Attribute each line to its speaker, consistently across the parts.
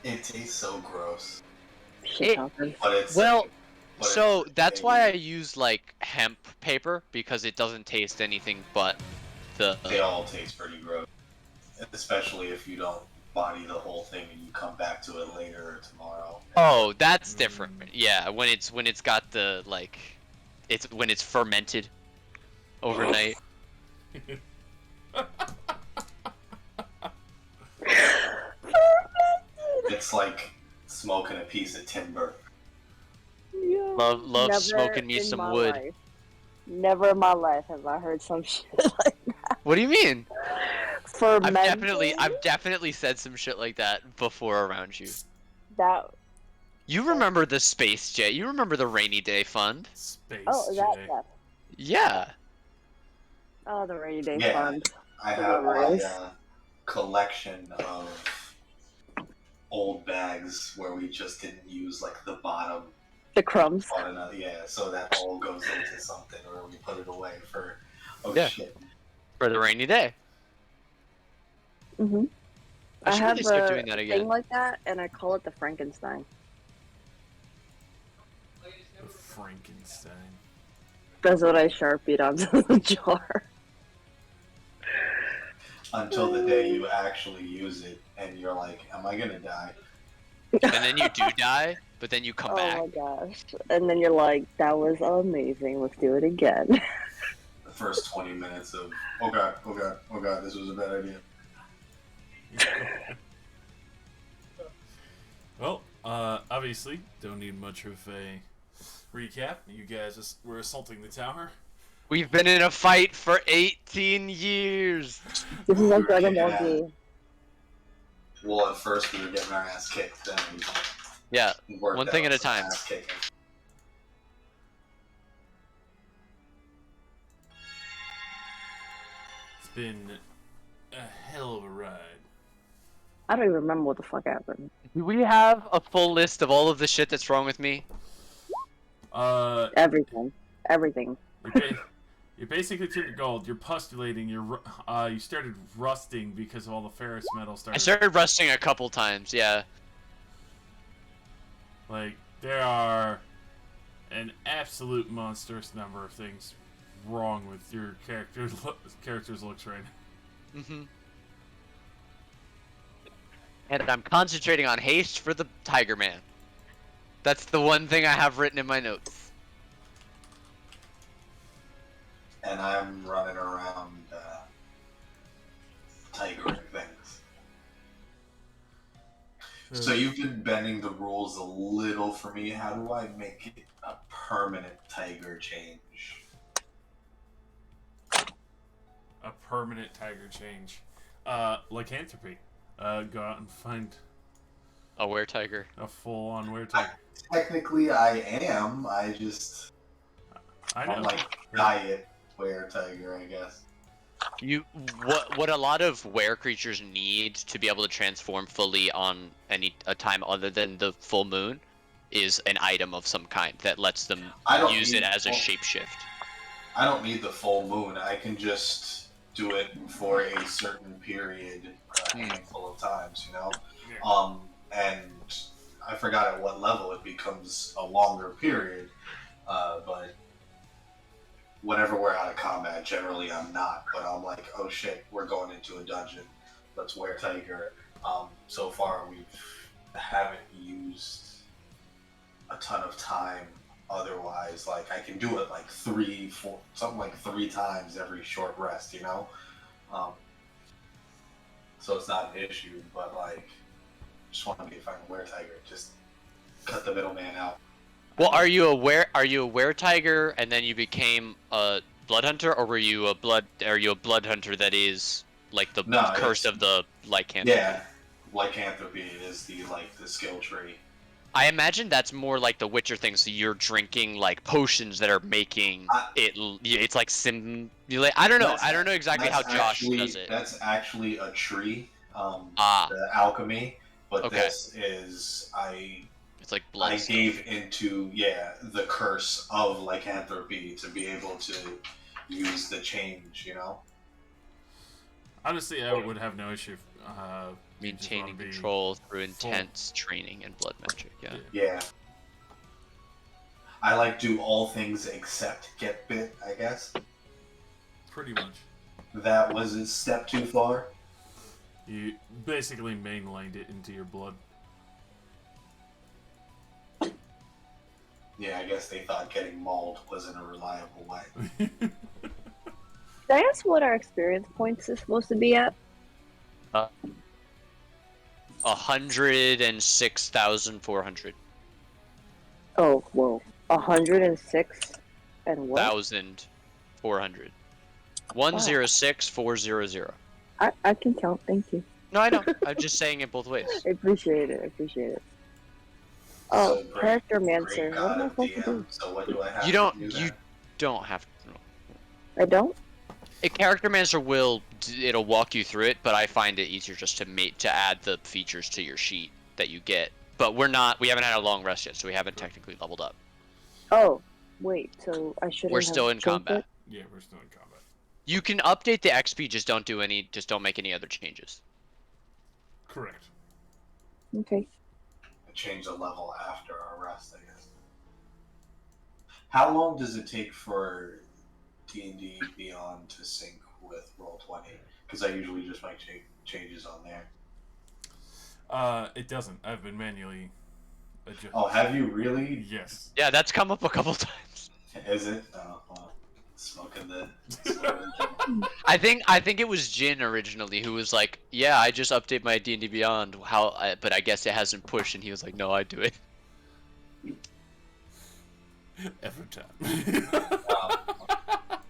Speaker 1: It tastes so gross.
Speaker 2: Shit.
Speaker 1: But it's
Speaker 3: Well,
Speaker 1: but
Speaker 3: so
Speaker 1: it's
Speaker 3: that's why I use like hemp paper because it doesn't taste anything but the.
Speaker 1: they all taste pretty gross, especially if you don't body the whole thing and you come back to it later or tomorrow.
Speaker 3: Oh, that's different. Yeah, when it's got the like, it's when it's fermented overnight.
Speaker 1: It's like smoking a piece of timber.
Speaker 2: Yeah.
Speaker 3: Love
Speaker 2: Never
Speaker 3: smoking me
Speaker 2: in
Speaker 3: some
Speaker 2: my
Speaker 3: wood.
Speaker 2: life. Never in my life have I heard some shit like that.
Speaker 3: What do you mean?
Speaker 2: Fermenting?
Speaker 3: I've definitely said some shit like that before around you.
Speaker 2: That.
Speaker 3: You remember the Space Jet? You remember the Rainy Day Fund?
Speaker 4: Space
Speaker 2: Oh, that
Speaker 4: J.
Speaker 2: stuff.
Speaker 3: Yeah.
Speaker 2: Oh, the rainy day
Speaker 1: Yeah,
Speaker 2: fund.
Speaker 1: I have a collection of old bags where we just didn't use like the bottom.
Speaker 2: The crumbs.
Speaker 1: Yeah, so that all goes into something, or we put it away for. Oh
Speaker 3: Yeah.
Speaker 1: shit!
Speaker 3: For the rainy day.
Speaker 2: Mm-hmm.
Speaker 3: I should
Speaker 2: have
Speaker 3: really start
Speaker 2: a
Speaker 3: doing that again.
Speaker 2: thing like that, and I call it the Frankenstein.
Speaker 4: The Frankenstein.
Speaker 2: That's what I sharpied onto the jar.
Speaker 1: Until the day you actually use it, and you're like, "Am I gonna die?"
Speaker 3: And then you do die, but then you come back.
Speaker 2: Oh my gosh. And then you're like, that was amazing, let's do it again.
Speaker 1: The first 20 minutes of, oh god, oh god, oh god, this was a bad idea.
Speaker 4: Well, obviously, don't need much of a recap. You guys were assaulting the tower.
Speaker 3: We've been in a fight for 18 years.
Speaker 2: This is like Dragon Ball Z.
Speaker 1: Well, at first we were getting our ass kicked, then
Speaker 3: Yeah,
Speaker 1: we worked
Speaker 3: one thing
Speaker 1: out
Speaker 3: at a
Speaker 1: some
Speaker 3: time.
Speaker 1: ass kicking.
Speaker 4: It's been a hell of a ride.
Speaker 2: I don't even remember what the fuck happened.
Speaker 3: Do we have a full list of all of the shit that's wrong with me?
Speaker 2: Everything. Everything.
Speaker 4: You basically took your gold. You're postulating. You started rusting because of all the ferrous metal started.
Speaker 3: I started rusting a couple times, yeah.
Speaker 4: Like, there are an absolute monstrous number of things wrong with your character's looks right now.
Speaker 3: Mm-hmm. And I'm concentrating on haste for the Tiger Man. That's the one thing I have written in my notes.
Speaker 1: And I'm running around tigering things. So you've been bending the rules a little for me. How do I make it a permanent tiger change?
Speaker 4: A permanent tiger change. Lycanthropy. Go out and find
Speaker 3: A were-tiger.
Speaker 4: a full-on were-tiger.
Speaker 1: Technically, I am. I
Speaker 4: I know.
Speaker 1: I'm like diet were-tiger, I guess.
Speaker 3: What a lot of were creatures need to be able to transform fully on a time other than the full moon is an item of some kind that lets them use it as a shapeshift.
Speaker 1: I don't need the full moon. I can just do it for a certain period, a handful of times, you know? And I forgot at what level it becomes a longer period, but whenever we're out of combat, generally I'm not, but I'm like, oh shit, we're going into a dungeon, let's wear tiger. So far we haven't used a ton of time otherwise. Like, I can do it like 3 times every short rest, you know? So it's not an issue, but like, just want to be a fucking were-tiger. Just cut the middleman out.
Speaker 3: Well, are you a were-tiger and then you became a blood hunter, or are you a blood hunter that is like the curse of the lycanthropy?
Speaker 1: Yeah, lycanthropy is the skill tree.
Speaker 3: I imagine that's more like the Witcher thing, so you're drinking like potions that are making it's like simulate. I don't know exactly how Josh does it.
Speaker 1: That's actually a tree, the alchemy, but this is
Speaker 3: it's like blood.
Speaker 1: I gave into the curse of lycanthropy to be able to use the change, you know.
Speaker 4: Honestly, I would have no issue
Speaker 3: Maintaining control through intense training and blood magic. Yeah.
Speaker 1: Yeah. I like do all things except get bit, I guess.
Speaker 4: Pretty much.
Speaker 1: That was a step too far.
Speaker 4: You basically mainlined it into your blood.
Speaker 1: Yeah, I guess they thought getting mauled wasn't a reliable way.
Speaker 2: Can I ask what our experience points is supposed to be at?
Speaker 3: 106,400.
Speaker 2: Oh, whoa. 106 and what?
Speaker 3: 1,400. 106,400.
Speaker 2: I can count, thank you.
Speaker 3: No, I know. I'm just saying it both ways.
Speaker 2: I appreciate it, I appreciate it. Oh,
Speaker 1: So,
Speaker 2: character
Speaker 1: great
Speaker 2: mancer. What
Speaker 1: God
Speaker 2: am I
Speaker 1: of
Speaker 2: supposed to
Speaker 1: DM.
Speaker 2: do?
Speaker 1: So what do I have
Speaker 3: You
Speaker 1: to
Speaker 3: don't.
Speaker 1: do
Speaker 3: You
Speaker 1: there?
Speaker 3: don't have to.
Speaker 2: I don't?
Speaker 3: A character manager it'll walk you through it, but I find it easier just to add the features to your sheet that you get. But we haven't had a long rest yet, so we haven't technically leveled up.
Speaker 2: Oh, wait, so I shouldn't
Speaker 3: We're
Speaker 2: have
Speaker 3: still in
Speaker 2: changed
Speaker 3: combat.
Speaker 2: it?
Speaker 4: Yeah, we're still in combat.
Speaker 3: You can update the XP, just don't make any other changes.
Speaker 4: Correct.
Speaker 2: Okay.
Speaker 1: Change the level after our rest, I guess. How long does it take for D&D Beyond to sync with Roll20? Because I usually just make changes on there.
Speaker 4: It doesn't. I've been manually adjusting.
Speaker 1: Oh, have you really?
Speaker 4: Yes.
Speaker 3: Yeah, that's come up a couple times.
Speaker 1: Is it? Oh, well. Smoking the
Speaker 3: I think it was Jin originally who was like, "Yeah, I just update my D&D Beyond. But I guess it hasn't pushed." And he was like, "No, I do it."
Speaker 4: Every time.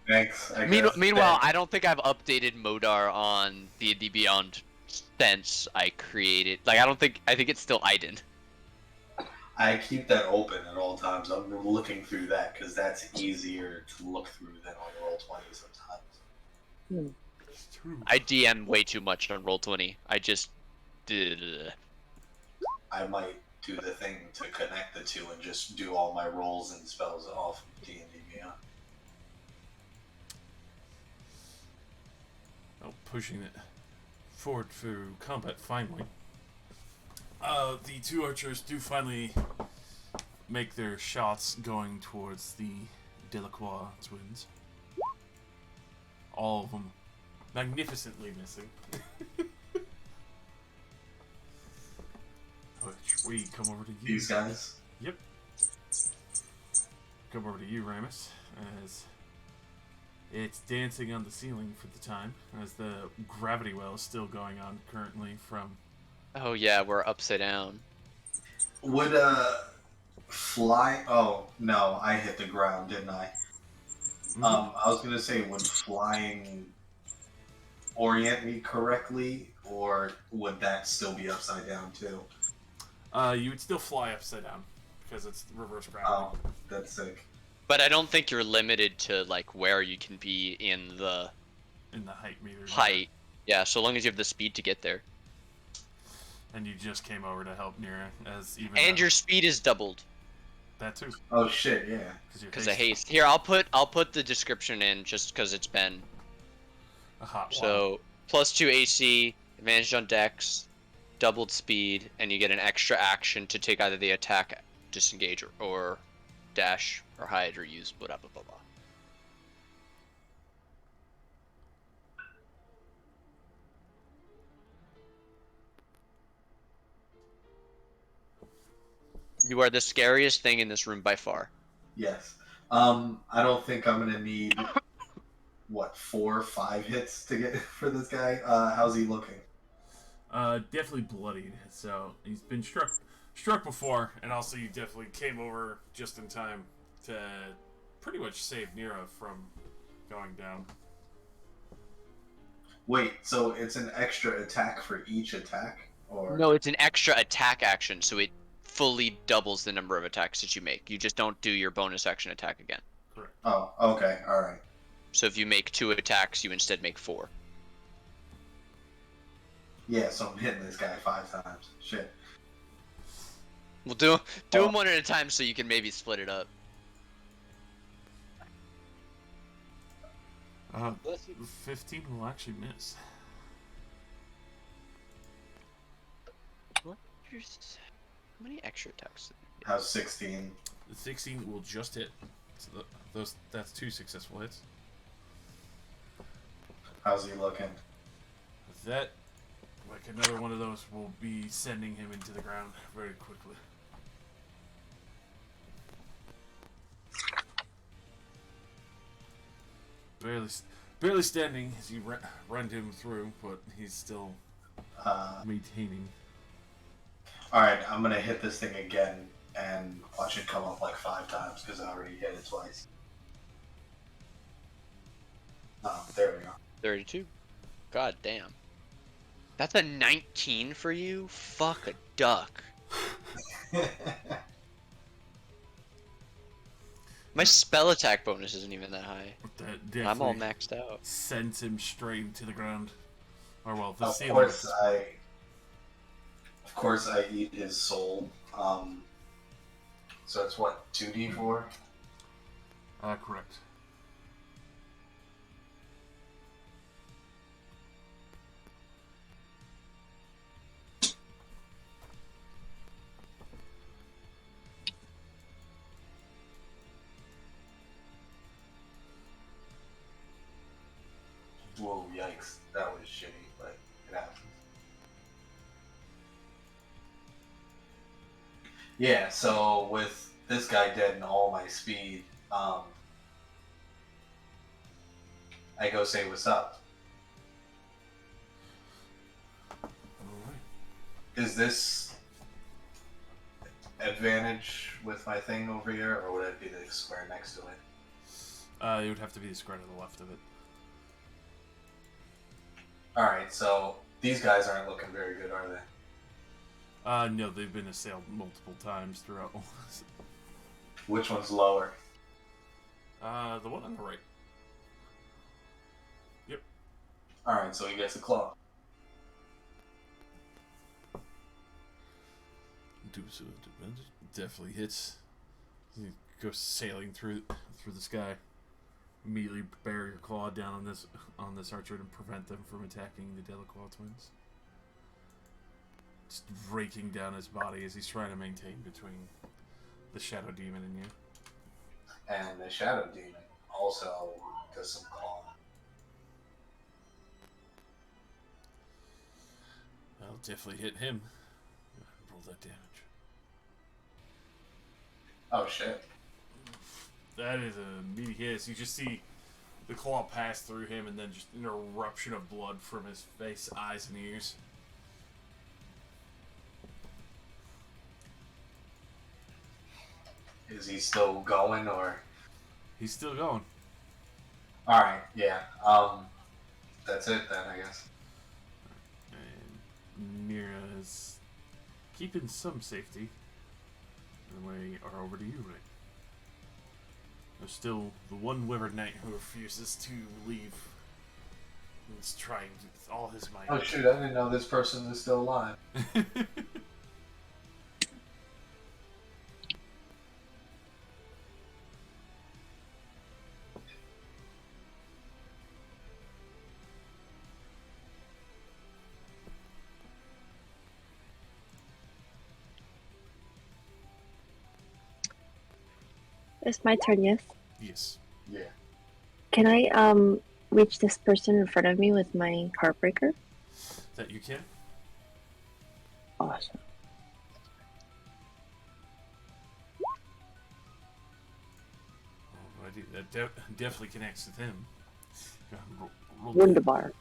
Speaker 1: Thanks.
Speaker 3: Meanwhile, I don't think I've updated Modar on D&D Beyond since I created. I think it's still Aiden.
Speaker 1: I keep that open at all times. I'm looking through that because that's easier to look through than on Roll20 sometimes.
Speaker 4: It's true.
Speaker 3: I DM way too much on Roll20. I just
Speaker 1: I might do the thing to connect the two and just do all my rolls and spells off D&D Beyond.
Speaker 4: Oh, pushing it forward through combat finally. The two archers do finally make their shots going towards the Delacroix twins. All of them magnificently missing. Which we come over to you.
Speaker 1: These guys?
Speaker 4: Yep. Come over to you, Ramus, as it's dancing on the ceiling for the time, as the gravity well is still going on currently from...
Speaker 3: Oh yeah, we're upside down.
Speaker 1: Would fly? Oh no, I hit the ground, didn't I?
Speaker 4: Mhm.
Speaker 1: I was gonna say, would flying orient me correctly, or would that still be upside down too?
Speaker 4: You would still fly upside down because it's reverse gravity.
Speaker 1: Oh, that's sick.
Speaker 3: But I don't think you're limited to like where you can be in the
Speaker 4: In the height meter.
Speaker 3: height. Yeah, so long as you have the speed to get there.
Speaker 4: And you just came over to help Nira, as even
Speaker 3: And your speed is doubled
Speaker 4: that too,
Speaker 1: Oh shit, yeah.
Speaker 3: because of haste. Here, I'll put the description in just because it's been
Speaker 4: a hot
Speaker 3: so +2 AC, advantage on Dex, doubled speed, and you get an extra action to take either the attack, disengage, or dash, or hide, or use blah blah blah blah. You are the scariest thing in this room by far.
Speaker 1: Yes. I don't think I'm gonna need what 4 or 5 hits to get for this guy. How's he looking?
Speaker 4: Definitely bloodied. So he's been struck before, and also you definitely came over just in time to pretty much save Nira from going down.
Speaker 1: Wait, so it's an extra attack for each attack, or
Speaker 3: No, it's an extra attack action, so it fully doubles the number of attacks that you make. You just don't do your bonus action attack again.
Speaker 4: Correct.
Speaker 1: Oh, okay, all right.
Speaker 3: So if you make 2 attacks, you instead make 4.
Speaker 1: Yeah, so I'm hitting this guy 5 times. Shit.
Speaker 3: We'll do them one at a time so you can maybe split it up.
Speaker 4: 15 will actually miss.
Speaker 3: How many extra attacks?
Speaker 1: How's 16?
Speaker 4: The 16 will just hit. So that's 2 successful hits.
Speaker 1: How's he looking?
Speaker 4: That, like another one of those, will be sending him into the ground very quickly. Barely standing as you run him through, but he's still maintaining.
Speaker 1: Alright, I'm gonna hit this thing again and watch it come up like 5 times because I already hit it twice. Oh, there we go.
Speaker 3: 32. God damn. That's a 19 for you? Fuck a duck. My spell attack bonus isn't even that high.
Speaker 4: That
Speaker 3: I'm all maxed out.
Speaker 4: Sends him straight to the ground. Or well, the
Speaker 1: Of
Speaker 4: ceiling.
Speaker 1: course I eat his soul. So it's what, 2d4?
Speaker 4: Correct.
Speaker 1: Whoa, yikes. That was shitty, but it happens. Yeah, so with this guy dead and all my speed, I go say what's up.
Speaker 4: Alright.
Speaker 1: Is this advantage with my thing over here, or would it be the square next to it?
Speaker 4: It would have to be the square to the left of it.
Speaker 1: Alright, so these guys aren't looking very good, are they?
Speaker 4: No, they've been assailed multiple times throughout all this.
Speaker 1: Which one's lower?
Speaker 4: The one on the right. Yep.
Speaker 1: Alright, so he gets a claw.
Speaker 4: Definitely hits. He goes sailing through the sky. Immediately bury your claw down on this archer and prevent them from attacking the Delacroix twins. Just raking down his body as he's trying to maintain between the Shadow Demon and you.
Speaker 1: And the Shadow Demon also does some claw.
Speaker 4: I'll definitely hit him. Roll that damage.
Speaker 1: Oh shit.
Speaker 4: That is a meaty hit. So you just see the claw pass through him and then just an eruption of blood from his face, eyes, and ears.
Speaker 1: Is he still going, or?
Speaker 4: He's still going.
Speaker 1: Alright, yeah. That's it then, I guess.
Speaker 4: And Mira is keeping some safety. And we are over to you, Rick. There's still the one Wyvern Knight who refuses to leave. He's trying with all his might.
Speaker 1: Oh shoot, I didn't know this person was still alive.
Speaker 2: It's my turn, yes?
Speaker 4: Yes.
Speaker 1: Yeah.
Speaker 2: Can I reach this person in front of me with my Heartbreaker?
Speaker 4: That you can?
Speaker 2: Awesome.
Speaker 4: Alrighty, that definitely connects with him. Go ahead and roll
Speaker 2: Wunderbar.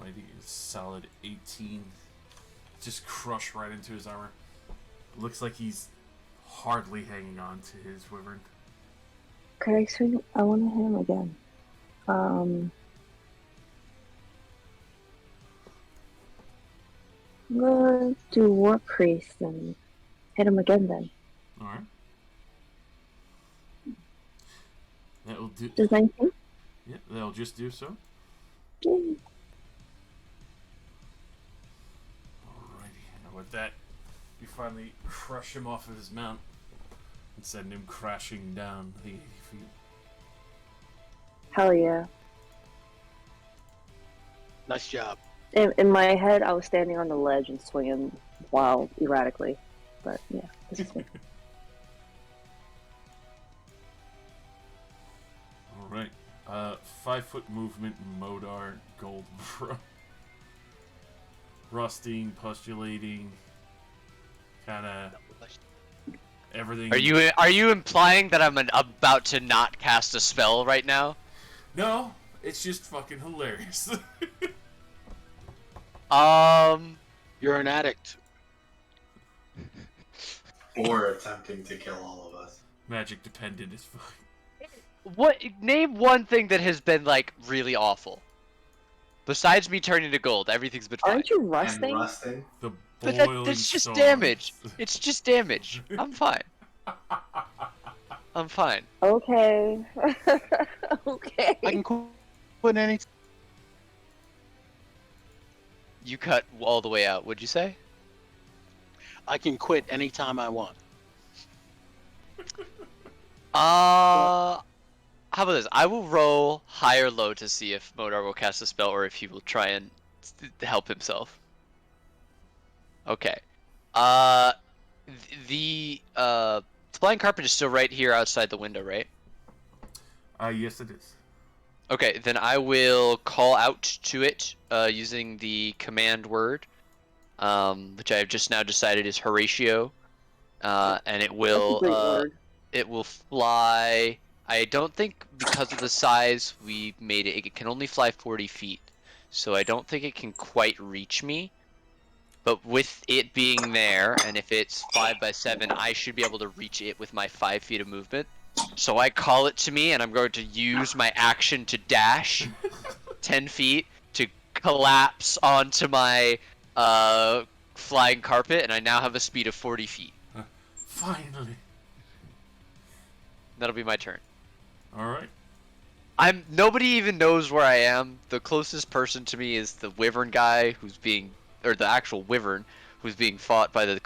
Speaker 4: Alrighty, solid 18. Just crushed right into his armor. Looks like he's hardly hanging on to his wyvern.
Speaker 2: Could I swing? I want to hit him again. I'm gonna do War Priest and hit him again then.
Speaker 4: Alright. That will do.
Speaker 2: Does 19?
Speaker 4: Yeah, that'll just do so.
Speaker 2: Yay.
Speaker 4: Alrighty, and with that, you finally crush him off of his mount and send him crashing down the 80 feet.
Speaker 2: Hell yeah.
Speaker 5: Nice job.
Speaker 2: In my head, I was standing on the ledge and swinging wild erratically. But yeah, this is me.
Speaker 4: Alright. 5-foot movement, Modar, Gold Bro. Rusting, postulating, kinda everything.
Speaker 3: Are you implying that I'm about to not cast a spell right now?
Speaker 4: No, it's just fucking hilarious.
Speaker 5: You're an addict.
Speaker 1: Or attempting to kill all of us.
Speaker 4: Magic dependent is fuck.
Speaker 3: What? Name one thing that has been like really awful. Besides me turning to gold, everything's been fine.
Speaker 2: Aren't you
Speaker 1: And
Speaker 2: rusting?
Speaker 1: rusting.
Speaker 4: The
Speaker 3: But
Speaker 4: boiling
Speaker 3: that's just
Speaker 4: song.
Speaker 3: damage. It's just damage. I'm fine. I'm fine.
Speaker 2: Okay. Okay.
Speaker 5: I can quit any.
Speaker 3: You cut all the way out. What'd you say?
Speaker 5: I can quit anytime I want.
Speaker 3: How about this? I will roll high or low to see if Modar will cast a spell or if he will try and help himself. Okay. The flying carpet is still right here outside the window, right?
Speaker 4: Yes it is.
Speaker 3: Okay, then I will call out to it using the command word, which I have just now decided is Horatio, and it
Speaker 2: That's a
Speaker 3: will
Speaker 2: great word.
Speaker 3: it will fly. I don't think because of the size we made it, it can only fly 40 feet, so I don't think it can quite reach me. But with it being there, and if it's 5 by 7, I should be able to reach it with my 5 feet of movement. So I call it to me, and I'm going to use my action to dash 10 feet to collapse onto my flying carpet, and I now have a speed of 40 feet.
Speaker 4: Finally.
Speaker 3: That'll be my turn.
Speaker 4: Alright.
Speaker 3: Nobody even knows where I am. The closest person to me is the wyvern guy who's being, or the actual wyvern who's being fought by the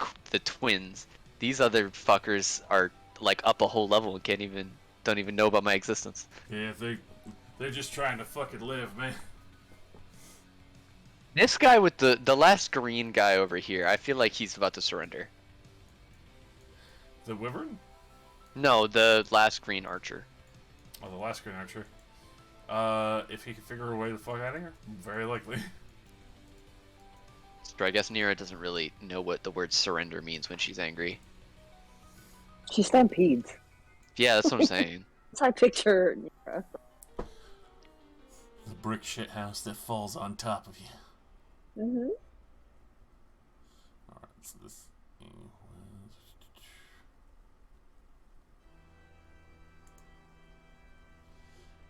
Speaker 3: twins. These other fuckers are like up a whole level and don't even know about my existence.
Speaker 4: Yeah, they're just trying to fucking live, man.
Speaker 3: This guy with the last green guy over here, I feel like he's about to surrender.
Speaker 4: The wyvern?
Speaker 3: No, the last green archer.
Speaker 4: Oh, the last green archer. If he can figure a way to fuck out of here, very likely.
Speaker 3: So I guess Nira doesn't really know what the word surrender means when she's angry.
Speaker 2: She stampedes.
Speaker 3: Yeah, that's what I'm saying.
Speaker 2: That's how I picture Nira.
Speaker 4: The brick shit house that falls on top of you.
Speaker 2: Mm-hmm.
Speaker 4: Alright, so this.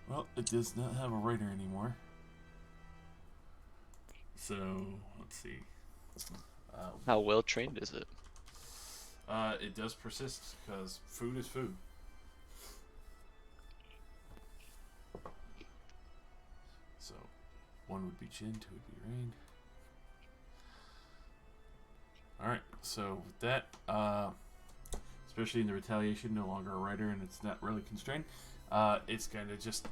Speaker 4: Well, it does not have a writer anymore. So, let's see.
Speaker 3: How well trained is it?
Speaker 4: It does persist, because food is food. So, 1 would be Jin, 2 would be Rain. Alright, so with that, especially in the retaliation, no longer a writer and it's not really constrained, it's going to just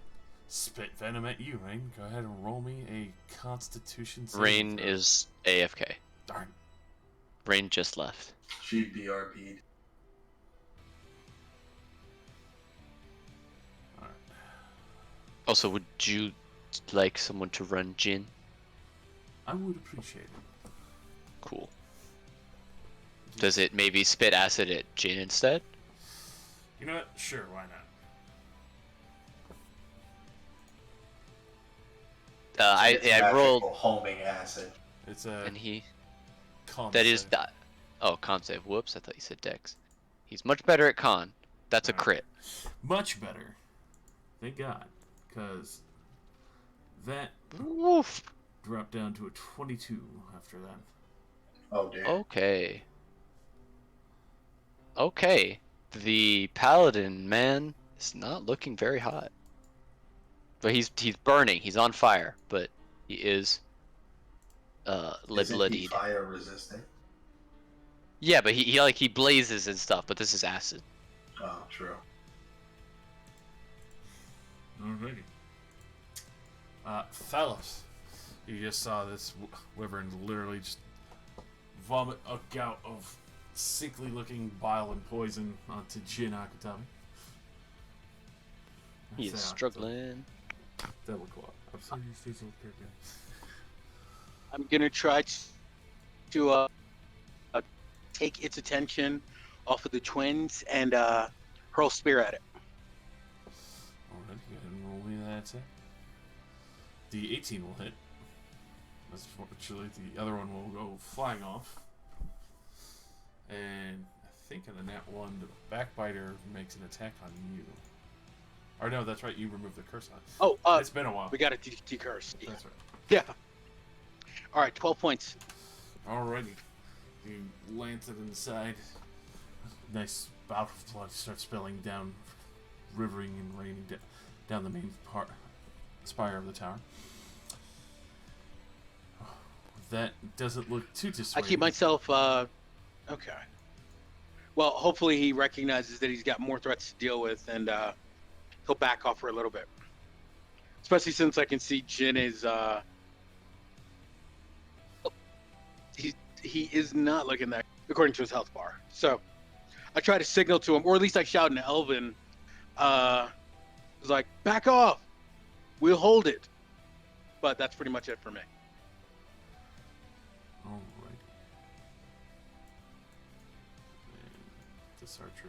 Speaker 4: spit venom at you, Rain. Go ahead and roll me a Constitution saving
Speaker 3: Rain
Speaker 4: throw.
Speaker 3: is AFK.
Speaker 4: Darn.
Speaker 3: Rain just left.
Speaker 1: She'd be RP'd.
Speaker 4: Alright.
Speaker 3: Also, would you like someone to run Jin?
Speaker 4: I would appreciate it.
Speaker 3: Cool. Does it maybe spit acid at Jin instead?
Speaker 4: You know what? Sure, why not?
Speaker 1: It's
Speaker 3: I
Speaker 1: magical
Speaker 3: rolled,
Speaker 1: homing acid.
Speaker 4: It's a
Speaker 3: and he.
Speaker 4: con
Speaker 3: That is
Speaker 4: save.
Speaker 3: that. Oh, con save. Whoops, I thought you said Dex. He's much better at con. That's a crit.
Speaker 4: Much better. Thank God. Because that
Speaker 3: Woof.
Speaker 4: dropped down to a 22 after that.
Speaker 1: Oh dear.
Speaker 3: Okay. Okay. The paladin man is not looking very hot. But he's burning. He's on fire. But he is
Speaker 1: Isn't he
Speaker 3: bloodied.
Speaker 1: fire resistant?
Speaker 3: Yeah, but he blazes and stuff. But this is acid.
Speaker 1: Oh, true.
Speaker 4: Alrighty. Fellas, You just saw this wyvern literally just vomit a gout of sickly-looking bile and poison onto Jin Akutami.
Speaker 3: He is struggling.
Speaker 4: Double claw. I'm sorry, you stay so careful.
Speaker 5: I'm gonna try to take its attention off of the twins and hurl spear at it.
Speaker 4: Alright, go ahead and roll me that attack. The 18 will hit. Unfortunately, the other one will go flying off. And I think in the nat 1, the backbiter makes an attack on you. Or no, that's right, you removed the curse on it.
Speaker 5: Oh,
Speaker 4: it's been a while.
Speaker 5: We got a decurse.
Speaker 4: That's right.
Speaker 5: Yeah. All right, 12 points.
Speaker 4: Alrighty. You lance it inside. Nice bout of blood starts spilling down, rivering and raining down the main spire of the tower. That doesn't look too dissuading.
Speaker 5: I keep myself, okay. Well, hopefully he recognizes that he's got more threats to deal with, and he'll back off for a little bit. Especially since I can see Jin is, he is not looking that, according to his health bar. So, I try to signal to him, or at least I shout in Elven, it's like, back off! We'll hold it. But that's pretty much it for me.
Speaker 4: Alright. And this archer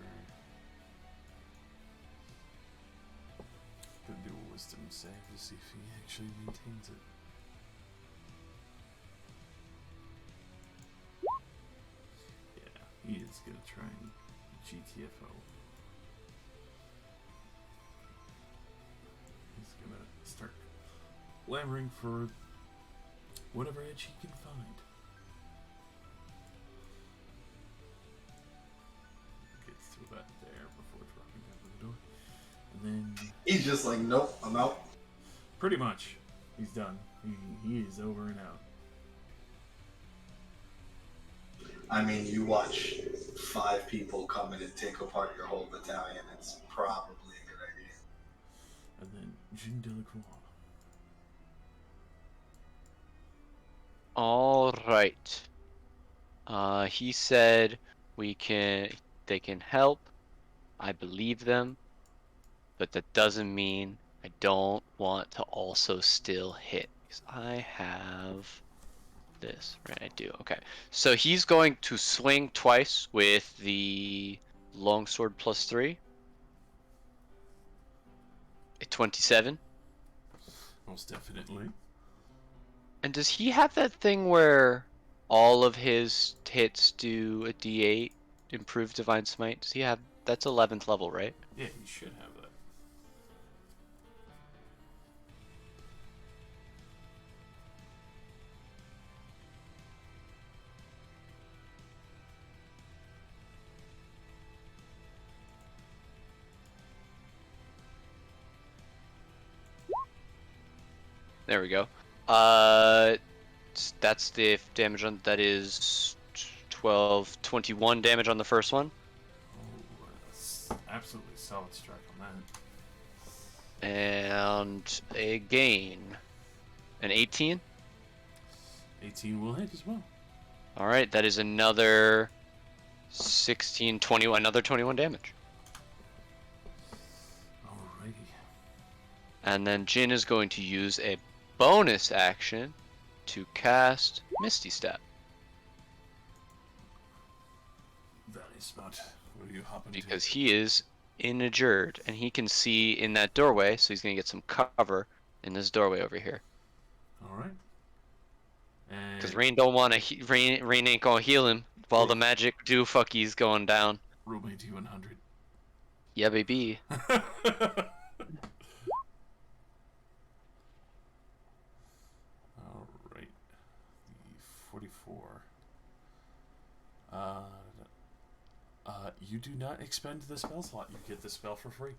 Speaker 4: gonna do a wisdom save to see if he actually maintains it. Yeah, he is gonna try and GTFO. He's gonna start clamoring for whatever edge he can find. Gets through that there before dropping out of the door. And then
Speaker 1: He's just like, nope, I'm out.
Speaker 4: pretty much he's done. He is over and out.
Speaker 1: I mean, you watch 5 people come in and take apart your whole battalion. It's probably a good idea.
Speaker 4: And then Jean Delacroix.
Speaker 3: All right. He said they can help. I believe them, but that doesn't mean I don't want to also still hit, because I have this, right? I do. Okay. So he's going to swing twice with the longsword +3. A 27.
Speaker 4: Most definitely.
Speaker 3: And does he have that thing where all of his hits do a D8 improved divine smite? Does he have that's 11th level, right?
Speaker 4: Yeah, he should have that.
Speaker 3: There we go. That's the damage on that is 12, 21 damage on the first one.
Speaker 4: Oh, that's absolutely solid strike on that.
Speaker 3: And again, an 18.
Speaker 4: 18 will hit as well.
Speaker 3: All right, that is another 16, 21, another 21 damage.
Speaker 4: Alrighty.
Speaker 3: And then Jin is going to use a bonus action to cast Misty Step.
Speaker 4: That is smart. What do you hop into?
Speaker 3: Because he is injured and he can see in that doorway, so he's gonna get some cover in this doorway over here.
Speaker 4: Alright.
Speaker 3: Because Rain don't want to. Rain ain't gonna heal him while the magic fucky's going down.
Speaker 4: Roll me D100.
Speaker 3: Yeah, baby.
Speaker 4: Alright. The 44. You do not expend the spell slot. You get the spell for free.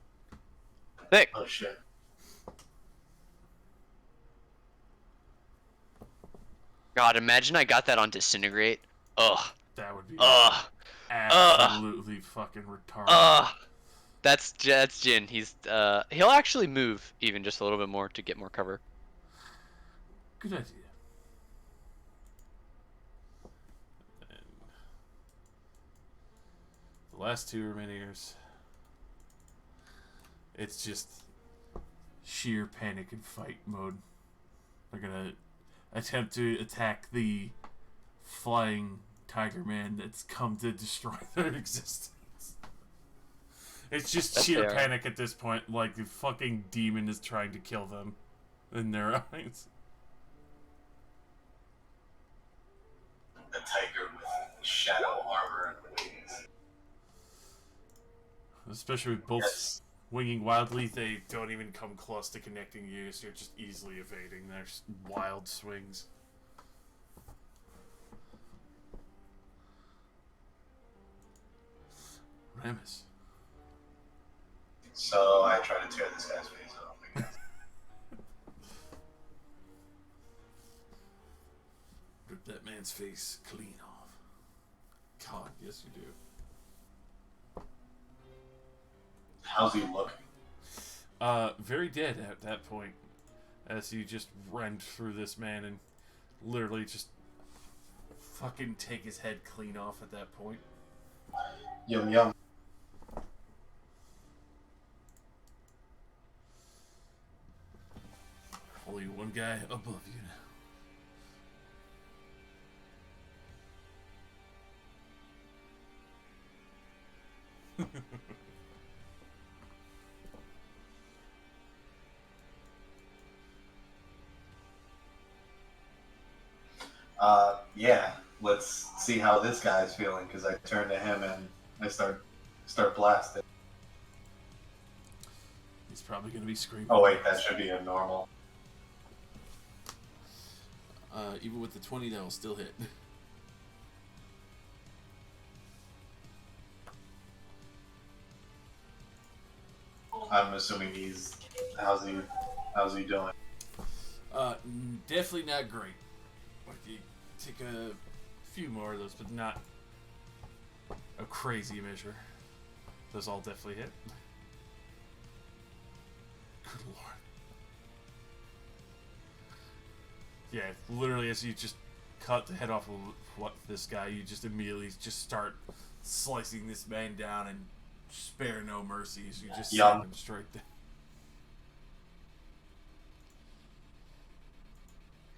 Speaker 3: Thick.
Speaker 1: Oh shit.
Speaker 3: God, imagine I got that on Disintegrate. Ugh.
Speaker 4: That would be
Speaker 3: absolutely
Speaker 4: fucking retarded.
Speaker 3: Ugh. That's Jin. He'll actually move even just a little bit more to get more cover.
Speaker 4: Good idea. And the last two Remainers, it's just sheer panic and fight mode. They're gonna attempt to attack the flying Tiger Man that's come to destroy their existence. It's just
Speaker 3: That's
Speaker 4: sheer
Speaker 3: fair.
Speaker 4: panic at this point, like the fucking demon is trying to kill them in their eyes.
Speaker 1: A tiger with shadow armor and wings.
Speaker 4: Especially with both
Speaker 1: Yes.
Speaker 4: winging wildly, they don't even come close to connecting you, so you're just easily evading their wild swings. Ramus.
Speaker 1: So I try to tear this guy's face off, I guess.
Speaker 4: Rip that man's face clean off. God, yes you do.
Speaker 1: How's he looking?
Speaker 4: Very dead at that point, as you just rend through this man and literally just fucking take his head clean off at that point.
Speaker 1: Yum yum.
Speaker 4: Only one guy above you now.
Speaker 1: Yeah. Let's see how this guy's feeling, because I turn to him and I start blasting.
Speaker 4: He's probably gonna be screaming.
Speaker 1: Oh wait, that should be a normal.
Speaker 4: Even with the 20, that will still hit.
Speaker 1: I'm assuming he's how's he doing?
Speaker 4: Definitely not great. Like you take a few more of those, but not a crazy measure. Those all definitely hit. Good lord. Yeah, literally as you just cut the head off of this guy, you just immediately just start slicing this man down and spare no mercies. You just send him straight down.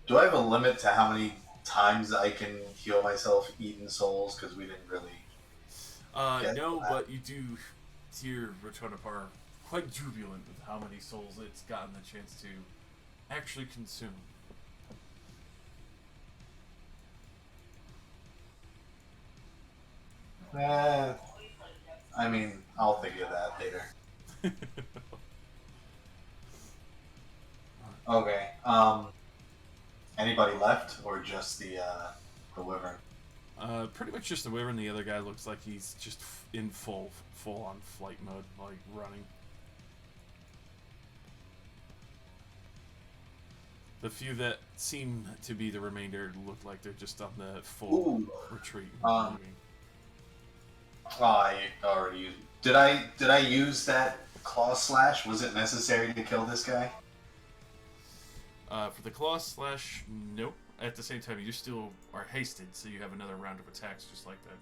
Speaker 1: Do I have a limit to how many times I can heal myself eating souls? Because we didn't really.
Speaker 4: No, but you do hear Retonapar quite jubilant with how many souls it's gotten the chance to actually consume.
Speaker 1: I mean, I'll think of that later. Okay. Anybody left, or just the wyvern?
Speaker 4: Pretty much just the wyvern. The other guy looks like he's just in full on flight mode, like running. The few that seem to be the remainder look like they're just on the full retreat.
Speaker 1: Oh, I already used. Did I use that claw slash? Was it necessary to kill this guy?
Speaker 4: For the claw slash, nope. At the same time, you still are hasted, so you have another round of attacks just like that.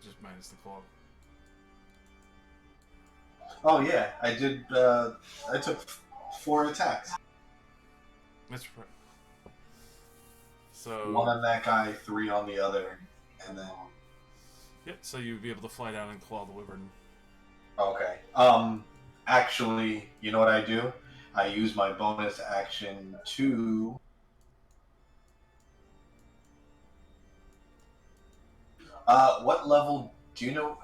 Speaker 4: Just minus the claw.
Speaker 1: Oh yeah, I did. I took 4 attacks.
Speaker 4: That's right. So
Speaker 1: 1 on that guy, 3 on the other, and then.
Speaker 4: Yep. So you'd be able to fly down and claw the wyvern.
Speaker 1: Okay. Actually, you know what I do? I use my bonus action to. What level do you know?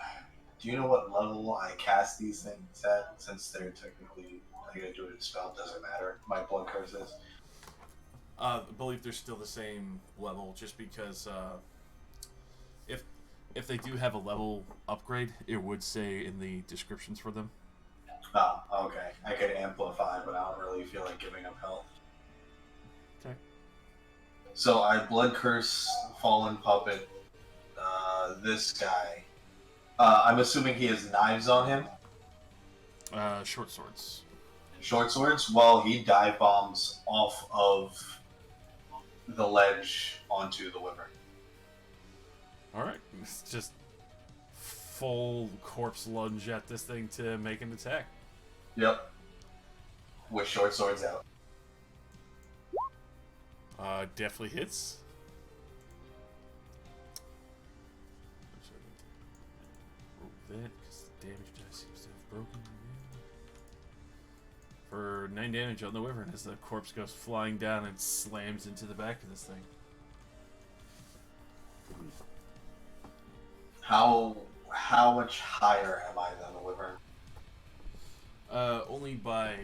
Speaker 1: Do you know what level I cast these things at? Since they're technically, I gotta do it. Spell doesn't matter. My blood curses.
Speaker 4: I believe they're still the same level, just because if they do have a level upgrade, it would say in the descriptions for them.
Speaker 1: Oh, okay. I could amplify, but I don't really feel like giving up health.
Speaker 4: Okay.
Speaker 1: So I blood curse fallen puppet. This guy. I'm assuming he has knives on him.
Speaker 4: Short swords.
Speaker 1: short swords? Well, he dive bombs off of the ledge onto the wyvern.
Speaker 4: Alright, it's just full corpse lunge at this thing to make an attack.
Speaker 1: Yep. With short swords out.
Speaker 4: Definitely hits. Roll that, because the damage dice seems to have broken. For 9 damage on the wyvern as the corpse goes flying down and slams into the back of this thing.
Speaker 1: How much higher am I than the wyvern?
Speaker 4: Only by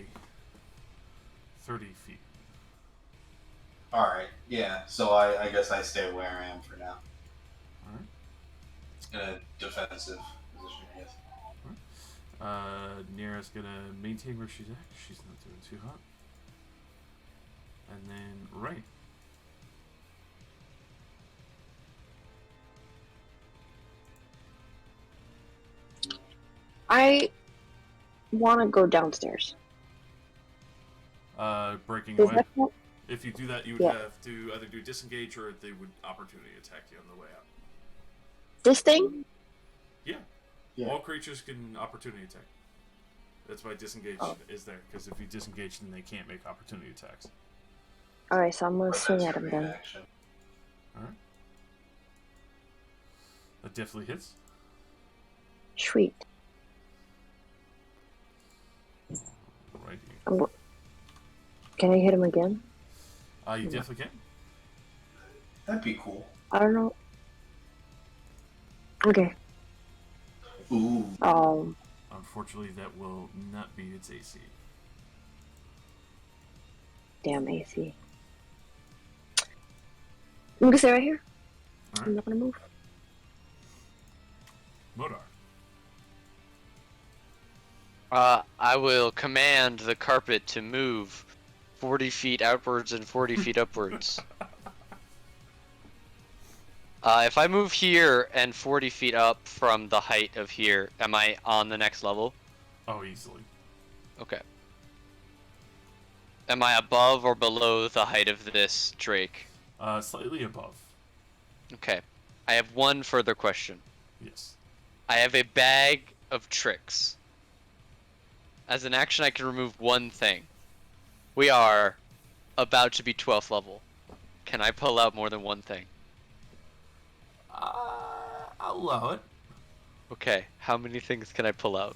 Speaker 4: 30 feet.
Speaker 1: Alright, yeah, so I guess I stay where I am for now.
Speaker 4: Alright.
Speaker 1: In a defensive position, I guess.
Speaker 4: Nira's gonna maintain where she's at. She's not doing too hot. And then right.
Speaker 2: I want to go downstairs.
Speaker 4: Breaking
Speaker 2: Does
Speaker 4: away.
Speaker 2: that count?
Speaker 4: If you do that, you would
Speaker 2: Yeah.
Speaker 4: have to either do disengage or they would opportunity attack you on the way out.
Speaker 2: This thing?
Speaker 4: Yeah.
Speaker 1: Yeah.
Speaker 4: All creatures can opportunity attack. That's why disengage
Speaker 2: Oh.
Speaker 4: is there, because if you disengage, then they can't make opportunity attacks.
Speaker 2: Alright, so I'm gonna
Speaker 1: But
Speaker 2: swing
Speaker 1: that's
Speaker 2: at him
Speaker 1: your
Speaker 2: then.
Speaker 1: reaction.
Speaker 4: Alright. That definitely hits.
Speaker 2: Sweet.
Speaker 4: Right.
Speaker 2: Can I hit him again?
Speaker 4: You definitely can.
Speaker 1: That'd be cool.
Speaker 2: I don't know. Okay.
Speaker 1: Ooh.
Speaker 4: Unfortunately, that will not beat its AC.
Speaker 2: Damn AC. I'm gonna stay right here. I'm
Speaker 4: Alright.
Speaker 2: not gonna move.
Speaker 4: Modar.
Speaker 3: I will command the carpet to move 40 feet outwards and 40 feet upwards. If I move here and 40 feet up from the height of here, am I on the next level?
Speaker 4: Oh, easily.
Speaker 3: Okay. Am I above or below the height of this drake?
Speaker 4: Slightly above.
Speaker 3: Okay. I have one further question.
Speaker 4: Yes.
Speaker 3: I have a bag of tricks. As an action, I can remove one thing. We are about to be 12th level. Can I pull out more than one thing?
Speaker 4: I'll allow it.
Speaker 3: Okay, how many things can I pull out?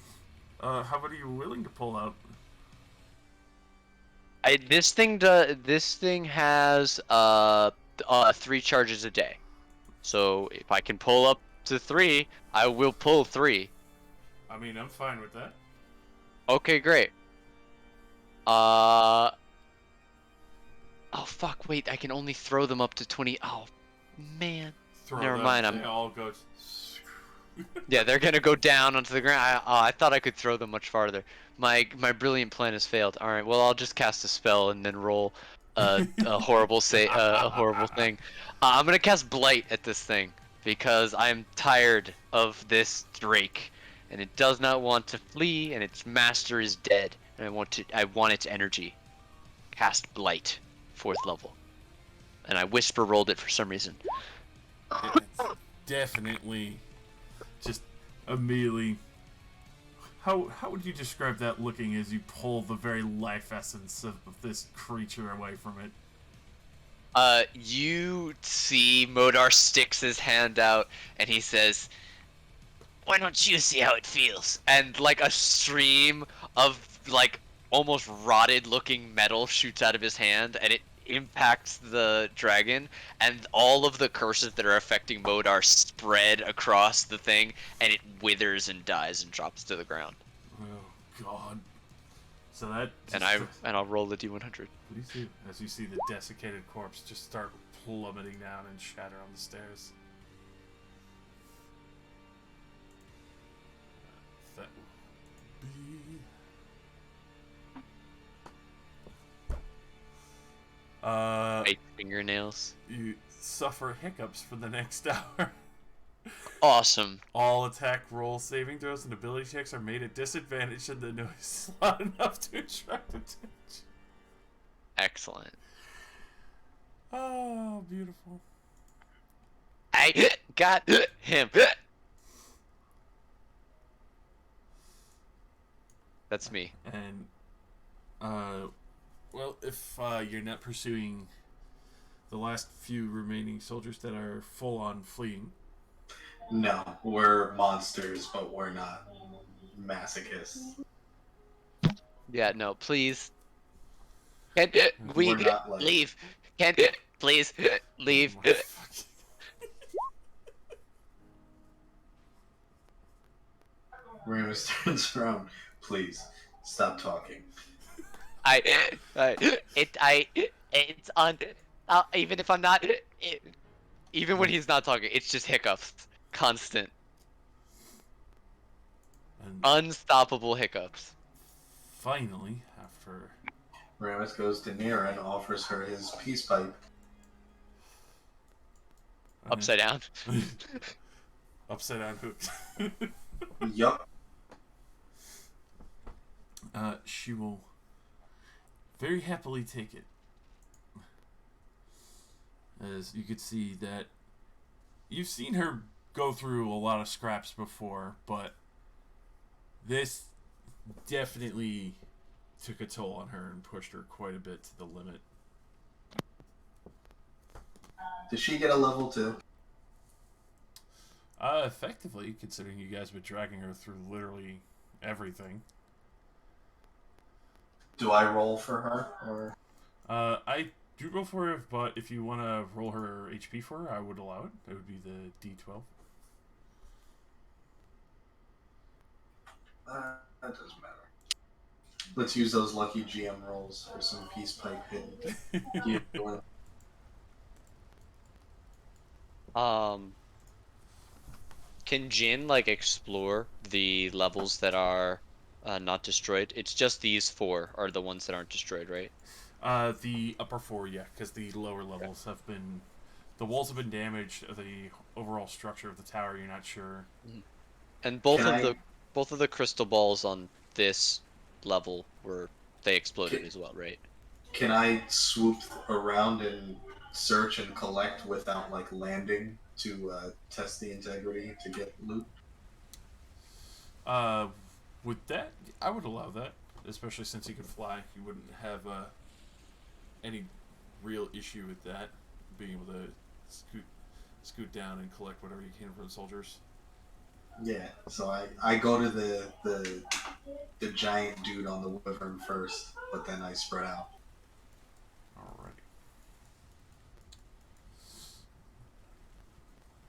Speaker 4: How about are you willing to pull out?
Speaker 3: This thing has 3 charges a day. So if I can pull up to 3, I will pull 3.
Speaker 4: I mean, I'm fine with that.
Speaker 3: Okay, great. Oh fuck, wait, I can only throw them up to 20. Oh man.
Speaker 4: Throw
Speaker 3: Never
Speaker 4: them,
Speaker 3: mind,
Speaker 4: they all go.
Speaker 3: Yeah, they're gonna go down onto the ground. I thought I could throw them much farther. My brilliant plan has failed. All right, well I'll just cast a spell and then roll a horrible a horrible thing. I'm gonna cast Blight at this thing because I'm tired of this drake, and it does not want to flee, and its master is dead, and I want its energy. Cast Blight, 4th level, and I whisper rolled it for some reason.
Speaker 4: It's definitely just immediately. How would you describe that looking as you pull the very life essence of this creature away from it?
Speaker 3: You see Modar sticks his hand out and he says, "Why don't you see how it feels?" And like a stream of like almost rotted looking metal shoots out of his hand and it impacts the dragon, and all of the curses that are affecting Modar spread across the thing, and it withers and dies and drops to the ground.
Speaker 4: Oh god. So that
Speaker 3: And I'll roll the D100.
Speaker 4: Please do. As you see the desiccated corpse just start plummeting down and shatter on the stairs. That will be...
Speaker 3: Eight fingernails.
Speaker 4: You suffer hiccups for the next hour.
Speaker 3: Awesome.
Speaker 4: All attack roll saving throws and ability checks are made at disadvantage and the noise is loud enough to attract attention.
Speaker 3: Excellent.
Speaker 4: Oh, beautiful.
Speaker 3: I got him. That's me.
Speaker 4: And, well, if you're not pursuing the last few remaining soldiers that are full on fleeing.
Speaker 1: No, we're monsters, but we're not masochists.
Speaker 3: Yeah, no, please. Can we
Speaker 1: We're not like...
Speaker 3: leave? Can please leave?
Speaker 4: Oh my fucking...
Speaker 1: Ramus turns around. Please, stop talking.
Speaker 3: It's on. Even if I'm not, even when he's not talking, it's just hiccups, constant,
Speaker 4: And
Speaker 3: unstoppable hiccups.
Speaker 4: finally, after...
Speaker 1: Ramus goes to Nira and offers her his peace pipe.
Speaker 3: Upside down.
Speaker 4: Upside down hook.
Speaker 1: Yup.
Speaker 4: She will very happily take it. As you could see that you've seen her go through a lot of scraps before, but this definitely took a toll on her and pushed her quite a bit to the limit.
Speaker 1: Does she get a level 2?
Speaker 4: Effectively, considering you guys have been dragging her through literally everything.
Speaker 1: Do I roll for her, or?
Speaker 4: I do roll for her, but if you want to roll her HP for her, I would allow it. It would be the D12.
Speaker 1: That doesn't matter. Let's use those lucky GM rolls for some peace pipe hidden.
Speaker 3: Can Jin like explore the levels that are not destroyed? It's just these 4 are the ones that aren't destroyed, right?
Speaker 4: The upper 4, yeah, because the lower levels have been... The walls have been damaged, the overall structure of the tower, you're not sure.
Speaker 3: And both of the crystal balls on this level they exploded as well, right?
Speaker 1: Can I swoop around and search and collect without like landing to test the integrity to get loot?
Speaker 4: With that, I would allow that, especially since he could fly. You wouldn't have any real issue with that, being able to scoot down and collect whatever you can from the soldiers.
Speaker 1: Yeah, so I go to the giant dude on the wyvern first, but then I spread out.
Speaker 4: Alrighty.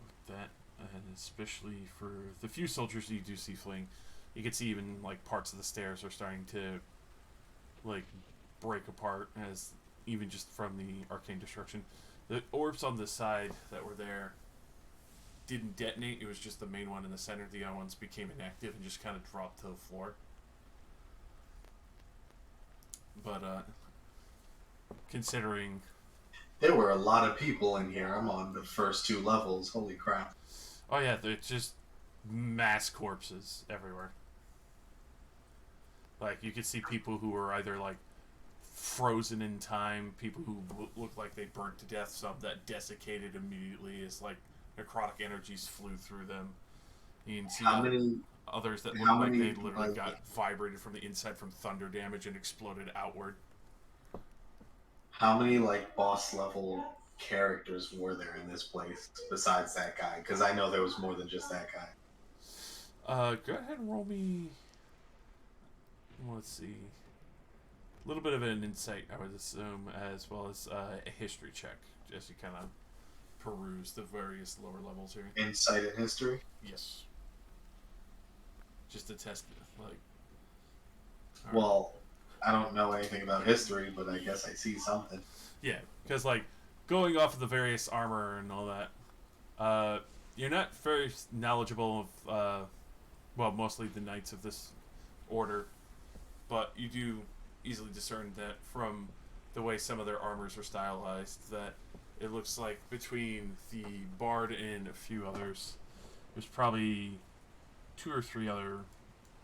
Speaker 4: With that, and especially for the few soldiers you do see fleeing, you can see even like parts of the stairs are starting to like break apart, as even just from the arcane destruction. The orbs on the side that were there didn't detonate. It was just the main one in the center. The other ones became inactive and just kind of dropped to the floor. But considering
Speaker 1: There were a lot of people in here. I'm on the first 2 levels. Holy crap.
Speaker 4: oh yeah, they're just mass corpses everywhere. Like, you could see people who were either like frozen in time, people who looked like they burnt to death, some that desiccated immediately as like necrotic energies flew through them. You can see others that looked like they literally got vibrated from the inside from thunder damage and exploded outward.
Speaker 1: How many like boss level characters were there in this place besides that guy? Because I know there was more than just that guy.
Speaker 4: Go ahead and roll me. Let's see. A little bit of an insight, I would assume, as well as a history check, as you kind of peruse the various lower levels here.
Speaker 1: Insight and history?
Speaker 4: Yes. Just to test it, like.
Speaker 1: Well, I don't know anything about history, but I guess I see something.
Speaker 4: Yeah, because like going off of the various armor and all that, you're not very knowledgeable of, well, mostly the knights of this order, but you do easily discern that from the way some of their armors are stylized, that it looks like between the bard and a few others, There's probably 2 or 3 other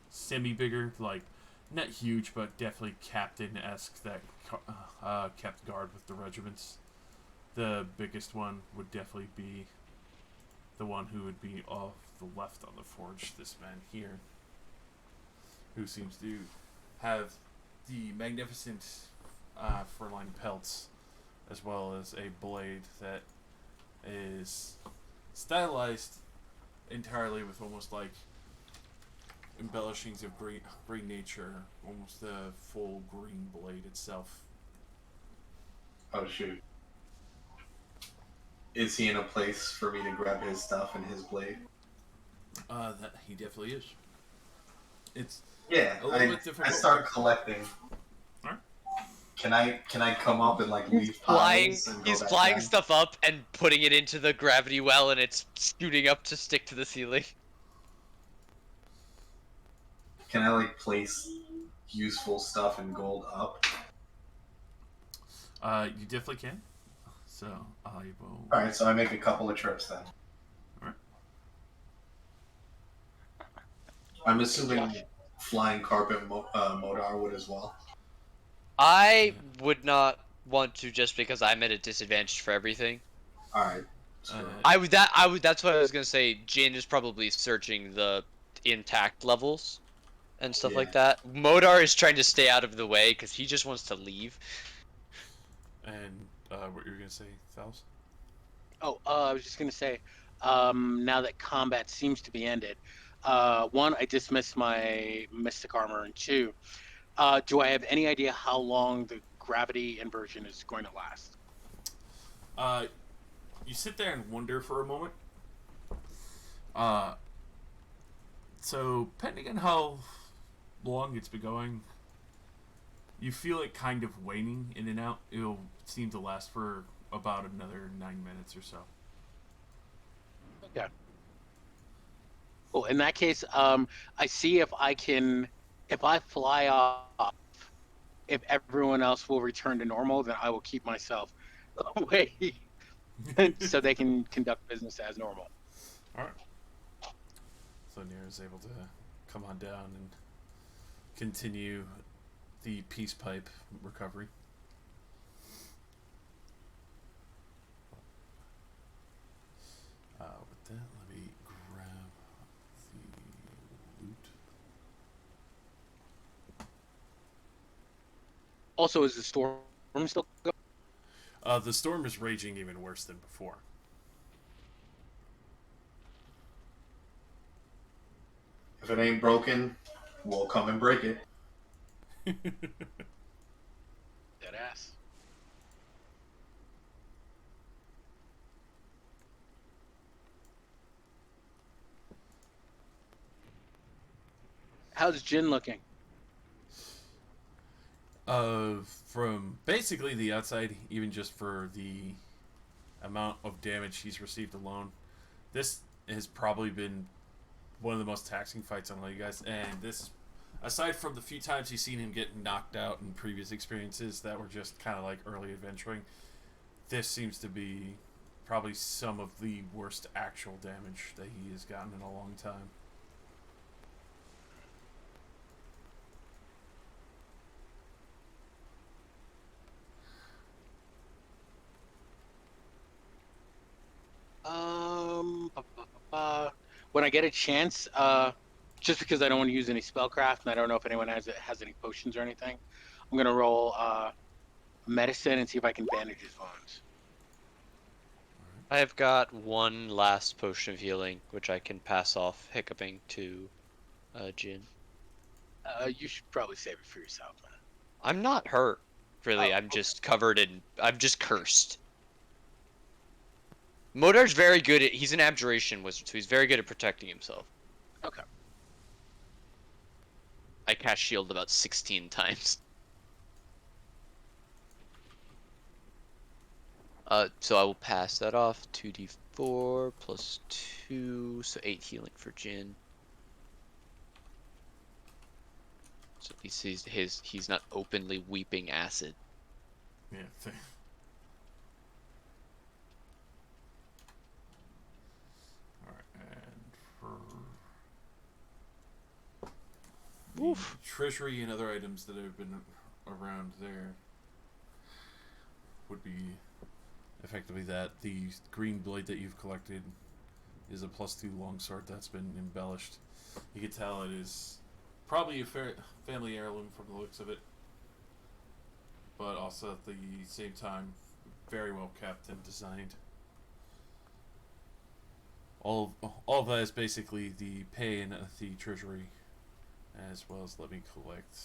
Speaker 4: semi-bigger, like, not huge, but definitely captain-esque that kept guard with the regiments. The biggest one would definitely be the one who would be off the left on the forge, this man here, who seems to have the magnificent fur-lined pelts, as well as a blade that is stylized entirely with almost like embellishings of green nature, almost the full green blade itself.
Speaker 1: Oh shoot. Is he in a place for me to grab his stuff and his blade?
Speaker 4: That he definitely is. It's
Speaker 1: Yeah,
Speaker 4: a little bit difficult.
Speaker 1: I start collecting.
Speaker 4: Alright.
Speaker 1: Can I come up and like leave
Speaker 3: Flying,
Speaker 1: piles and go
Speaker 3: he's
Speaker 1: back
Speaker 3: flying
Speaker 1: down?
Speaker 3: stuff up and putting it into the gravity well, and it's shooting up to stick to the ceiling.
Speaker 1: Can I like place useful stuff and gold up?
Speaker 4: You definitely can. So I will.
Speaker 1: All right, so I make a couple of trips then.
Speaker 4: Alright.
Speaker 1: I'm assuming flying carpet Modar would as well.
Speaker 3: I would not want to, just because I'm at a disadvantage for everything.
Speaker 1: All right.
Speaker 3: That's what I was gonna say. Jin is probably searching the intact levels and stuff like that. Modar is trying to stay out of the way because he just wants to leave.
Speaker 4: And what you were gonna say, Thals?
Speaker 5: Oh, I was just gonna say, now that combat seems to be ended, one, I dismissed my mystic armor, and two, do I have any idea how long the gravity inversion is going to last?
Speaker 4: You sit there and wonder for a moment. So depending on how long it's been going, you feel it kind of waning in and out. It'll seem to last for about another 9 minutes or so.
Speaker 5: Okay. Well, in that case, I see if I fly off, if everyone else will return to normal, then I will keep myself away so they can conduct business as normal.
Speaker 4: Alright. So Nir is able to come on down and continue the peace pipe recovery. With that, let me grab the loot.
Speaker 5: Also, is the storm still going?
Speaker 4: The storm is raging even worse than before.
Speaker 1: If it ain't broken, we'll come and break it.
Speaker 5: Dead ass. How's Jin looking?
Speaker 4: From basically the outside, even just for the amount of damage he's received alone, this has probably been one of the most taxing fights on all you guys. And this, aside from the few times you've seen him get knocked out in previous experiences that were just kind of like early adventuring, this seems to be probably some of the worst actual damage that he has gotten in a long time.
Speaker 5: When I get a chance, just because I don't want to use any spellcraft, and I don't know if anyone has any potions or anything, I'm gonna roll medicine and see if I can bandage his wounds.
Speaker 3: I have got one last potion of healing, which I can pass off hiccuping to Jin.
Speaker 5: You should probably save it for yourself, man.
Speaker 3: I'm not hurt, really.
Speaker 5: Oh,
Speaker 3: I'm just covered in. I'm just cursed. Modar's very good at. He's an abjuration wizard, so he's very good at protecting himself.
Speaker 5: Okay.
Speaker 3: I cast shield about 16 times. So I will pass that off. 2d4 plus 2, so 8 healing for Jin. So at least he's not openly weeping acid.
Speaker 4: Yeah. Alright, and
Speaker 3: Oof.
Speaker 4: treasury and other items that have been around there would be effectively that. The green blade that you've collected is a +2 longsword that's been embellished. You can tell it is probably a family heirloom from the looks of it, but also at the same time very well kept and designed. All of that is basically the pay in the treasury, as well as let me collect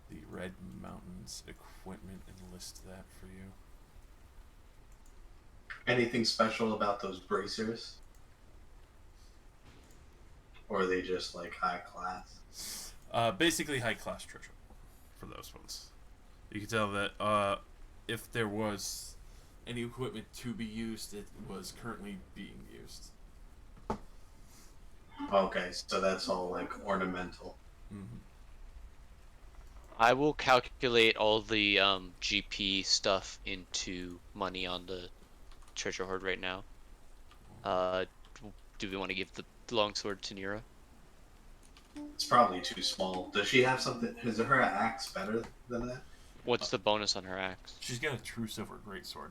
Speaker 4: the Red Mountains equipment and list that for you.
Speaker 1: Anything special about those bracers? Or are they just like high class?
Speaker 4: Basically high class treasure for those ones. You can tell that if there was any equipment to be used, it was currently being used.
Speaker 1: Okay, so that's all like ornamental.
Speaker 4: Mm-hmm.
Speaker 3: I will calculate all the GP stuff into money on the treasure hoard right now. Do we want to give the longsword to Nira?
Speaker 1: It's probably too small. Does she have something? Is her axe better than that?
Speaker 3: What's the bonus on her axe?
Speaker 4: She's got a true silver greatsword.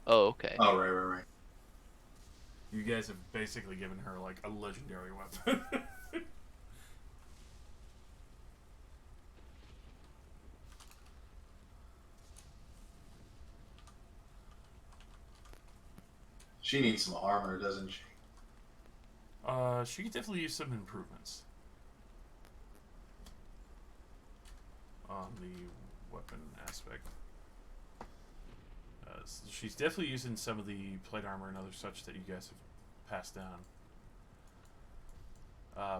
Speaker 3: Oh, okay.
Speaker 1: Oh, right.
Speaker 4: You guys have basically given her like a legendary weapon.
Speaker 1: She needs some armor, doesn't she?
Speaker 4: She could definitely use some improvements on the weapon aspect. She's definitely using some of the plate armor and other such that you guys have passed down.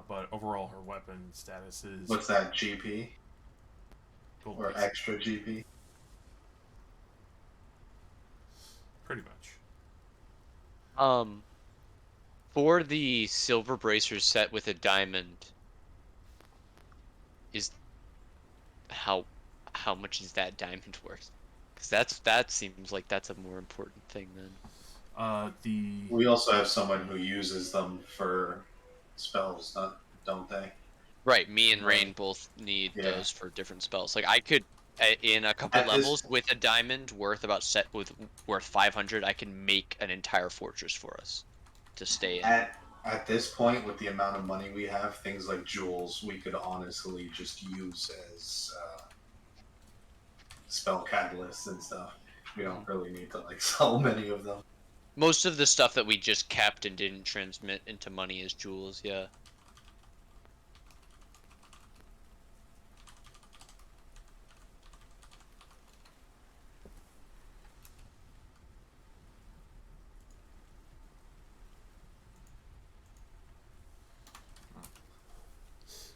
Speaker 4: But overall, her weapon status is...
Speaker 1: What's that, GP?
Speaker 4: gold
Speaker 1: Or
Speaker 4: basic.
Speaker 1: extra GP?
Speaker 4: Pretty much.
Speaker 3: For the silver bracers set with a diamond, is how much is that diamond worth? Because that seems like that's a more important thing then.
Speaker 1: We also have someone who uses them for spells, don't they?
Speaker 3: Right, me and
Speaker 1: Right.
Speaker 3: Rain both need
Speaker 1: Yeah.
Speaker 3: those for different spells. Like I could, in a couple
Speaker 1: At this-
Speaker 3: levels with a diamond worth worth 500, I can make an entire fortress for us to stay in.
Speaker 1: At this point, with the amount of money we have, things like jewels we could honestly just use as spell catalysts and stuff. We don't really need to like sell many of them.
Speaker 3: Most of the stuff that we just kept and didn't transmit into money is jewels, yeah.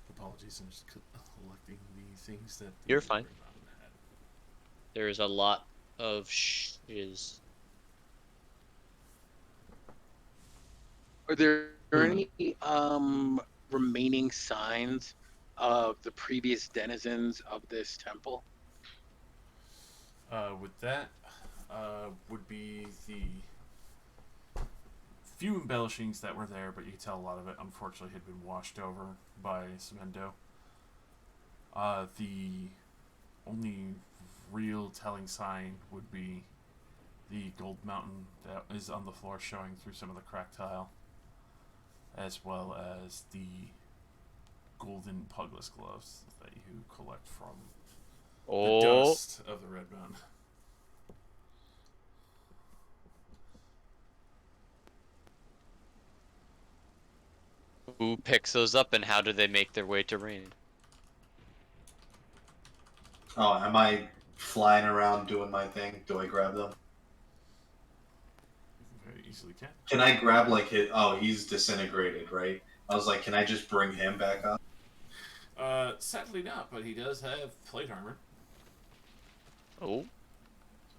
Speaker 4: Apologies, I'm just collecting the things that...
Speaker 3: You're fine. There's a lot of shiz.
Speaker 5: Are there any remaining signs of the previous denizens of this temple?
Speaker 4: With that, would be the few embellishings that were there, but you can tell a lot of it unfortunately had been washed over by Cemento. The only real telling sign would be the gold mountain that is on the floor showing through some of the cracked tile, as well as the golden pugless gloves that you collect from the dust of the Red Mountain.
Speaker 3: Who picks those up and how do they make their way to Rain?
Speaker 1: Oh, am I flying around doing my thing? Do I grab them?
Speaker 4: Very easily can.
Speaker 1: Can I grab like his? Oh, he's disintegrated, right? I was like, can I just bring him back up?
Speaker 4: Sadly not, but he does have plate armor.
Speaker 3: Oh.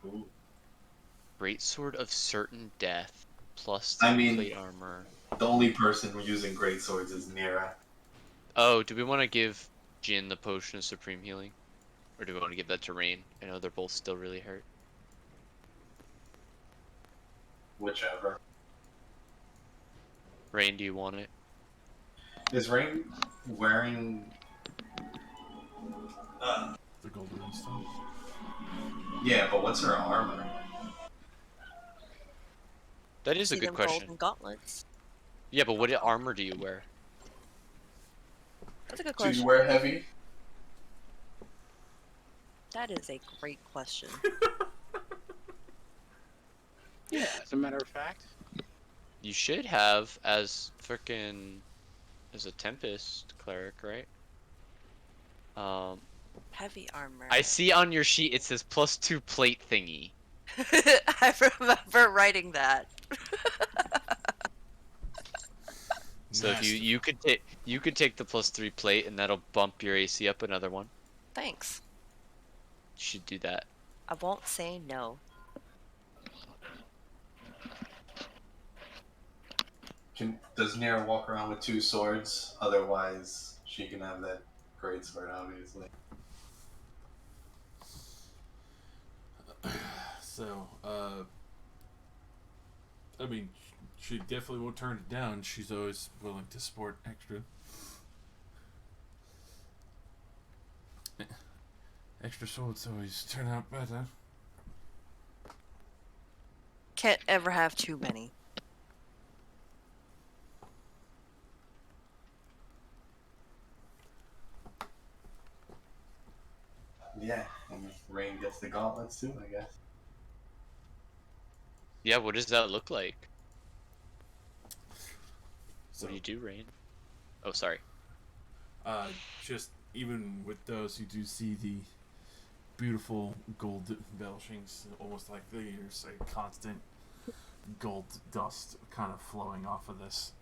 Speaker 1: Ooh.
Speaker 3: Greatsword of certain death plus
Speaker 1: I mean-
Speaker 3: plate armor.
Speaker 1: The only person using great swords is Nira.
Speaker 3: Oh, do we want to give Jin the potion of supreme healing? Or do we want to give that to Rain? I know they're both still really hurt.
Speaker 1: Whichever.
Speaker 3: Rain, do you want it?
Speaker 1: Is Rain wearing?
Speaker 4: The gold runestone.
Speaker 1: Yeah, but what's her armor?
Speaker 3: That is a
Speaker 6: See
Speaker 3: good
Speaker 6: them
Speaker 3: question.
Speaker 6: golden gauntlets.
Speaker 3: Yeah, but what armor do you wear?
Speaker 6: That's a good
Speaker 1: Do you
Speaker 6: question.
Speaker 1: wear heavy?
Speaker 6: That is a great question.
Speaker 5: Yeah, as a matter of fact.
Speaker 3: You should have as as a Tempest cleric, right?
Speaker 6: Heavy armor.
Speaker 3: I see on your sheet it says +2 plate thingy.
Speaker 6: I remember writing that.
Speaker 3: So if you could take the +3 plate and that'll bump your AC up another one.
Speaker 6: Thanks.
Speaker 3: You should do that.
Speaker 6: I won't say no.
Speaker 1: Does Nera walk around with 2 swords? Otherwise, she can have that great sword, obviously.
Speaker 4: So, I mean, she definitely won't turn it down. She's always willing to sport extra. Extra swords always turn out better.
Speaker 6: Can't ever have too many.
Speaker 1: Yeah, and Rain gets the gauntlets too, I guess.
Speaker 3: Yeah, what does that look like?
Speaker 4: So,
Speaker 3: What do you do, Rain? Oh, sorry.
Speaker 4: just even with those, you do see the beautiful gold embellishings, almost like there's a constant gold dust kind of flowing off of this,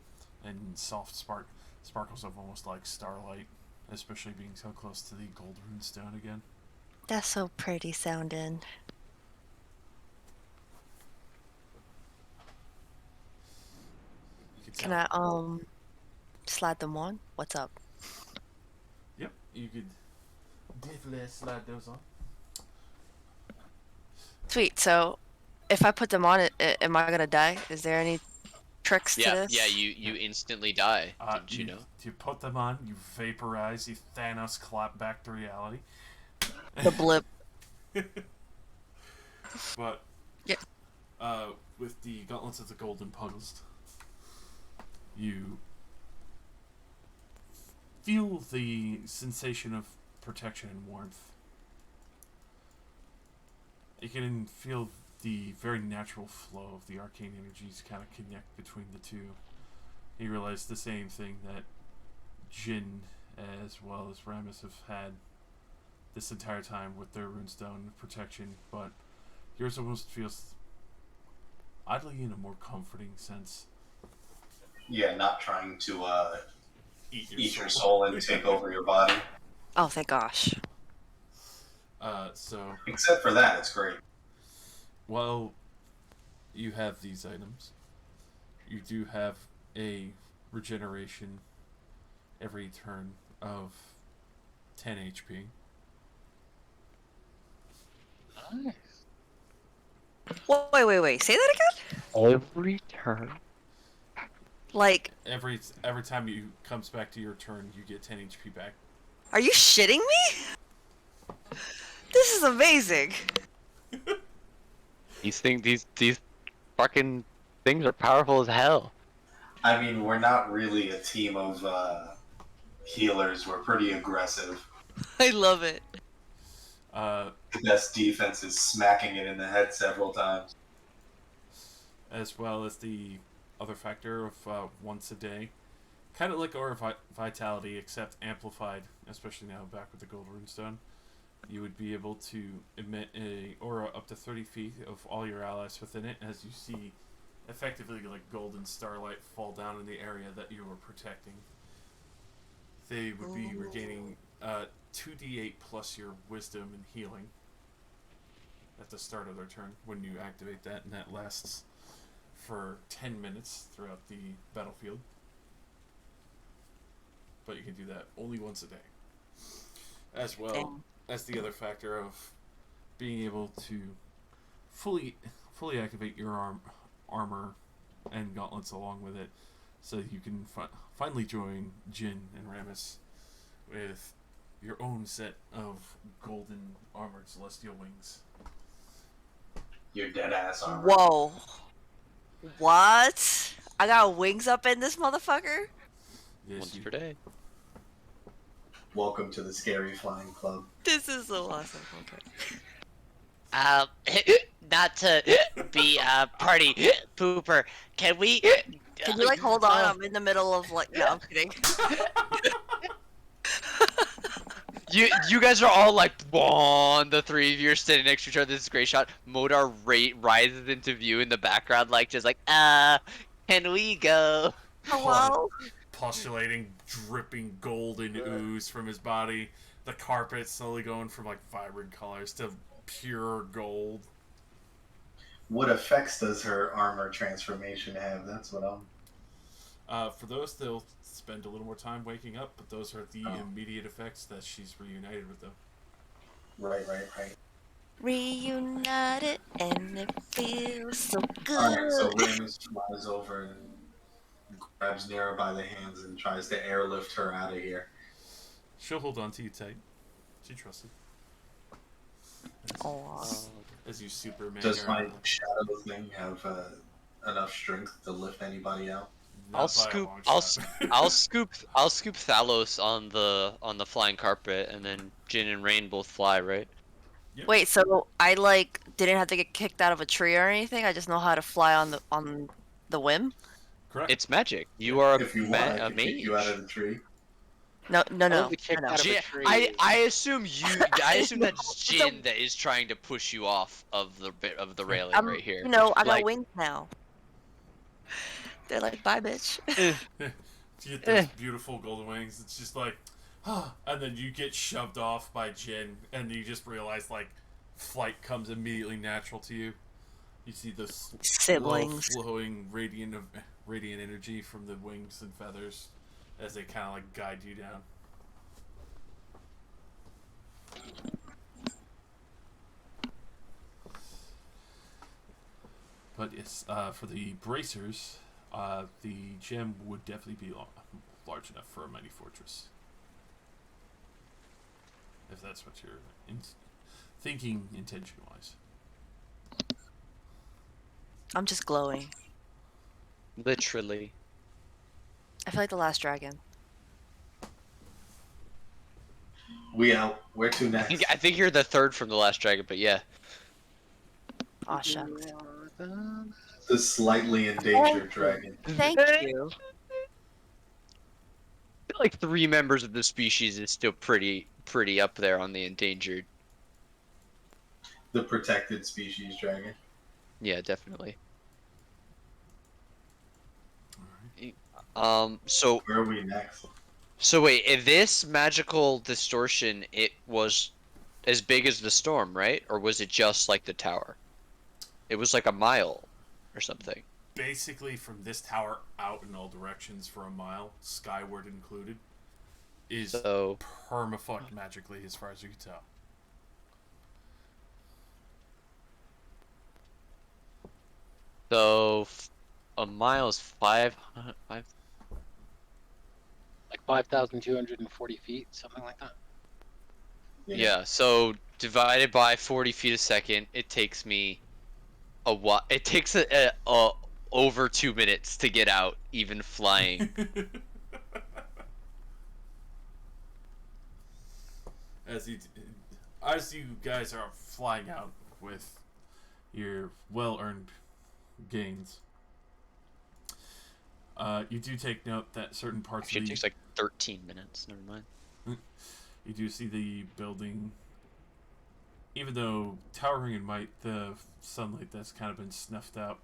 Speaker 4: and soft sparkles of almost like starlight, especially being so close to the gold runestone again.
Speaker 6: That's so pretty sounding.
Speaker 4: You could
Speaker 6: Can
Speaker 4: tell.
Speaker 6: I slide them on? What's up?
Speaker 4: Yep, you could definitely slide those on.
Speaker 6: Sweet. So, if I put them on, am I gonna die? Is there any tricks to
Speaker 3: Yeah,
Speaker 6: this?
Speaker 3: yeah, you instantly die. Didn't you know?
Speaker 4: You put them on, you vaporize, you Thanos clap back to reality.
Speaker 6: The blip.
Speaker 4: But
Speaker 6: Yeah.
Speaker 4: With the gauntlets of the golden puzzles, you feel the sensation of protection and warmth. You can feel the very natural flow of the arcane energies kind of connect between the two. You realize the same thing that Jin as well as Ramus have had this entire time with their runestone protection, but yours almost feels oddly in a more comforting sense.
Speaker 1: Yeah, not trying to
Speaker 4: Eat
Speaker 1: your soul and take over your body.
Speaker 6: Oh, thank gosh.
Speaker 4: So
Speaker 1: Except for that, it's great.
Speaker 4: while you have these items, you do have a regeneration every turn of 10 HP.
Speaker 5: Nice.
Speaker 6: Wait. Say that again?
Speaker 3: Every turn.
Speaker 6: Like,
Speaker 4: Every time you comes back to your turn, you get 10 HP back.
Speaker 6: are you shitting me? This is amazing.
Speaker 3: These fucking things are powerful as hell.
Speaker 1: I mean, we're not really a team of healers. We're pretty aggressive.
Speaker 6: I love it.
Speaker 1: The best defense is smacking it in the head several times.
Speaker 4: As well as the other factor of once a day. Kind of like Aura Vitality, except amplified, especially now back with the Gold Runestone. You would be able to emit a aura up to 30 feet of all your allies within it, as you see effectively like golden starlight fall down in the area that you were protecting. They would be regaining 2d8 plus your wisdom and healing at the start of their turn when you activate that, and that lasts for 10 minutes throughout the battlefield. But you can do that only once a day. As well as the other factor of being able to fully activate your armor and gauntlets along with it so you can finally join Jin and Ramus with your own set of golden armored celestial wings.
Speaker 1: Your dead ass armor.
Speaker 6: Whoa. What? I got wings up in this motherfucker?
Speaker 4: Yes,
Speaker 3: Once
Speaker 4: you,
Speaker 3: per day.
Speaker 1: Welcome to the Scary Flying Club.
Speaker 6: This is so awesome. Okay.
Speaker 3: Not to be a party pooper. Can we?
Speaker 6: Can you like hold on? I'm in the middle of like. No, I'm kidding.
Speaker 3: You guys are all like, "Whoa," the three of you are sitting next to each other. This is a great shot. Modar rises into view in the background, like just like, can we go?
Speaker 6: Hello.
Speaker 4: postulating dripping golden ooze from his body. The carpet slowly going from like vibrant colors to pure gold.
Speaker 1: What effects does her armor transformation have? That's what I'm.
Speaker 4: For those, they'll spend a little more time waking up, but those are the immediate effects that she's reunited with them.
Speaker 1: Right.
Speaker 6: Reunited and it feels so good.
Speaker 1: Alright, so Ramus flies over and grabs Nera by the hands and tries to airlift her out of here.
Speaker 4: She'll hold on to you tight. She trusts you. As you Superman.
Speaker 1: Does my shadow thing have enough strength to lift anybody out?
Speaker 3: I'll scoop Thalos on the flying carpet, and then Jin and Rain both fly, right?
Speaker 4: Yep.
Speaker 6: Wait, so I like didn't have to get kicked out of a tree or anything? I just know how to fly on the whim?
Speaker 4: Correct.
Speaker 3: It's magic. You are
Speaker 1: If you
Speaker 3: a
Speaker 1: want, I can
Speaker 3: mage.
Speaker 1: kick you out of the tree.
Speaker 6: No.
Speaker 5: Only kicked out of a
Speaker 3: Jin,
Speaker 5: tree.
Speaker 3: I assume that's Jin that is trying to push you off of the railing right here.
Speaker 6: You know, I got
Speaker 3: Like-
Speaker 6: wings now. They're like, bye, bitch.
Speaker 4: You get those beautiful golden wings. It's just like, and then you get shoved off by Jin, and you just realize like flight comes immediately natural to you. You see the
Speaker 6: Siblings.
Speaker 4: flowing radiant energy from the wings and feathers as they kind of like guide you down. But yes, for the bracers, the gem would definitely be large enough for a mighty fortress. If that's what you're thinking intention-wise.
Speaker 6: I'm just glowing.
Speaker 3: Literally.
Speaker 6: I feel like the last dragon.
Speaker 1: We out. Where to next?
Speaker 3: I think you're the third from the last dragon, but yeah.
Speaker 6: Aw, shucks.
Speaker 1: The slightly endangered dragon.
Speaker 6: Thank you.
Speaker 3: I feel like 3 members of the species is still pretty up there on the endangered.
Speaker 1: The protected species dragon.
Speaker 3: Yeah, definitely.
Speaker 4: Alright.
Speaker 3: So
Speaker 1: Where are we next?
Speaker 3: So wait, if this magical distortion, it was as big as the storm, right? Or was it just like the tower? It was like a mile or something.
Speaker 4: Basically, from this tower out in all directions for a mile, skyward included, is
Speaker 3: So
Speaker 4: permafucked magically as far as you can tell.
Speaker 3: a mile is 5
Speaker 5: Like 5,240 feet, something like that.
Speaker 3: Yeah, so divided by 40 feet a second, it takes me a what? It takes over 2 minutes to get out, even flying.
Speaker 4: As you guys are flying out with your well-earned gains, you do take note that certain parts
Speaker 3: Actually,
Speaker 4: of
Speaker 3: it
Speaker 4: the
Speaker 3: takes like 13 minutes. Never mind.
Speaker 4: you do see the building, even though towering in might, the sunlight that's kind of been snuffed out,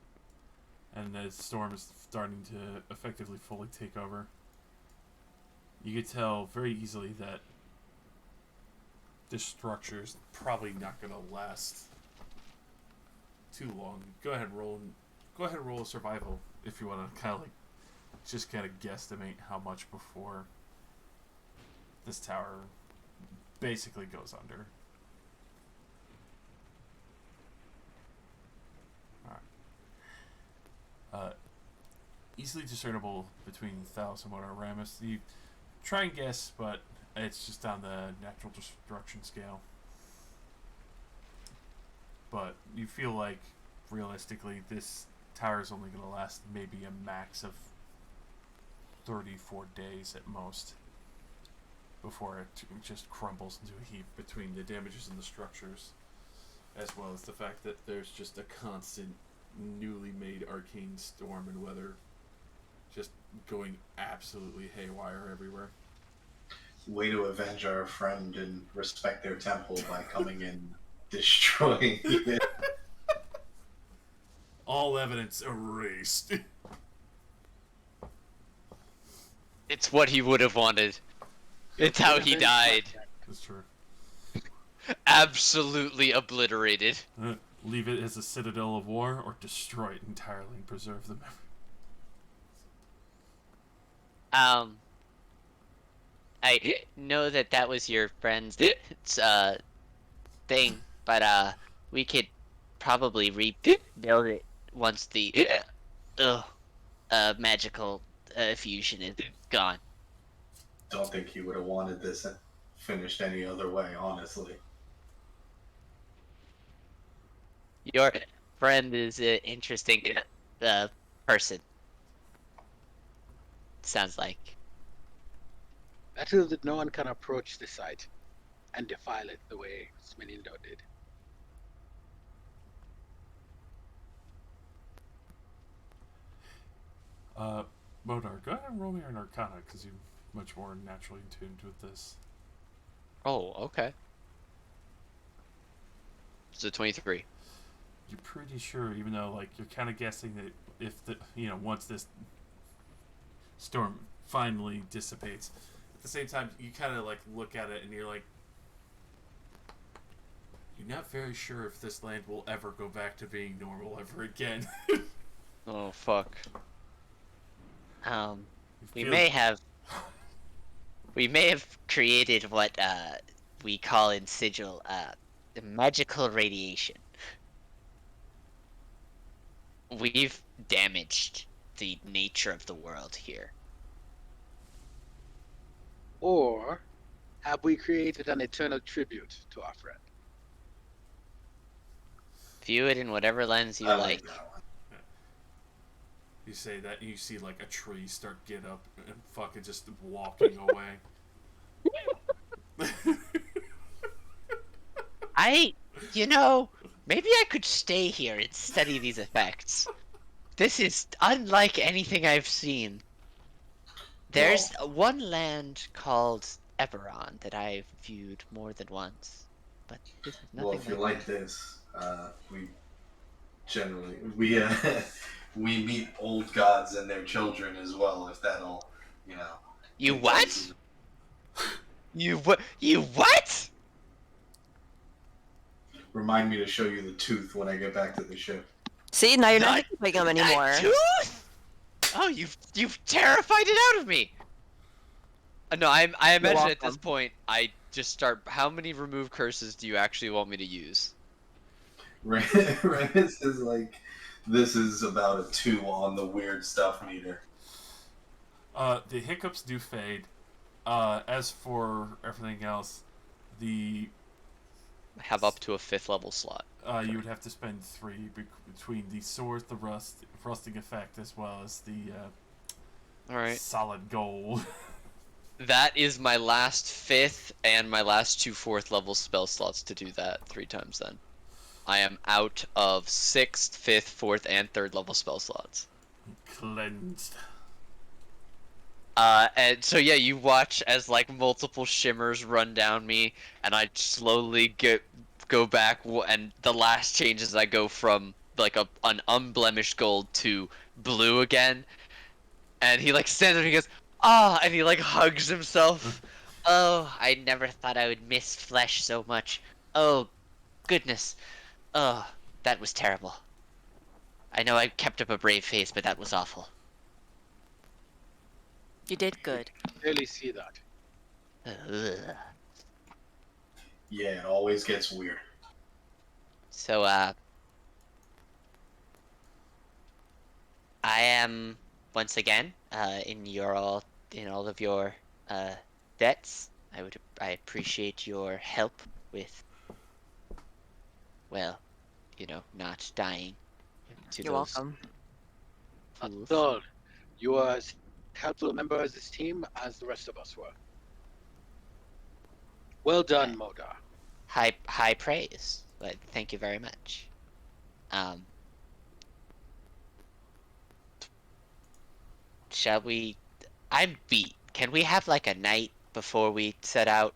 Speaker 4: and the storm is starting to effectively fully take over. You could tell very easily that this structure is probably not going to last too long. Go ahead and roll a survival if you want to kind of like just kind of guesstimate how much before this tower basically goes under. Alright. easily discernible between Thalos and Monoramus. You try and guess, but it's just on the natural destruction scale. But you feel like, realistically, this tower is only going to last maybe a max of 34 days at most before it just crumbles into a heap between the damages in the structures, as well as the fact that there's just a constant newly made arcane storm and weather just going absolutely haywire everywhere.
Speaker 1: Way to avenge our friend and respect their temple by coming in, destroying it.
Speaker 4: All evidence erased.
Speaker 3: It's what he would have wanted. It's how he died.
Speaker 4: That's true.
Speaker 3: Absolutely obliterated.
Speaker 4: Leave it as a citadel of war, or destroy it entirely and preserve the memory.
Speaker 3: I know that was your friend's thing, but we could probably rebuild it once the magical fusion is gone.
Speaker 1: Don't think he would have wanted this finished any other way, honestly.
Speaker 3: Your friend is an interesting person. Sounds like.
Speaker 5: That's so that no one can approach the site and defile it the way Smenindo did.
Speaker 4: Modar, go ahead and roll me an Arcana, because you're much more naturally in tune with this.
Speaker 3: Oh, okay. It's a 23.
Speaker 4: You're pretty sure, even though, like, you're kind of guessing that if the, once this storm finally dissipates, at the same time, you kind of, like, look at it and you're like, you're not very sure if this land will ever go back to being normal ever again.
Speaker 3: Oh, fuck. We may have created what we call in Sigil the magical radiation. We've damaged the nature of the world here.
Speaker 5: Or have we created an eternal tribute to our friend?
Speaker 3: View it in whatever lens you
Speaker 1: I
Speaker 3: like.
Speaker 1: that one.
Speaker 4: You say that, and you see, like, a tree start get up and fucking just walking away.
Speaker 3: Maybe I could stay here and study these effects. This is unlike anything I've seen. There's one land called Eberron that I've viewed more than once, but this is nothing.
Speaker 1: Well, if you
Speaker 3: like
Speaker 1: like this, we generally we meet old gods and their children as well. If that'll,
Speaker 3: You what? You what? You what?
Speaker 1: Remind me to show you the tooth when I get back to the ship.
Speaker 6: See, now you're not keeping them anymore.
Speaker 3: That tooth? Oh, you've terrified it out of me. No, I imagine at this point I just start. How many remove curses do you actually want me to use?
Speaker 1: Remus is like, this is about a 2 on the weird stuff meter.
Speaker 4: The hiccups do fade. As for everything else, I
Speaker 3: have up to a 5th level slot.
Speaker 4: You would have to spend 3 between the sword, the rusting effect, as well as the
Speaker 3: Alright.
Speaker 4: solid gold.
Speaker 3: That is my last 5th and my last 2 4th level spell slots to do that 3 times then. I am out of 6th, 5th, 4th, and 3rd level spell slots.
Speaker 4: Cleansed.
Speaker 3: And so yeah, you watch as like multiple shimmers run down me, and I slowly go back, and the last change is I go from like an unblemished gold to blue again, and he like stands there and he goes, "Ah," and he like hugs himself. Oh, I never thought I would miss flesh so much. Oh, goodness. Oh, that was terrible. I know I kept up a brave face, but that was awful.
Speaker 6: You did good.
Speaker 5: Clearly see that.
Speaker 3: Ugh.
Speaker 1: Yeah, it always gets weird.
Speaker 3: So, I am once again, in all of your debts. I appreciate your help with, well, not dying to
Speaker 6: You're
Speaker 3: those
Speaker 6: welcome.
Speaker 3: fools.
Speaker 5: So, you are as helpful a member of this team as the rest of us were. Well done, Modar.
Speaker 3: High praise. But thank you very much. Shall we? I'm beat. Can we have like a night before we set out?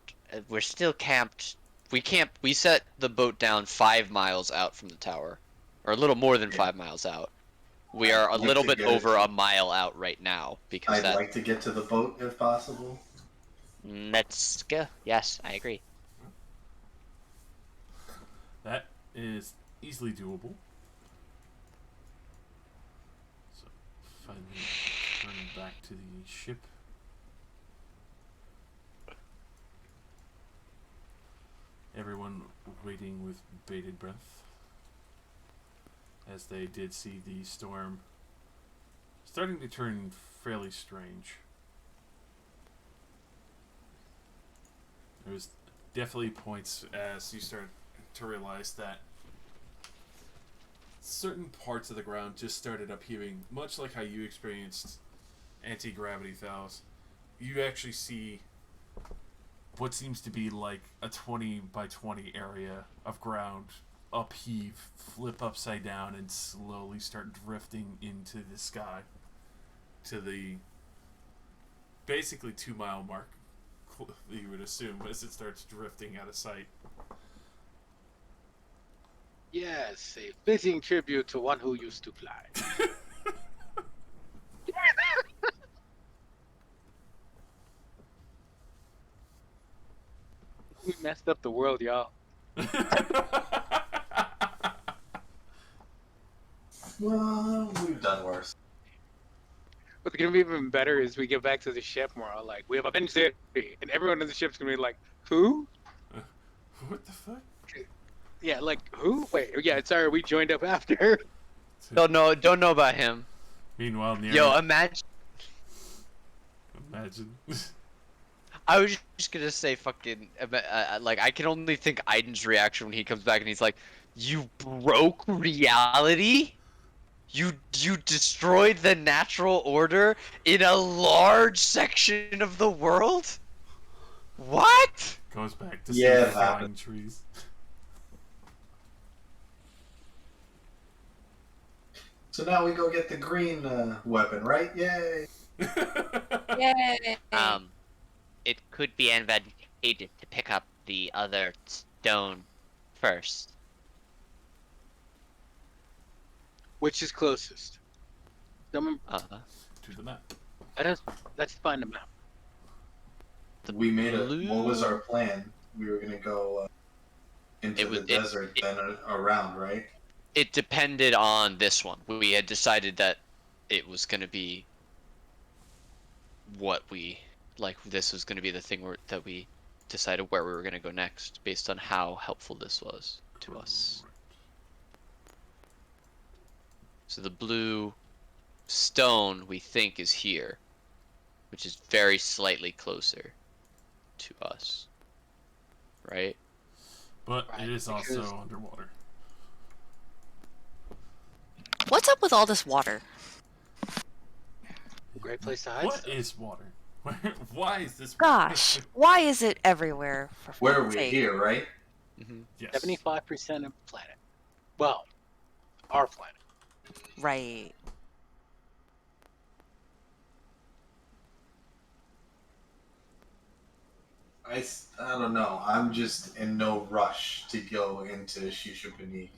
Speaker 3: We're still camped. We set the boat down 5 miles out from the tower, or a little more than 5 miles out. We are a
Speaker 1: I'd like
Speaker 3: little
Speaker 1: to
Speaker 3: bit
Speaker 1: get
Speaker 3: over
Speaker 1: it.
Speaker 3: a mile out right now because
Speaker 1: I'd like to get to the boat if possible.
Speaker 3: Let's go. Yes, I agree.
Speaker 4: That is easily doable. So, finally turning back to the ship. Everyone waiting with bated breath, as they did see the storm starting to turn fairly strange. There was definitely points as you start to realize that certain parts of the ground just started upheaving, much like how you experienced anti-gravity thaws. You actually see what seems to be like a 20 by 20 area of ground upheave, flip upside down, and slowly start drifting into the sky to the basically 2 mile mark, you would assume, as it starts drifting out of sight.
Speaker 5: Yes, a fitting tribute to one who used to fly. We messed up the world, y'all.
Speaker 1: Well, we've done worse.
Speaker 5: What's gonna be even better is we get back to the ship and we're all like, we have avenged it, and everyone in the ship's gonna be like, who?
Speaker 4: What the fuck?
Speaker 5: Yeah, like who? Wait, yeah, sorry, we joined up after.
Speaker 3: Don't know about him.
Speaker 4: Meanwhile, near
Speaker 3: Yo, imagine. I was just gonna say fucking like I can only think Aiden's reaction when he comes back and he's like, "You broke reality? You destroyed the natural order in a large section of the world? What?"
Speaker 4: goes back to
Speaker 1: Yeah,
Speaker 4: see flying trees.
Speaker 1: So now we go get the green weapon, right? Yay!
Speaker 6: Yay!
Speaker 3: It could be advantageous to pick up the other stone first.
Speaker 5: Which is closest? Someone,
Speaker 4: To the map.
Speaker 5: let's find a map.
Speaker 1: We made
Speaker 3: blue-
Speaker 1: What was our plan? We were gonna go into the desert, then around, right?
Speaker 3: It depended on this one. We had decided that it was going to be what we like. This was going to be the thing that we decided where we were going to go next, based on how helpful this was to us. So the blue stone we think is here, which is very slightly closer to us, right?
Speaker 4: But
Speaker 5: Right,
Speaker 4: it is
Speaker 5: because-
Speaker 4: also underwater.
Speaker 6: What's up with all this water?
Speaker 5: Great place to hide.
Speaker 4: What
Speaker 5: stuff.
Speaker 4: is water? Why is this?
Speaker 6: Gosh, why is it everywhere? For
Speaker 1: Where are
Speaker 6: fuck's
Speaker 1: we
Speaker 6: sake?
Speaker 1: here, right?
Speaker 4: Yes.
Speaker 5: 75% of the planet. Well, our planet.
Speaker 6: Right.
Speaker 1: I don't know. I'm just in no rush to go into Shishupanik.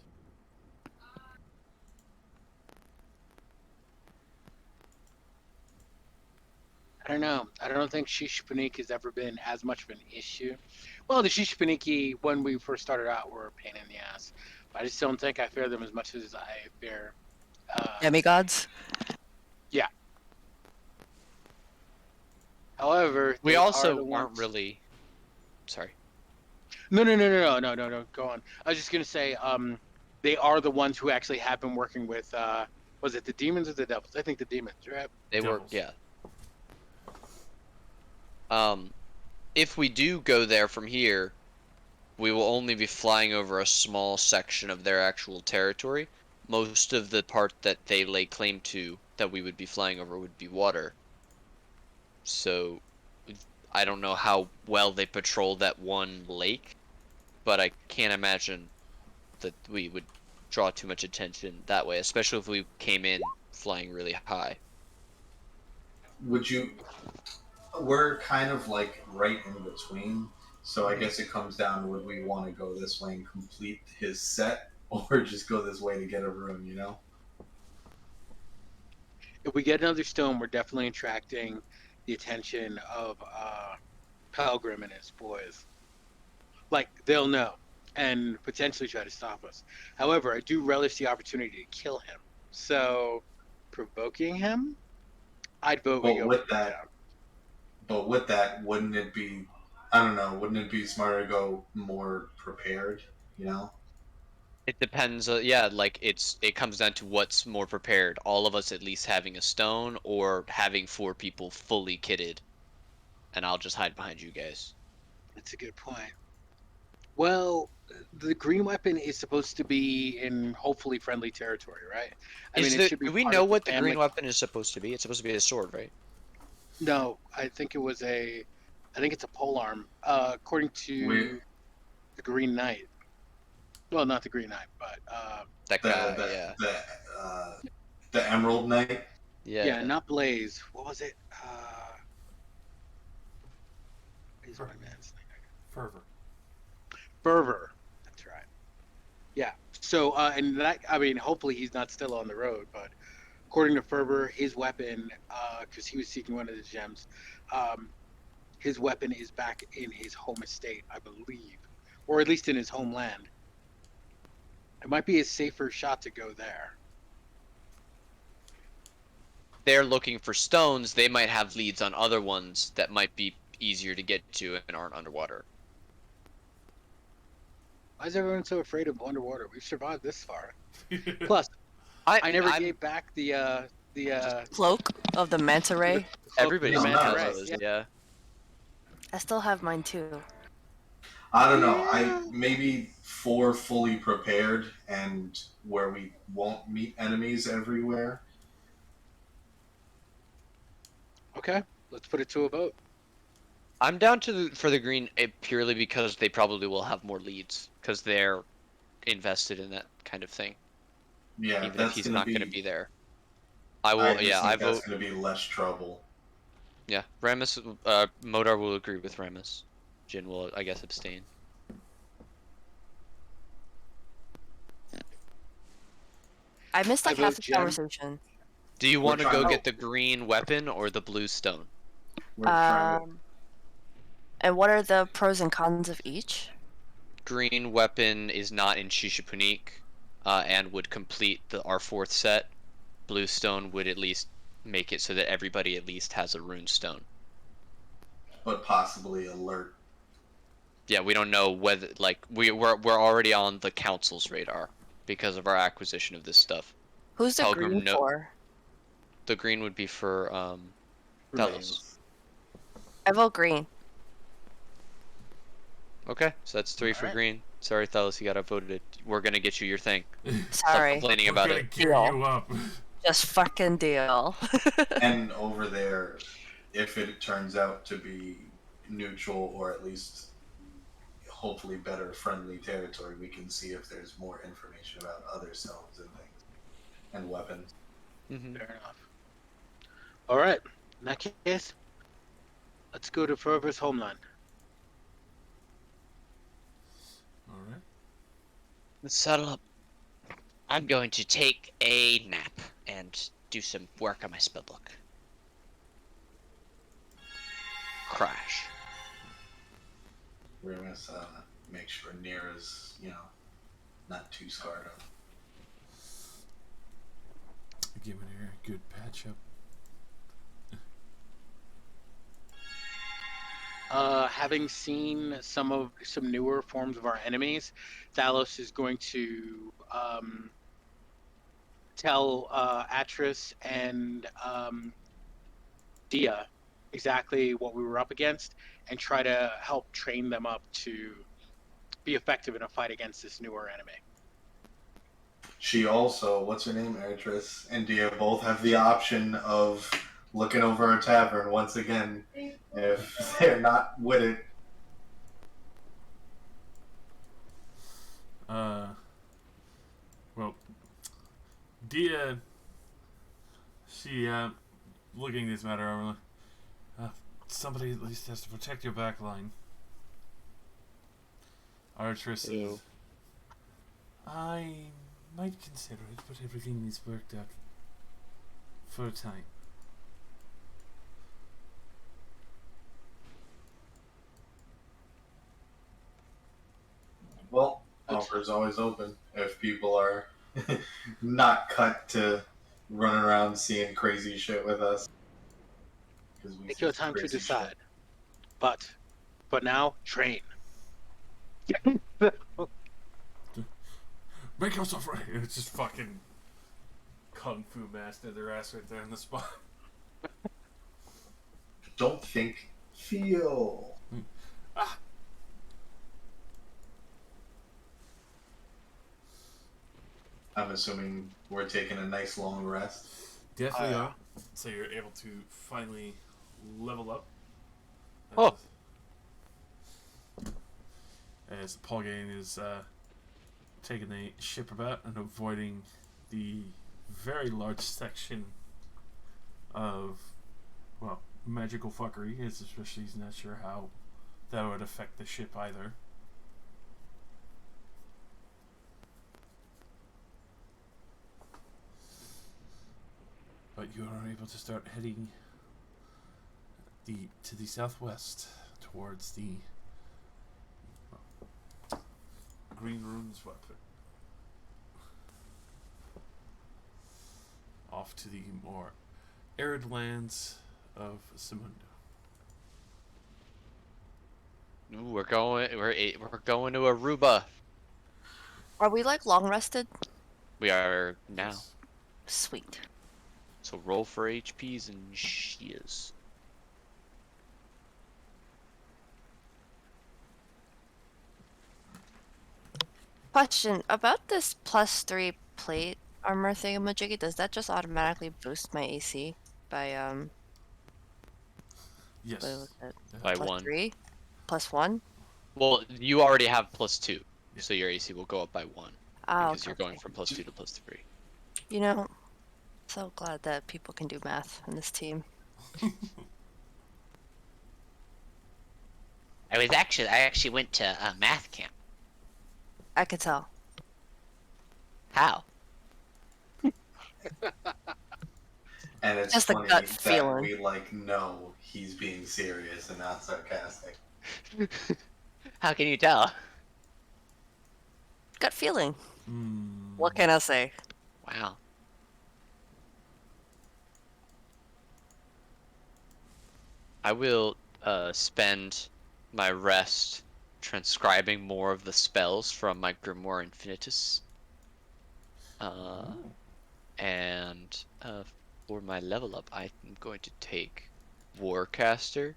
Speaker 5: I don't know. I don't think Shishipanik has ever been as much of an issue. Well, the Shishipaniki, when we first started out, were a pain in the ass. But I just don't think I fear them as much as I fear.
Speaker 6: Demigods?
Speaker 5: However,
Speaker 3: We
Speaker 5: they are
Speaker 3: also
Speaker 5: the
Speaker 3: weren't
Speaker 5: ones-
Speaker 3: really. Sorry.
Speaker 5: No. Go on. I was just gonna say, they are the ones who actually have been working with Was it the demons or the devils? I think the demons, right?
Speaker 3: They were,
Speaker 4: Devils.
Speaker 3: yeah. If we do go there from here, we will only be flying over a small section of their actual territory. Most of the part that they lay claim to that we would be flying over would be water. So I don't know how well they patrol that one lake, but I can't imagine that we would draw too much attention that way, especially if we came in flying really high.
Speaker 1: Would you? We're kind of like right in between, so I guess it comes down to would we want to go this way and complete his set, or just go this way to get a room, you know?
Speaker 5: If we get another stone, we're definitely attracting the attention of Pelgrim and his boys. Like, they'll know and potentially try to stop us. However, I do relish the opportunity to kill him. So, provoking him, I'd vote we
Speaker 1: But
Speaker 5: go
Speaker 1: with
Speaker 5: for the
Speaker 1: that,
Speaker 5: town.
Speaker 1: wouldn't it be? I don't know. Wouldn't it be smarter to go more prepared? You know?
Speaker 3: It depends. Yeah, like it comes down to what's more prepared. All of us at least having a stone, or having 4 people fully kitted, and I'll just hide behind you guys.
Speaker 5: That's a good point. Well, the green weapon is supposed to be in hopefully friendly territory, right? I mean, it should be
Speaker 3: Do we
Speaker 5: part
Speaker 3: know
Speaker 5: of the
Speaker 3: what the
Speaker 5: family.
Speaker 3: green weapon is supposed to be? It's supposed to be a sword, right?
Speaker 5: No, I think it was a. I think it's a polearm. According
Speaker 1: We
Speaker 5: to the Green Knight. Well, not the Green Knight, but
Speaker 3: That
Speaker 1: the
Speaker 3: guy,
Speaker 1: the
Speaker 3: yeah,
Speaker 1: uh, the Emerald Knight.
Speaker 5: yeah,
Speaker 3: yeah.
Speaker 5: not Blaze. What was it? What is my
Speaker 4: Fervor.
Speaker 5: man's name?
Speaker 4: Fervor.
Speaker 5: Fervor. That's right. Yeah. So, and that, I mean, hopefully he's not still on the road, but according to Fervor, his weapon, because he was seeking one of the gems, um, his weapon is back in his home estate, I believe, or at least in his homeland. It might be a safer shot to go there.
Speaker 3: They're looking for stones. They might have leads on other ones that might be easier to get to and aren't underwater.
Speaker 5: Why is everyone so afraid of underwater? We've survived this far. Plus, I never
Speaker 3: I'm
Speaker 5: gave back the
Speaker 6: Cloak of the manta ray.
Speaker 3: everybody
Speaker 1: No,
Speaker 3: has
Speaker 1: not
Speaker 5: right.
Speaker 3: those.
Speaker 5: Yeah.
Speaker 3: Yeah.
Speaker 6: I still have mine too.
Speaker 1: I don't know.
Speaker 5: Yeah.
Speaker 1: I maybe 4 fully prepared and where we won't meet enemies everywhere.
Speaker 5: Okay, let's put it to a vote.
Speaker 3: I'm down for the green purely because they probably will have more leads because they're invested in that kind of thing.
Speaker 1: Yeah,
Speaker 3: Even if
Speaker 1: that's
Speaker 3: he's
Speaker 1: gonna
Speaker 3: not going to
Speaker 1: be.
Speaker 3: be there, I
Speaker 1: I
Speaker 3: will.
Speaker 1: just
Speaker 3: Yeah, I
Speaker 1: think that's
Speaker 3: vote.
Speaker 1: gonna be less trouble.
Speaker 3: Yeah, Ramus. Modar will agree with Ramus. Jin will, I guess, abstain.
Speaker 6: I missed
Speaker 5: I
Speaker 6: like half
Speaker 5: vote
Speaker 6: the
Speaker 5: Jen.
Speaker 6: conversation.
Speaker 3: Do you
Speaker 1: We're
Speaker 3: want to
Speaker 1: trying
Speaker 3: go
Speaker 1: to-
Speaker 3: get the green weapon or the blue stone?
Speaker 1: We're trying to.
Speaker 6: And what are the pros and cons of each?
Speaker 3: Green weapon is not in Shishipunik, and would complete our 4th set. Blue stone would at least make it so that everybody at least has a rune stone.
Speaker 1: But possibly alert.
Speaker 3: Yeah, we don't know whether we're already on the council's radar because of our acquisition of this stuff.
Speaker 6: Who's the
Speaker 3: Pelgrim
Speaker 6: green for?
Speaker 3: The green would be for Delos.
Speaker 6: I vote green.
Speaker 3: Okay, so that's 3 for
Speaker 5: Alright.
Speaker 3: green. Sorry, Thelos, you got outvoted. We're gonna get you your thing. Stop
Speaker 6: Sorry.
Speaker 3: complaining
Speaker 4: We're
Speaker 3: about
Speaker 4: gonna
Speaker 3: it.
Speaker 4: gear you up.
Speaker 6: Just fucking deal.
Speaker 1: And over there, if it turns out to be neutral or at least hopefully better friendly territory, we can see if there's more information about other stones and things and weapons.
Speaker 3: Mm-hmm.
Speaker 5: Fair enough. All right. In that case, let's go to Fervor's homeland.
Speaker 4: Alright.
Speaker 3: Let's settle up. I'm going to take a nap and do some work on my spellbook. Crash.
Speaker 1: We're gonna make sure Nira's, not too scarred up.
Speaker 4: Giving her a good patch up.
Speaker 5: Having seen some newer forms of our enemies, Thalos is going to tell Atris and Dia exactly what we were up against and try to help train them up to be effective in a fight against this newer enemy.
Speaker 1: She also, what's her name, Eritris and Dia both have the option of looking over a tavern once again if they're not with it.
Speaker 4: Well, Dia, she, looking this matter over, somebody at least has to protect your back line. Artress is... I might consider it, but everything is worked out for a time.
Speaker 1: Well, offer's always open if people are not cut to run around seeing crazy shit with us. Because we
Speaker 5: Take
Speaker 1: see
Speaker 5: your
Speaker 1: some
Speaker 5: time to
Speaker 1: crazy
Speaker 5: decide.
Speaker 1: shit.
Speaker 5: But for now, train.
Speaker 4: Make yourself ready. It's just fucking kung fu master their ass right there in the spot.
Speaker 1: Don't think, feel. I'm assuming we're taking a nice long rest.
Speaker 4: Definitely are. So you're able to finally level up.
Speaker 3: Oh.
Speaker 4: As Paul Gain is taking the ship about and avoiding the very large section of, well, magical fuckery, especially he's not sure how that would affect the ship either. But you are able to start heading to the southwest towards the Green Runes weapon. Off to the more arid lands of Simundo.
Speaker 3: Ooh, we're going to Aruba.
Speaker 6: Are we like long rested?
Speaker 3: We are now.
Speaker 4: Yes.
Speaker 6: Sweet.
Speaker 3: So roll for HPs and she is.
Speaker 6: Question about this +3 plate armor thingamajiggy. Does that just automatically boost my AC by
Speaker 4: Yes.
Speaker 6: what was it?
Speaker 3: By
Speaker 6: Plus
Speaker 3: one.
Speaker 6: 3? +1?
Speaker 3: Well, you already have +2,
Speaker 4: Yeah.
Speaker 3: so your AC will go up by 1
Speaker 6: Oh,
Speaker 3: because you're
Speaker 6: okay.
Speaker 3: going from +2 to +3.
Speaker 6: You know, so glad that people can do math in this team.
Speaker 7: I actually went to math camp.
Speaker 6: I could tell.
Speaker 7: How?
Speaker 1: And it's
Speaker 6: Just a
Speaker 1: funny
Speaker 6: gut
Speaker 1: that
Speaker 6: feeling.
Speaker 1: we know he's being serious and not sarcastic.
Speaker 7: How can you tell?
Speaker 6: Gut feeling.
Speaker 4: Mm.
Speaker 6: What can I say?
Speaker 7: Wow.
Speaker 3: I will spend my rest transcribing more of the spells from my Grimoire Infinitus. And for my level up, I'm going to take Warcaster.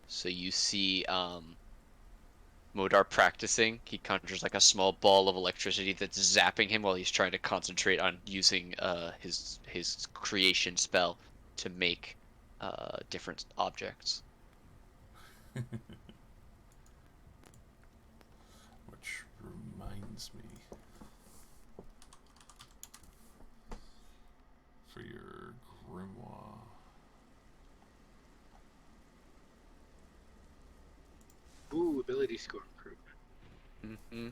Speaker 3: So you see Modar practicing. He conjures like a small ball of electricity that's zapping him while he's trying to concentrate on using his creation spell to make different objects.
Speaker 4: Which reminds me, for your grimoire,
Speaker 5: Ooh, ability score improvement.
Speaker 3: Mm-hmm.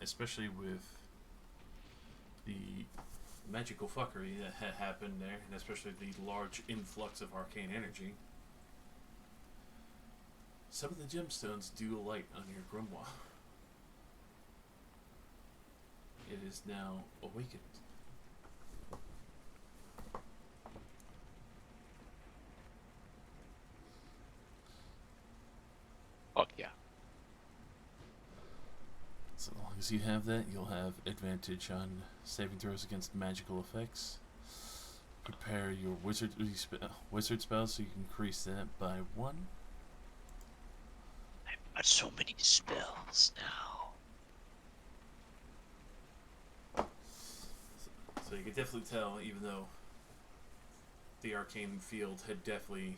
Speaker 4: especially with the magical fuckery that had happened there, and especially the large influx of arcane energy, some of the gemstones do alight on your grimoire. It is now awakened. as you have that, you'll have advantage on saving throws against magical effects. Prepare your wizard spell so you can increase that by 1.
Speaker 7: I've got so many spells now.
Speaker 4: So you can definitely tell, even though the arcane field had definitely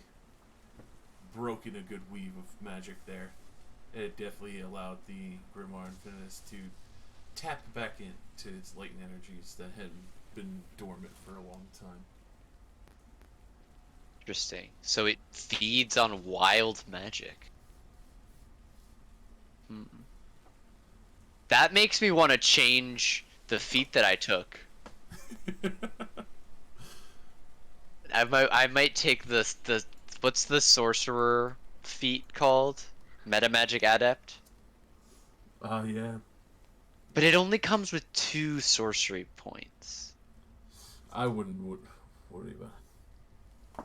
Speaker 4: broken a good weave of magic there, it definitely allowed the Grimoire Infinitus to tap back into its latent energies that had been dormant for a long time.
Speaker 3: Interesting. So it feeds on wild magic. That makes me want to change the feat that I took. I might take the what's the sorcerer feat called? Meta Magic Adept.
Speaker 4: Oh, yeah.
Speaker 3: But it only comes with 2 sorcery points.
Speaker 4: I wouldn't worry about it.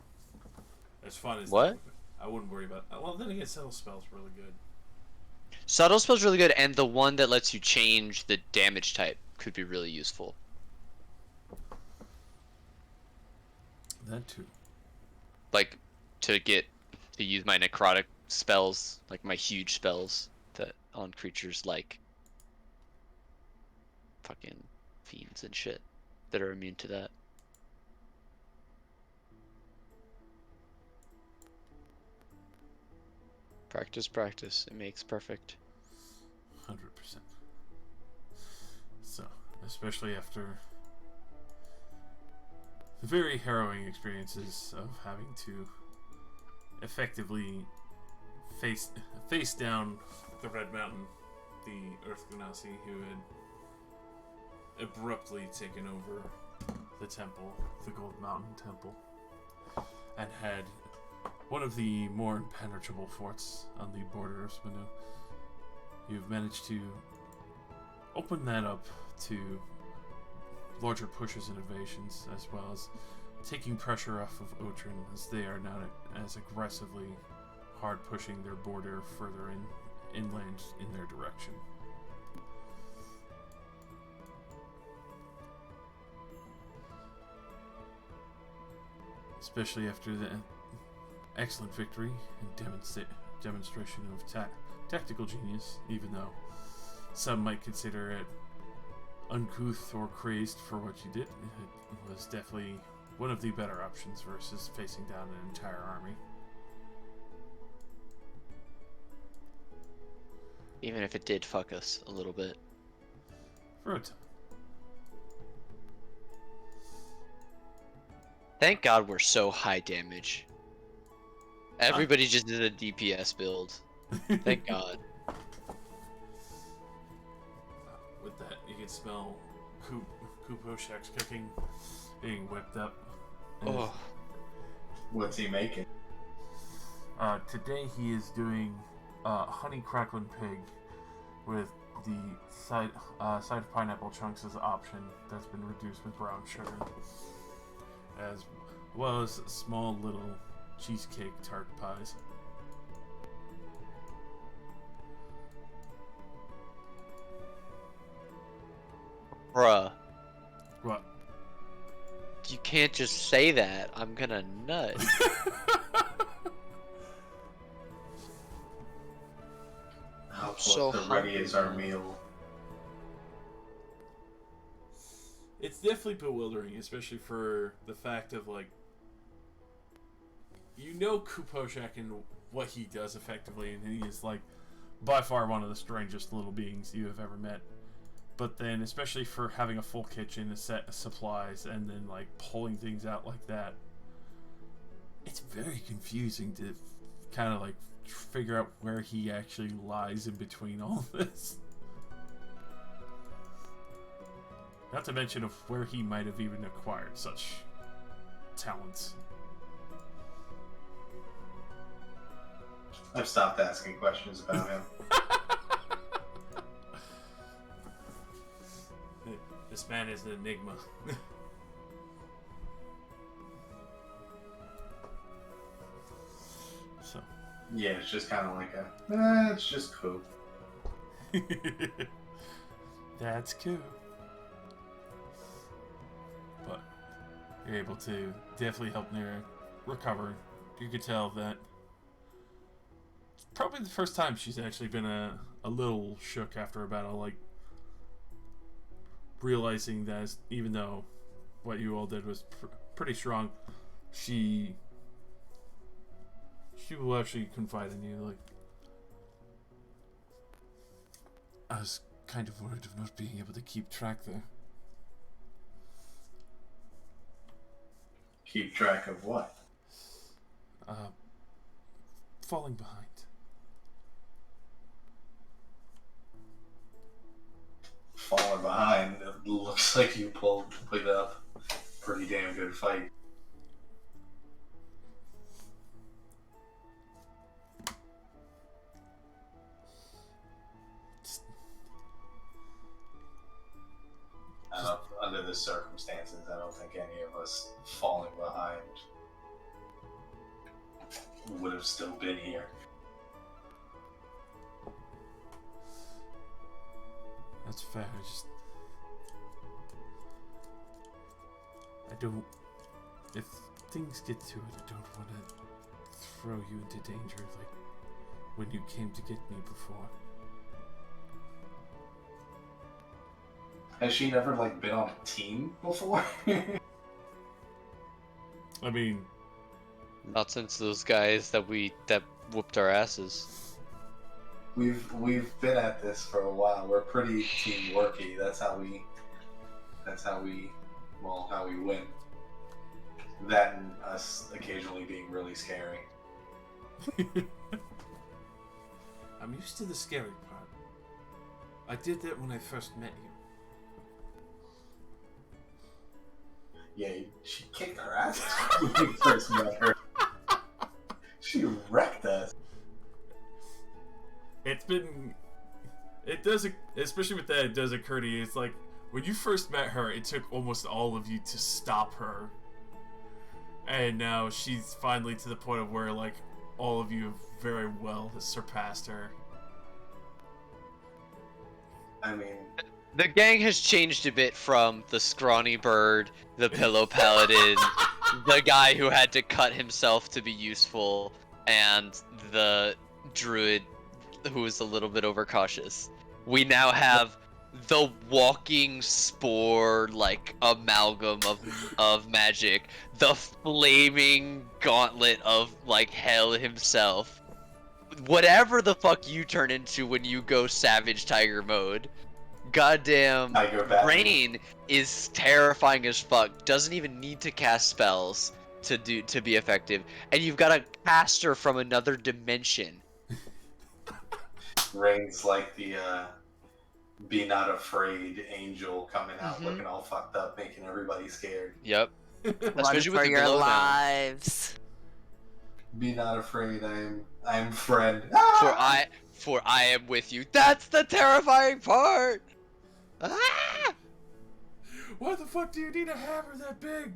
Speaker 4: As fun as
Speaker 3: What?
Speaker 4: I wouldn't worry about it. Well, then again, Subtle Spell's really good.
Speaker 3: Subtle Spell's really good, and the one that lets you change the damage type could be really useful.
Speaker 4: That too.
Speaker 3: Like, to use my necrotic spells, like my huge spells, that on creatures like fucking fiends and shit that are immune to that. Practice, practice. It makes perfect.
Speaker 4: 100%. So, especially after the very harrowing experiences of having to effectively face down the Red Mountain, the Earth Genasi, who had abruptly taken over the temple, the Gold Mountain Temple, and had one of the more impenetrable forts on the border of Spanu. You've managed to open that up to larger pushes and evasions, as well as taking pressure off of Otren, as they are not as aggressively hard pushing their border further inland in their direction. Especially after the excellent victory and demonstration of tactical genius, even though some might consider it uncouth or crazed for what you did, it was definitely one of the better options versus facing down an entire army.
Speaker 3: Even if it did fuck us a little bit.
Speaker 4: For a time.
Speaker 3: Thank God we're so high damage. Everybody just did a DPS build. Thank God.
Speaker 4: With that, you can smell Kuposhak's cooking being whipped up.
Speaker 3: Oh.
Speaker 1: What's he making?
Speaker 4: Today he is doing honey crackling pig with the side of pineapple chunks as an option that's been reduced with brown sugar, as well as small little cheesecake tart pies.
Speaker 3: Bruh.
Speaker 4: What?
Speaker 3: You can't just say that. I'm gonna nut.
Speaker 1: How close
Speaker 3: so
Speaker 1: to ready is our meal?
Speaker 4: It's definitely bewildering, especially for the fact of, like, you know Kuposhak and what he does effectively, and he is, like, by far one of the strangest little beings you have ever met. But then, especially for having a full kitchen, a set of supplies, and then, like, pulling things out like that, it's very confusing to kind of, like, figure out where he actually lies in between all of this. Not to mention of where he might have even acquired such talents.
Speaker 1: I've stopped asking questions about him.
Speaker 4: This man is an enigma. So.
Speaker 1: Yeah, it's just kind of like it's just cool.
Speaker 4: That's cool. But you're able to definitely help Nira recover. You could tell that it's probably the first time she's actually been a little shook after a battle, like realizing that even though what you all did was pretty strong, she will actually confide in you. Like, I was kind of worried of not being able to keep track there.
Speaker 1: Keep track of what?
Speaker 4: Falling behind.
Speaker 1: Falling behind. It looks like you put up pretty damn good fight. Under the circumstances, I don't think any of us falling behind would have still been here.
Speaker 4: That's fair. I don't. If things get to it, I don't want to throw you into danger like when you came to get me before.
Speaker 1: Has she never been on a team before?
Speaker 4: I mean,
Speaker 3: Not since those guys that whooped our asses.
Speaker 1: We've been at this for a while. We're pretty teamworky. That's how we win. That and us occasionally being really scary.
Speaker 4: I'm used to the scary part. I did that when I first met you.
Speaker 1: Yeah, she kicked our ass when we first met her. She wrecked us.
Speaker 4: It does, especially with that, it does occur to you. It's like, when you first met her, it took almost all of you to stop her. And now she's finally to the point of where, all of you have very well surpassed her.
Speaker 1: I mean...
Speaker 3: The gang has changed a bit from the scrawny bird, the pillow paladin, the guy who had to cut himself to be useful, and the druid who was a little bit overcautious. We now have the walking spore, amalgam of magic, the flaming gauntlet of, hell himself. Whatever the fuck you turn into when you go savage tiger mode. Goddamn Rain is terrifying as fuck. Doesn't even need to cast spells to be effective, and you've got a caster from another dimension.
Speaker 1: Rain's like the be not afraid angel coming out looking all fucked up, making everybody scared.
Speaker 3: Yep.
Speaker 6: Run for your lives.
Speaker 1: Be not afraid, I'm friend.
Speaker 3: For I am with you. That's the terrifying part. Ah!
Speaker 4: Why the fuck do you need a hammer that big?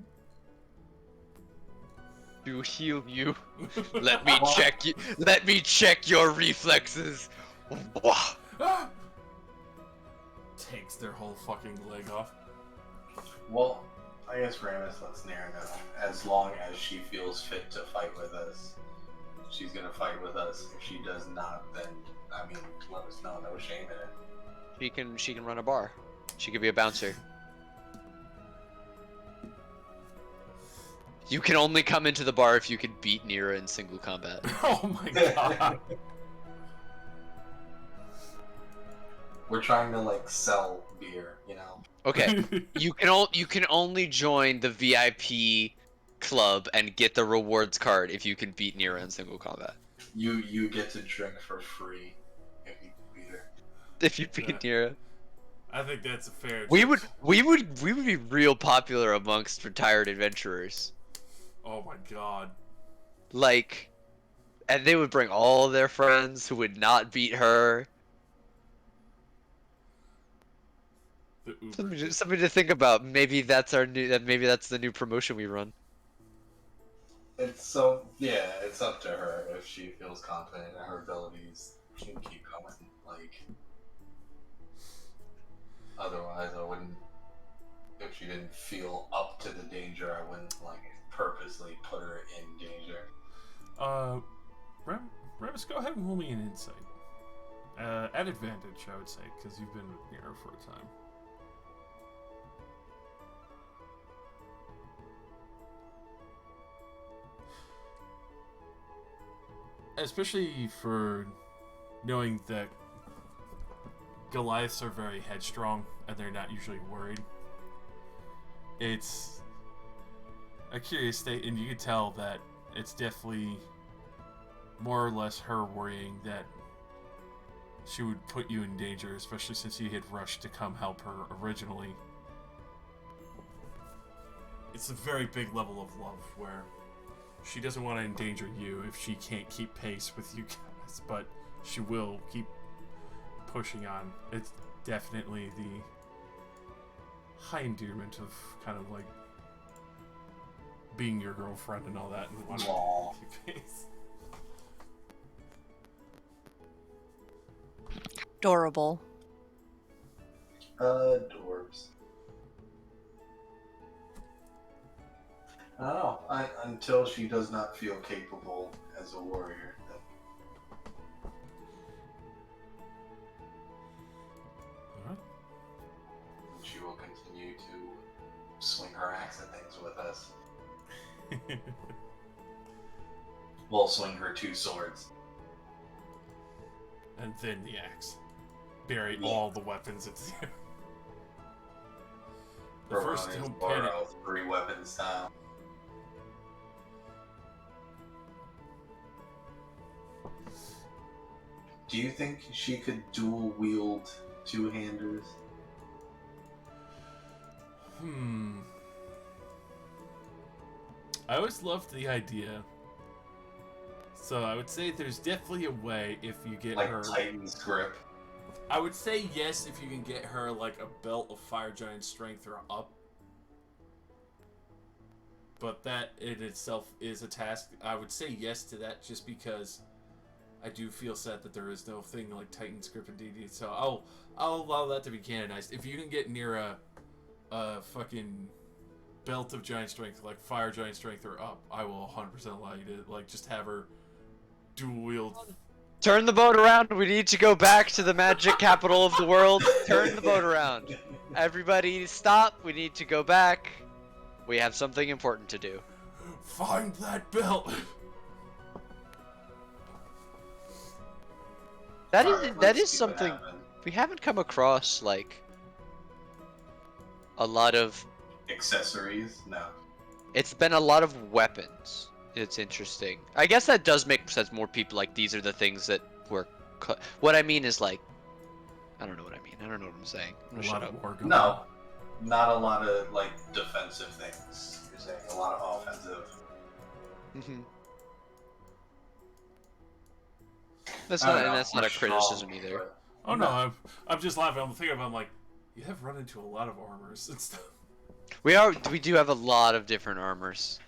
Speaker 3: To heal you. Let me check you. Let me check your reflexes. Wah.
Speaker 4: Ah! Takes their whole fucking leg off.
Speaker 1: Well, I guess Ramus lets Nara know. As long as she feels fit to fight with us, she's gonna fight with us. If she does not, then let us know. No shame in it.
Speaker 3: She can run a bar. She could be a bouncer. You can only come into the bar if you can beat Nira in single combat.
Speaker 4: Oh my god.
Speaker 1: We're trying to sell beer,
Speaker 3: Okay, you can only join the VIP club and get the rewards card if you can beat Nira in single combat.
Speaker 1: You get to drink for free if you beat her.
Speaker 3: If you beat Nira.
Speaker 4: I think that's a fair.
Speaker 3: We would be real popular amongst retired adventurers.
Speaker 4: Oh my god.
Speaker 3: And they would bring all their friends who would not beat her. Something to think about. Maybe that's the new promotion we run.
Speaker 1: It's up to her if she feels confident in her abilities. She can keep going. Otherwise, I wouldn't. If she didn't feel up to the danger, I wouldn't like purposely put her in danger.
Speaker 4: Remus, go ahead and roll me an insight. At advantage, I would say, because you've been with Nero for a time. Especially for knowing that Goliaths are very headstrong and they're not usually worried. It's a curious state, and you can tell that it's definitely more or less her worrying that she would put you in danger, especially since you had rushed to come help her originally. It's a very big level of love where she doesn't want to endanger you if she can't keep pace with you guys, but she will keep pushing on. It's definitely the high endearment of kind of like being your girlfriend and all that, and wanting to keep pace.
Speaker 6: Adorable.
Speaker 1: Adorbs. I don't know. Until she does not feel capable as a warrior.
Speaker 4: Alright.
Speaker 1: She will continue to swing her axe at things with us. We'll swing her 2 swords.
Speaker 4: And then the axe. Bury all the weapons. It's the first don't panic.
Speaker 1: 3 weapons down. Do you think she could dual wield 2-handers?
Speaker 4: I always loved the idea. So I would say there's definitely a way if you get
Speaker 1: like
Speaker 4: her...
Speaker 1: Titan's grip.
Speaker 4: I would say yes if you can get her like a belt of Fire Giant Strength or up. But that in itself is a task. I would say yes to that just because I do feel sad that there is no thing like Titan's grip and DD. So I'll allow that to be canonized. If you can get near a fucking belt of Giant Strength, like Fire Giant Strength or up, I will 100% allow you to like just have her dual wield.
Speaker 3: Turn the boat around. We need to go back to the magic capital of the world. Turn the boat around. Everybody stop. We need to go back. We have something important to do.
Speaker 4: Find that belt.
Speaker 3: That is something we haven't come across, like a lot of
Speaker 1: accessories. No,
Speaker 3: it's been a lot of weapons. It's interesting. I guess that does make sense. More people like these are the things that were. What I mean is like, I don't know what I mean. I don't know what I'm saying. I'm gonna shut up.
Speaker 1: No, not a lot of like defensive things. You're saying a lot of offensive.
Speaker 3: Mm-hmm. That's not a criticism either.
Speaker 4: Oh no, I'm just laughing. I'm thinking about. I'm like, you have run into a lot of armors and stuff.
Speaker 3: We do have a lot of different armors.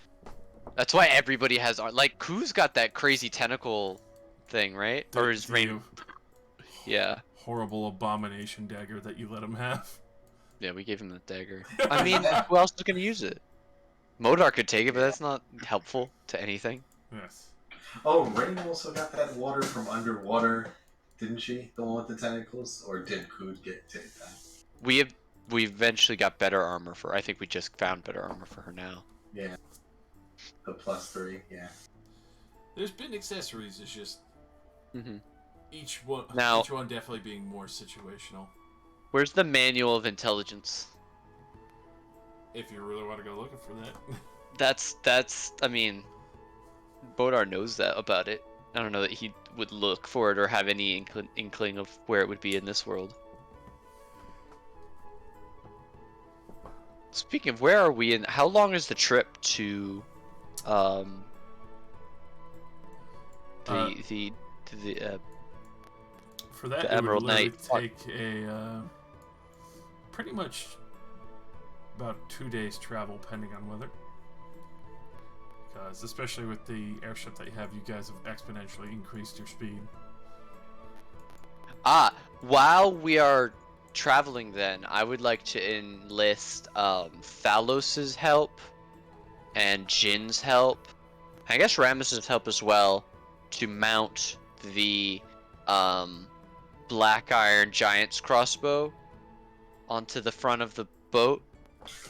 Speaker 3: That's why everybody has like Ku's got that crazy tentacle thing, right? Or his rain. Yeah.
Speaker 4: Horrible abomination dagger that you let him have.
Speaker 3: Yeah, we gave him the dagger. I mean, who else is gonna use it? Modar could take it, but that's not helpful to anything.
Speaker 4: Yes.
Speaker 1: Oh, Rain also got that water from underwater, didn't she? The one with the tentacles, or did Kood get take that?
Speaker 3: We eventually got better armor for. I think we just found better armor for her now.
Speaker 1: Yeah. The +3, yeah.
Speaker 4: There's been accessories. It's just each one definitely being more situational.
Speaker 3: Where's the manual of intelligence?
Speaker 4: If you really want to go looking for that.
Speaker 3: That's. I mean, Bodar knows that about it. I don't know that he would look for it or have any inkling of where it would be in this world. Speaking of, where are we in? How long is the trip to, for
Speaker 4: that,
Speaker 3: the
Speaker 4: it
Speaker 3: Emerald
Speaker 4: would literally
Speaker 3: Knight.
Speaker 4: take a pretty much about 2 days travel, pending on weather. Because especially with the airship that you have, you guys have exponentially increased your speed.
Speaker 3: While we are traveling, then I would like to enlist Thalos's help and Jin's help. I guess Rammus's help as well to mount the Black Iron Giant's crossbow onto the front of the boat.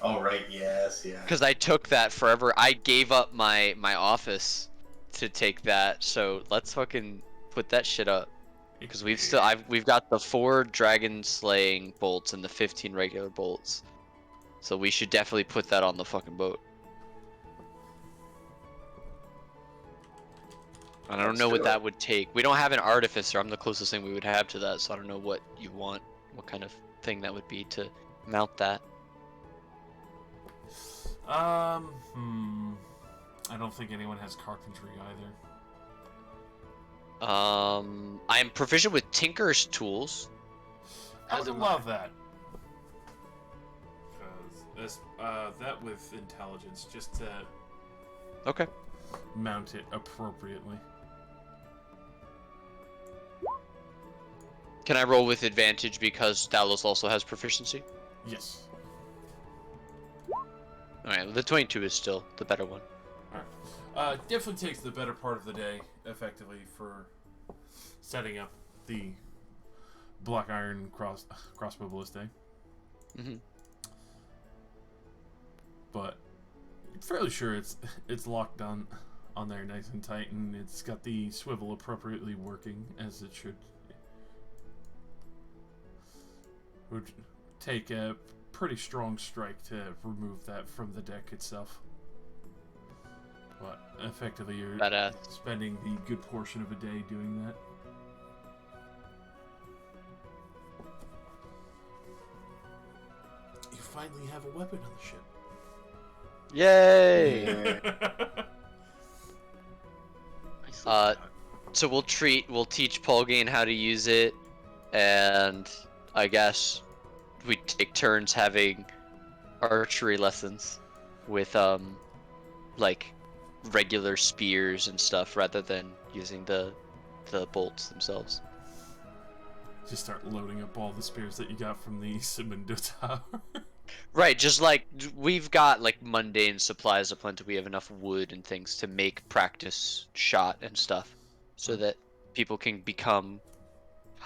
Speaker 1: Oh right, yes, yeah.
Speaker 3: Because I took that forever. I gave up my office to take that. So let's fucking put that shit up. Because we've got the 4 dragon slaying bolts and the 15 regular bolts. So we should definitely put that on the fucking boat. I don't know what that would take. We don't have an artificer. I'm the closest thing we would have to that, so I don't know what you want, what kind of thing that would be to mount that.
Speaker 4: I don't think anyone has carpentry either.
Speaker 3: I am proficient with Tinker's tools.
Speaker 4: I would love that. Because that with intelligence, just to
Speaker 3: Okay.
Speaker 4: mount it appropriately.
Speaker 3: Can I roll with advantage because Talos also has proficiency?
Speaker 4: Yes.
Speaker 3: Alright, well, the 22 is still the better one.
Speaker 4: Alright. Definitely takes the better part of the day, effectively, for setting up the Black Iron crossbow ballista.
Speaker 3: Mm-hmm.
Speaker 4: But I'm fairly sure it's locked on there nice and tight, and it's got the swivel appropriately working as it should. Would take a pretty strong strike to remove that from the deck itself. But effectively, you're spending the good portion of a day doing that. You finally have a weapon on the ship.
Speaker 3: Yay!
Speaker 5: I
Speaker 3: So we'll teach Polgane how to use it, and I guess we take turns having archery lessons with like regular spears and stuff rather than using the bolts themselves.
Speaker 4: Just start loading up all the spears that you got from the Simundo Tower.
Speaker 3: Right, just like we've got like mundane supplies aplenty. We have enough wood and things to make practice shot and stuff, so that people can become.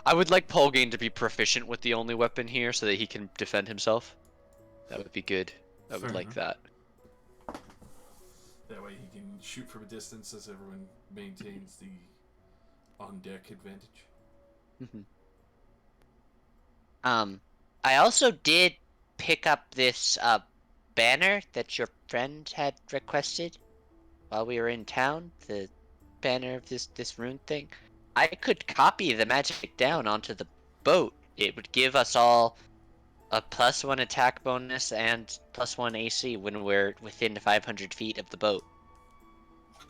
Speaker 3: I would like Polgane to be proficient with the only weapon here, so that he can defend himself. That would be good. I would like that.
Speaker 4: That way he can shoot from a distance, as everyone maintains the on-deck advantage.
Speaker 7: I also did pick up this banner that your friend had requested while we were in town. The banner of this rune thing. I could copy the magic down onto the boat. It would give us all a +1 attack bonus and +1 AC when we're within 500 feet of the boat.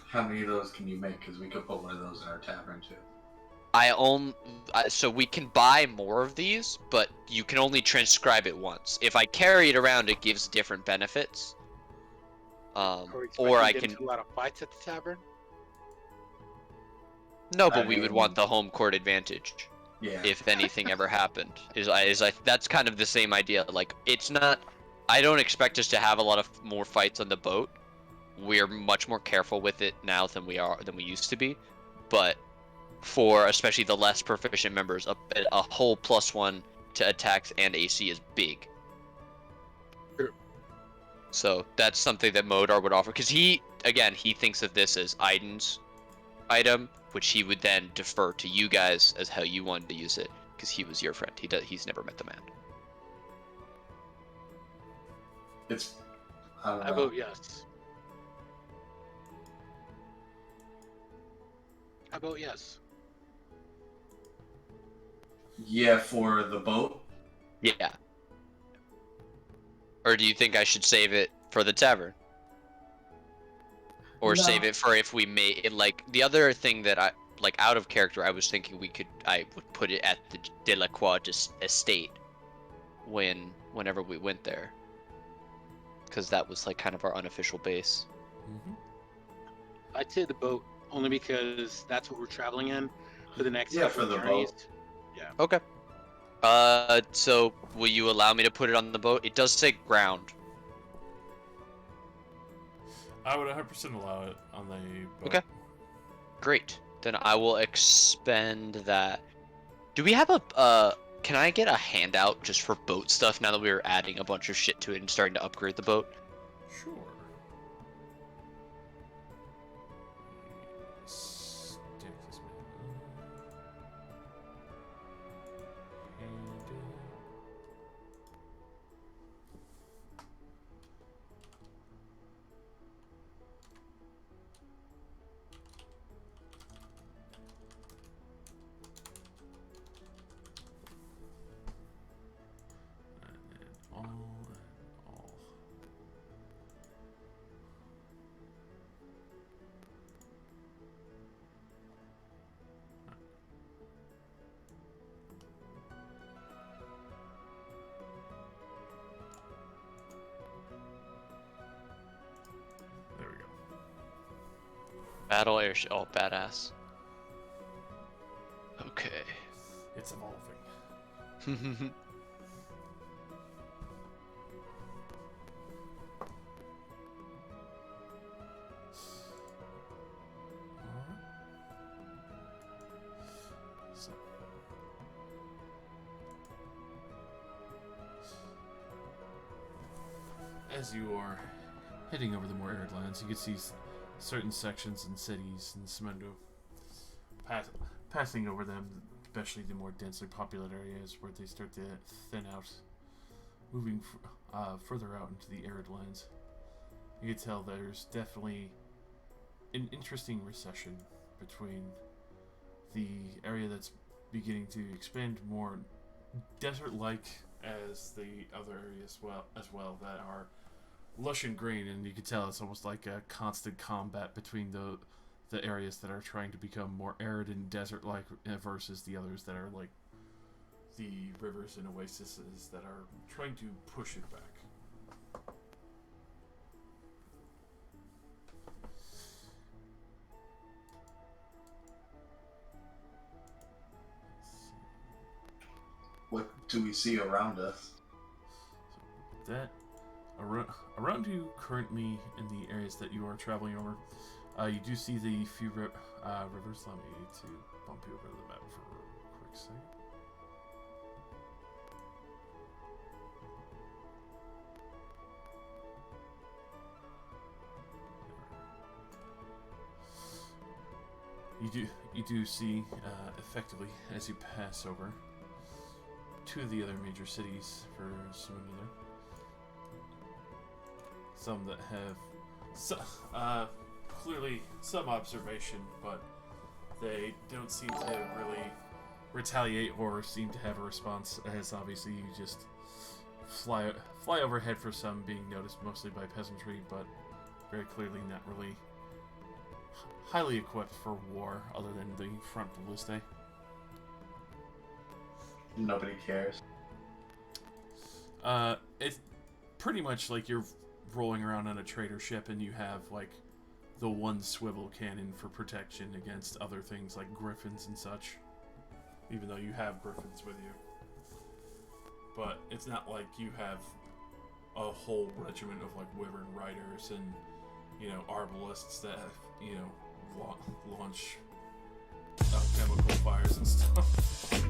Speaker 1: How many of those can you make? Because we could put one of those in our tavern too.
Speaker 3: So we can buy more of these, but you can only transcribe it once. If I carry it around, it gives different benefits. Or I can.
Speaker 5: A lot of fights at the tavern.
Speaker 3: No, but we would want the home court advantage.
Speaker 1: Yeah.
Speaker 3: If anything ever happened, that's kind of the same idea. Like, it's not. I don't expect us to have a lot of more fights on the boat. We're much more careful with it now than we used to be, but for especially the less proficient members, a whole +1 to attacks and AC is big.
Speaker 5: Sure.
Speaker 3: So that's something that Modar would offer, because he thinks of this as Aiden's item, which he would then defer to you guys as how you wanted to use it, because he was your friend. He's never met the man.
Speaker 5: I vote yes. I vote yes.
Speaker 1: Yeah, for the boat?
Speaker 3: Yeah. Or do you think I should save it for the tavern? Or save it for if we may it, like the other thing that I like out of character, I was thinking I would put it at the Delacroix estate whenever we went there. Because that was like kind of our unofficial base.
Speaker 5: I'd say the boat only because that's what we're traveling in for the next
Speaker 1: for the
Speaker 5: journeys.
Speaker 1: boat.
Speaker 5: Yeah.
Speaker 3: Okay. So will you allow me to put it on the boat? It does say ground.
Speaker 4: I would 100% allow it on the boat.
Speaker 3: Okay. Great. Then I will expend that. Do we have can I get a handout just for boat stuff now that we are adding a bunch of shit to it and starting to upgrade the boat?
Speaker 4: Sure. Stack this man up. And then all and all. There we go.
Speaker 3: Battle airship. Oh, badass. Okay.
Speaker 4: It's evolving. So. As you are heading over the more arid lands, you can see certain sections and cities in Cemento. Passing over them, especially the more densely populated areas where they start to thin out, moving further out into the arid lands. You can tell there's definitely an interesting recession between the area that's beginning to expand more desert-like as the other areas as well that are lush and green, and you can tell it's almost like a constant combat between the areas that are trying to become more arid and desert-like versus the others that are like the rivers and oases that are trying to push it back.
Speaker 1: What do we see around us?
Speaker 4: So that around you currently in the areas that you are traveling over, you do see the few rivers. Allow me to bump you over to the map for a quick second. You do see effectively as you pass over two of the other major cities for Swindler. Some that have clearly some observation, but they don't seem to really retaliate or seem to have a response, as obviously you just fly overhead for some, being noticed mostly by peasantry, but very clearly not really highly equipped for war other than the front ballista.
Speaker 1: Nobody cares.
Speaker 4: It's pretty much like you're rolling around on a trader ship and you have like the one swivel cannon for protection against other things like griffins and such, even though you have griffins with you. But it's not like you have a whole regiment of like wyvern riders and, you know, arbalists that, you know, launch chemical fires and stuff.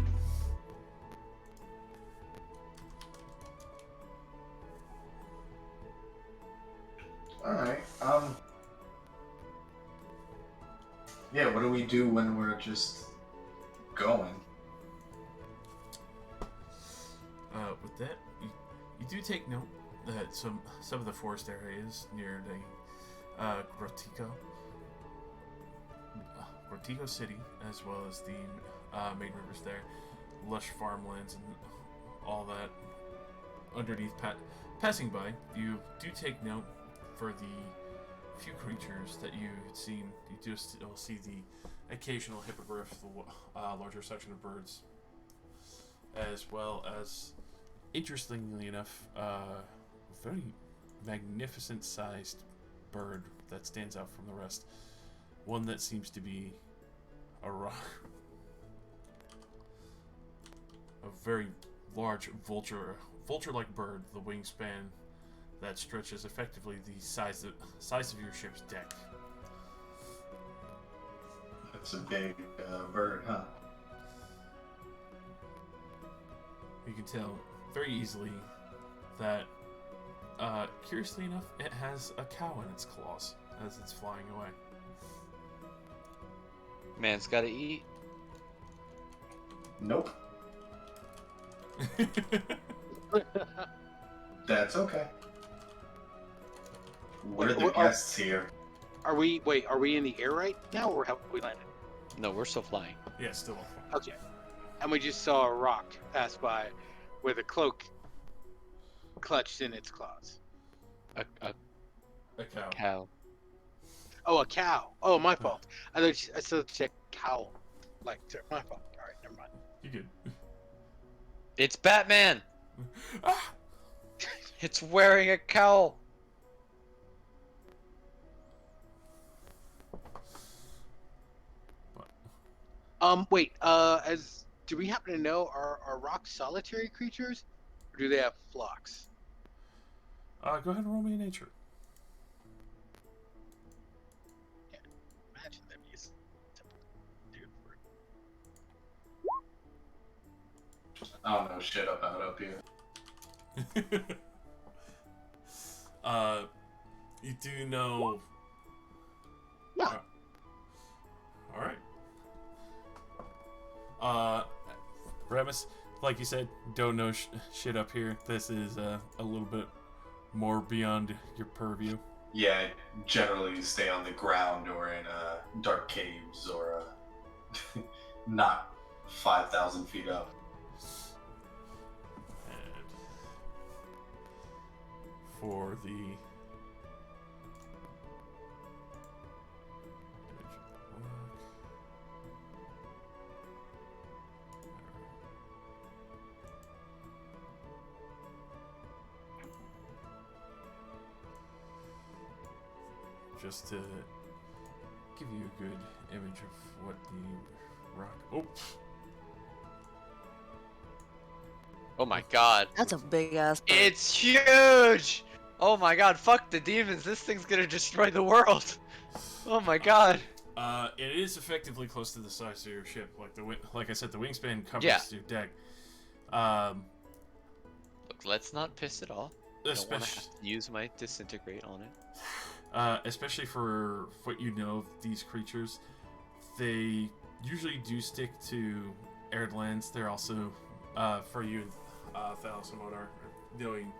Speaker 1: Alright, yeah, what do we do when we're just going?
Speaker 4: With that, you do take note that some of the forest areas near the Grottico City, as well as the main rivers there, lush farmlands and all that underneath passing by, you do take note for the few creatures that you had seen. You do still see the occasional hippogriff, the larger section of birds, as well as, interestingly enough, a very magnificent sized bird that stands out from the rest. One that seems to be a a very large vulture-like bird, the wingspan that stretches effectively the size of your ship's deck.
Speaker 1: That's a big bird, huh?
Speaker 4: You can tell very easily that, curiously enough, it has a cow in its claws as it's flying away.
Speaker 3: Man's gotta eat.
Speaker 1: Nope. That's okay. We're the guests here.
Speaker 5: Are we in the air right now, or have we landed?
Speaker 3: No, we're still flying.
Speaker 4: Yeah, still.
Speaker 5: Okay. And we just saw a rock pass by with a cloak clutched in its claws.
Speaker 3: A
Speaker 4: A cow.
Speaker 3: cow.
Speaker 5: Oh, a cow. Oh, my fault. I still check cow. Like, my fault. All right, never mind.
Speaker 4: You good?
Speaker 3: It's Batman.
Speaker 4: Ah!
Speaker 3: It's wearing a cowl.
Speaker 5: Wait. Do we happen to know are rocks solitary creatures, or do they have flocks?
Speaker 4: Go ahead and roll me a nature.
Speaker 5: Yeah, imagine that'd be a simple dude for
Speaker 1: I don't know shit about up here.
Speaker 4: You do know.
Speaker 5: Yeah.
Speaker 4: All right. Remus, like you said, don't know shit up here. This is a little bit more beyond your purview.
Speaker 1: Yeah, generally stay on the ground or in dark caves or not 5,000 feet up.
Speaker 4: And for the just to give you a good image of what the rock. Oh,
Speaker 3: Oh my god.
Speaker 6: That's a big ass bird.
Speaker 3: It's huge! Oh my god, fuck the demons. This thing's gonna destroy the world. Oh my god.
Speaker 4: it is effectively close to the size of your ship. Like I said, the wingspan covers
Speaker 3: Yeah.
Speaker 4: your deck.
Speaker 3: Look, let's not piss it off. I don't want to
Speaker 4: Especially,
Speaker 3: have to use my disintegrate on it.
Speaker 4: especially for what you know of these creatures, they usually do stick to arid lands. They're also, for you, Thalos and Modar, knowing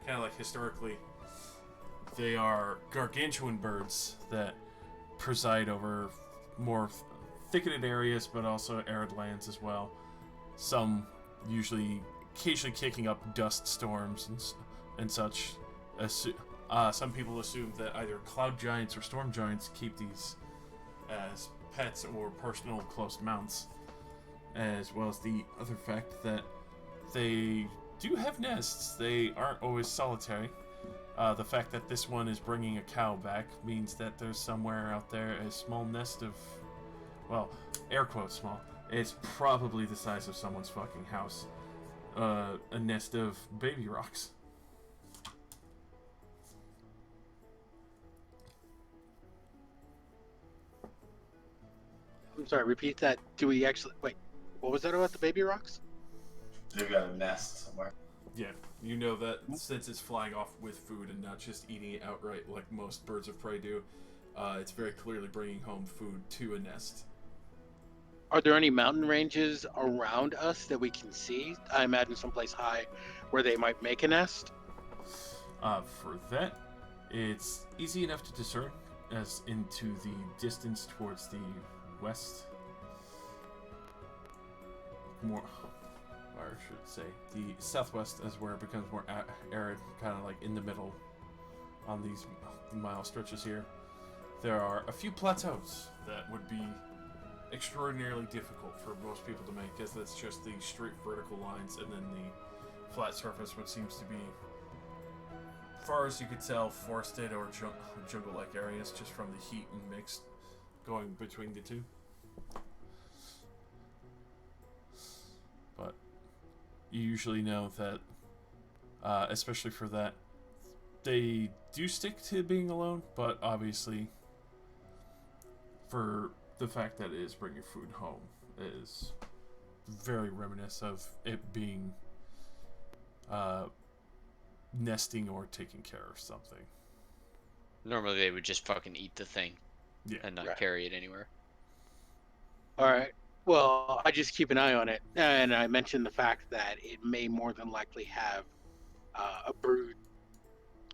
Speaker 4: kind of like historically, they are gargantuan birds that preside over more thicketed areas, but also arid lands as well. Some occasionally kicking up dust storms and such. Some people assume that either cloud giants or storm giants keep these as pets or personal close mounts, as well as the other fact that they do have nests. They aren't always solitary. The fact that this one is bringing a cow back means that there's somewhere out there a small nest of, well, air quotes small. It's probably the size of someone's fucking house. A nest of baby rocks.
Speaker 5: I'm sorry, repeat that. Do we actually wait? What was that about the baby rocks?
Speaker 1: They've got a nest somewhere.
Speaker 4: Yeah, you know that since it's flying off with food and not just eating it outright like most birds of prey do, it's very clearly bringing home food to a nest.
Speaker 5: Are there any mountain ranges around us that we can see? I imagine someplace high where they might make a nest.
Speaker 4: For that, it's easy enough to discern as into the distance towards the west. More, or I should say, the southwest is where it becomes more arid, kind of like in the middle on these mile stretches here. There are a few plateaus that would be extraordinarily difficult for most people to make, as that's just the straight vertical lines and then the flat surface, which seems to be, far as you could tell, forested or jungle-like areas just from the heat and mix going between the two. But you usually know that, especially for that, they do stick to being alone, but obviously, for the fact that it is bringing food home, is very reminiscent of it being nesting or taking care of something.
Speaker 3: Normally they would just fucking eat the thing
Speaker 4: Yeah.
Speaker 3: and not
Speaker 5: Right.
Speaker 3: carry it anywhere.
Speaker 5: All right. Well, I just keep an eye on it, and I mentioned the fact that it may more than likely have a brood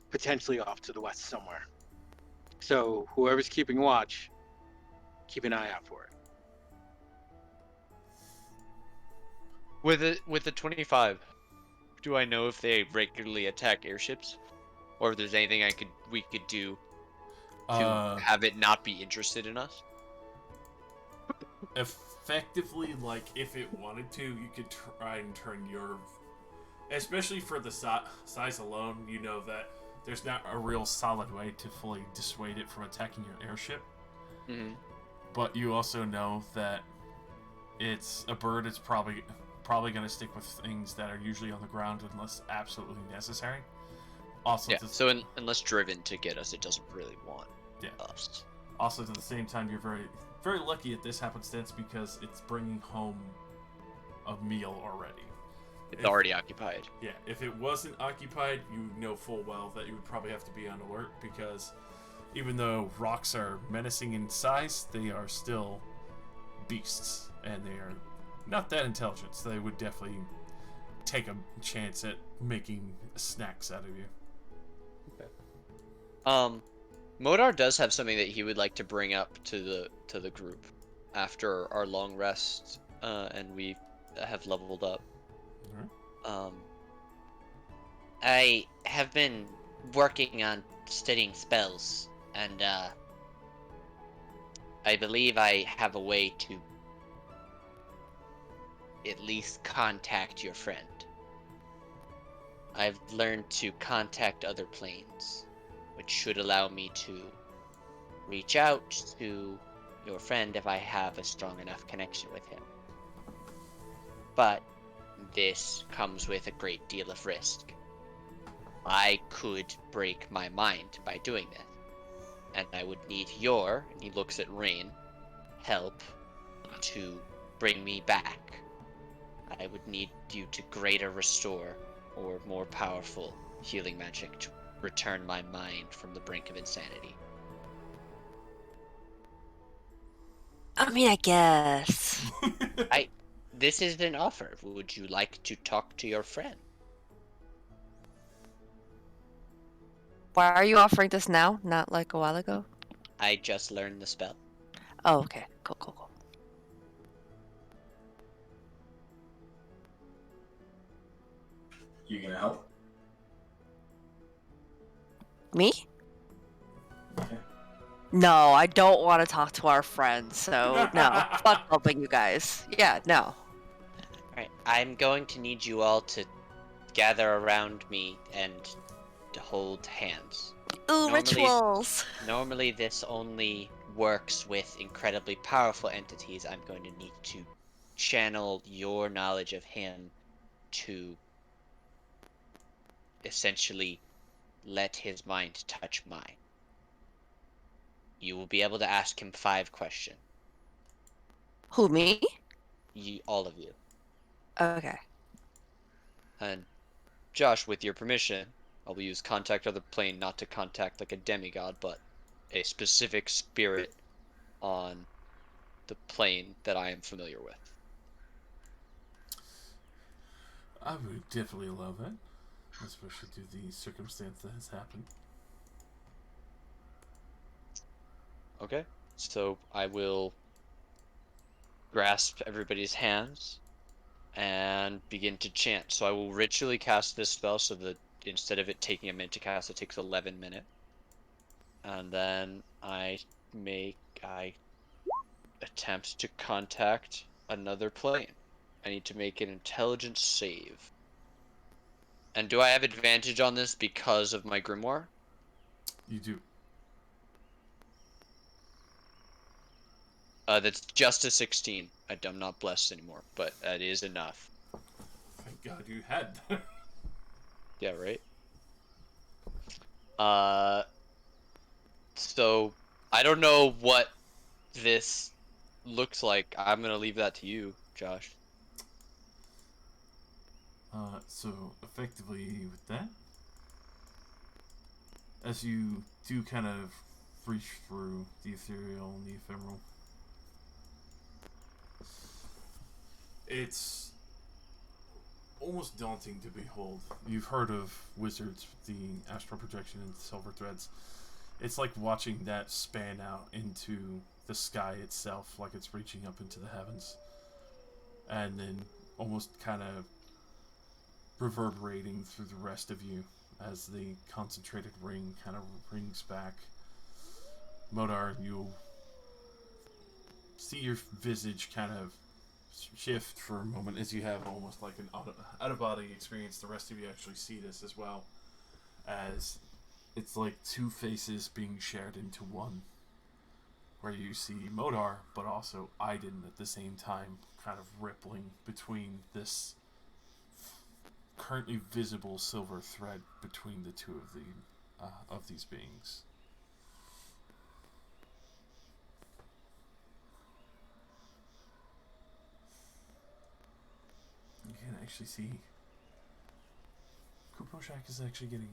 Speaker 5: potentially off to the west somewhere. So whoever's keeping watch, keep an eye out for it.
Speaker 3: With the 25, do I know if they regularly attack airships, or if there's anything we could do to have it not be interested in us?
Speaker 4: Effectively, like, if it wanted to, you could try and turn your... Especially for the size alone, you know that there's not a real solid way to fully dissuade it from attacking your airship.
Speaker 3: Mm-hmm.
Speaker 4: But you also know that it's a bird. It's probably going to stick with things that are usually on the ground unless absolutely necessary. Also,
Speaker 3: Yeah. So unless driven to get us, it doesn't really want us.
Speaker 4: Also, at the same time, you're very, very lucky at this happenstance because it's bringing home a meal already.
Speaker 3: It's already occupied.
Speaker 4: Yeah, if it wasn't occupied, you know full well that you would probably have to be on alert because even though rocks are menacing in size, they are still beasts, and they are not that intelligent, so they would definitely take a chance at making snacks out of you.
Speaker 3: Okay. Modar does have something that he would like to bring up to the group after our long rest, and we have leveled up.
Speaker 4: Alright.
Speaker 7: I have been working on studying spells, and I believe I have a way to at least contact your friend. I've learned to contact other planes, which should allow me to reach out to your friend if I have a strong enough connection with him. But this comes with a great deal of risk. I could break my mind by doing this, and I would need your, and he looks at Rain, help to bring me back. I would need you to greater restore or more powerful healing magic to return my mind from the brink of insanity.
Speaker 6: I mean, I guess.
Speaker 7: This is an offer. Would you like to talk to your friend?
Speaker 6: Why are you offering this now, not like a while ago?
Speaker 7: I just learned the spell.
Speaker 6: Oh, okay. Cool, cool, cool.
Speaker 1: You gonna help?
Speaker 6: Me?
Speaker 1: Yeah.
Speaker 6: No, I don't want to talk to our friends, so no. Fuck helping you guys. Yeah, no.
Speaker 7: Alright, I'm going to need you all to gather around me and to hold hands.
Speaker 6: Ooh, rituals!
Speaker 7: Normally this only works with incredibly powerful entities. I'm going to need to channel your knowledge of him to essentially let his mind touch mine. You will be able to ask him 5 questions.
Speaker 6: Who, me?
Speaker 7: All of you.
Speaker 6: Okay.
Speaker 3: And Josh, with your permission, I will use contact other plane not to contact like a demigod, but a specific spirit on the plane that I am familiar with.
Speaker 4: I would definitely allow that, especially due to the circumstance that has happened.
Speaker 3: Okay, so I will grasp everybody's hands and begin to chant. So I will ritually cast this spell so that instead of it taking a minute to cast, it takes 11 minutes. And then I attempt to contact another plane. I need to make an intelligence save. And do I have advantage on this because of my grimoire?
Speaker 4: You do.
Speaker 3: That's just a 16. I'm not blessed anymore, but that is enough.
Speaker 4: Thank God you had.
Speaker 3: Yeah, right. So I don't know what this looks like. I'm gonna leave that to you, Josh.
Speaker 4: So effectively with that, as you do kind of reach through the ethereal and the ephemeral, it's almost daunting to behold. You've heard of wizards, the astral projection and silver threads. It's like watching that span out into the sky itself, like it's reaching up into the heavens, and then almost kind of reverberating through the rest of you as the concentrated ring kind of rings back. Modar, you'll see your visage kind of shift for a moment as you have almost like an out-of-body experience. The rest of you actually see this as well, as it's like two faces being shared into one, where you see Modar, but also Aiden at the same time, kind of rippling between this currently visible silver thread between the two of these beings. You can actually see Kuposhak is actually getting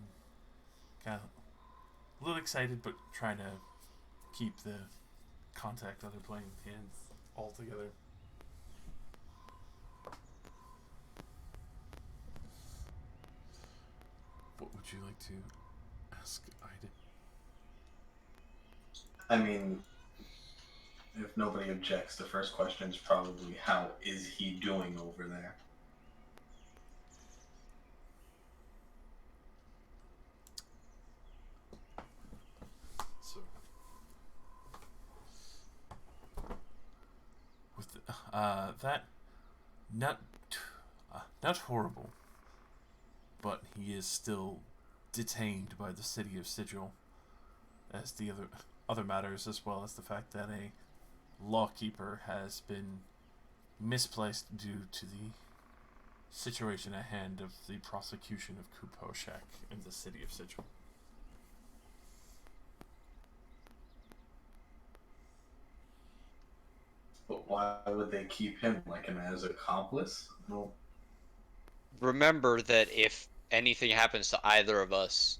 Speaker 4: kind of a little excited, but trying to keep the contact on their playing hands all together. What would you like to ask Aiden?
Speaker 1: I mean, if nobody objects, the first question is probably how is he doing over there?
Speaker 4: So, with that, not horrible, but he is still detained by the city of Sigil, as the other matters, as well as the fact that a lawkeeper has been misplaced due to the situation at hand of the prosecution of Kuposhak in the city of Sigil.
Speaker 1: But why would they keep him like an as accomplice? No.
Speaker 3: Remember that if anything happens to either of us,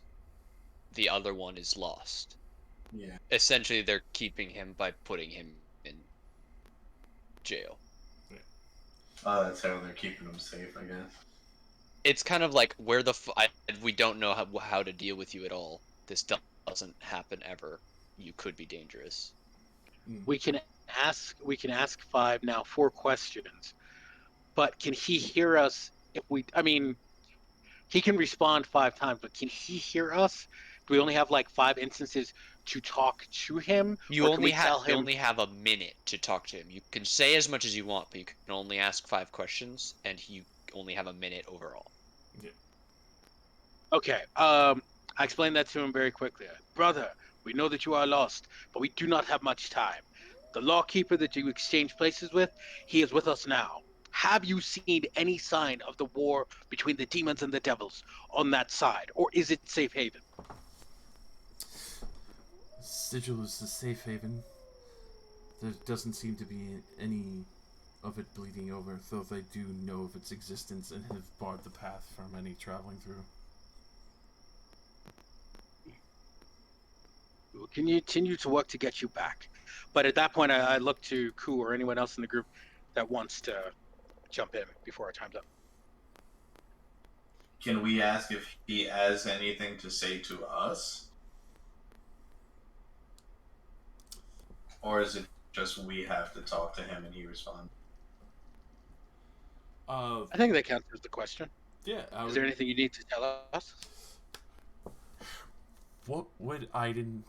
Speaker 3: the other one is lost.
Speaker 1: Yeah.
Speaker 3: Essentially, they're keeping him by putting him in jail.
Speaker 1: Oh, that's how they're keeping him safe, I guess.
Speaker 3: It's kind of like we don't know how to deal with you at all. This doesn't happen ever. You could be dangerous.
Speaker 5: We can ask Five now 4 questions, but can he hear us if we? I mean, he can respond 5 times, but can he hear us? Do we only have like 5 instances to talk to him, or can we tell
Speaker 3: You
Speaker 5: him?
Speaker 3: only have a minute to talk to him. You can say as much as you want, but you can only ask 5 questions, and you only have a minute overall.
Speaker 4: Yeah.
Speaker 5: Okay. I explained that to him very quickly. Brother, we know that you are lost, but we do not have much time. The lawkeeper that you exchanged places with, he is with us now. Have you seen any sign of the war between the demons and the devils on that side, or is it safe haven?
Speaker 4: Sigil is the safe haven. There doesn't seem to be any of it bleeding over, though they do know of its existence and have barred the path from any traveling through.
Speaker 5: We will continue to work to get you back. But at that point, I look to Ku or anyone else in the group that wants to jump in before our time's up.
Speaker 1: Can we ask if he has anything to say to us? Or is it just we have to talk to him and he responds?
Speaker 5: I think that counts as the question.
Speaker 4: Yeah.
Speaker 5: Is there anything you need to tell us?
Speaker 4: What would Aiden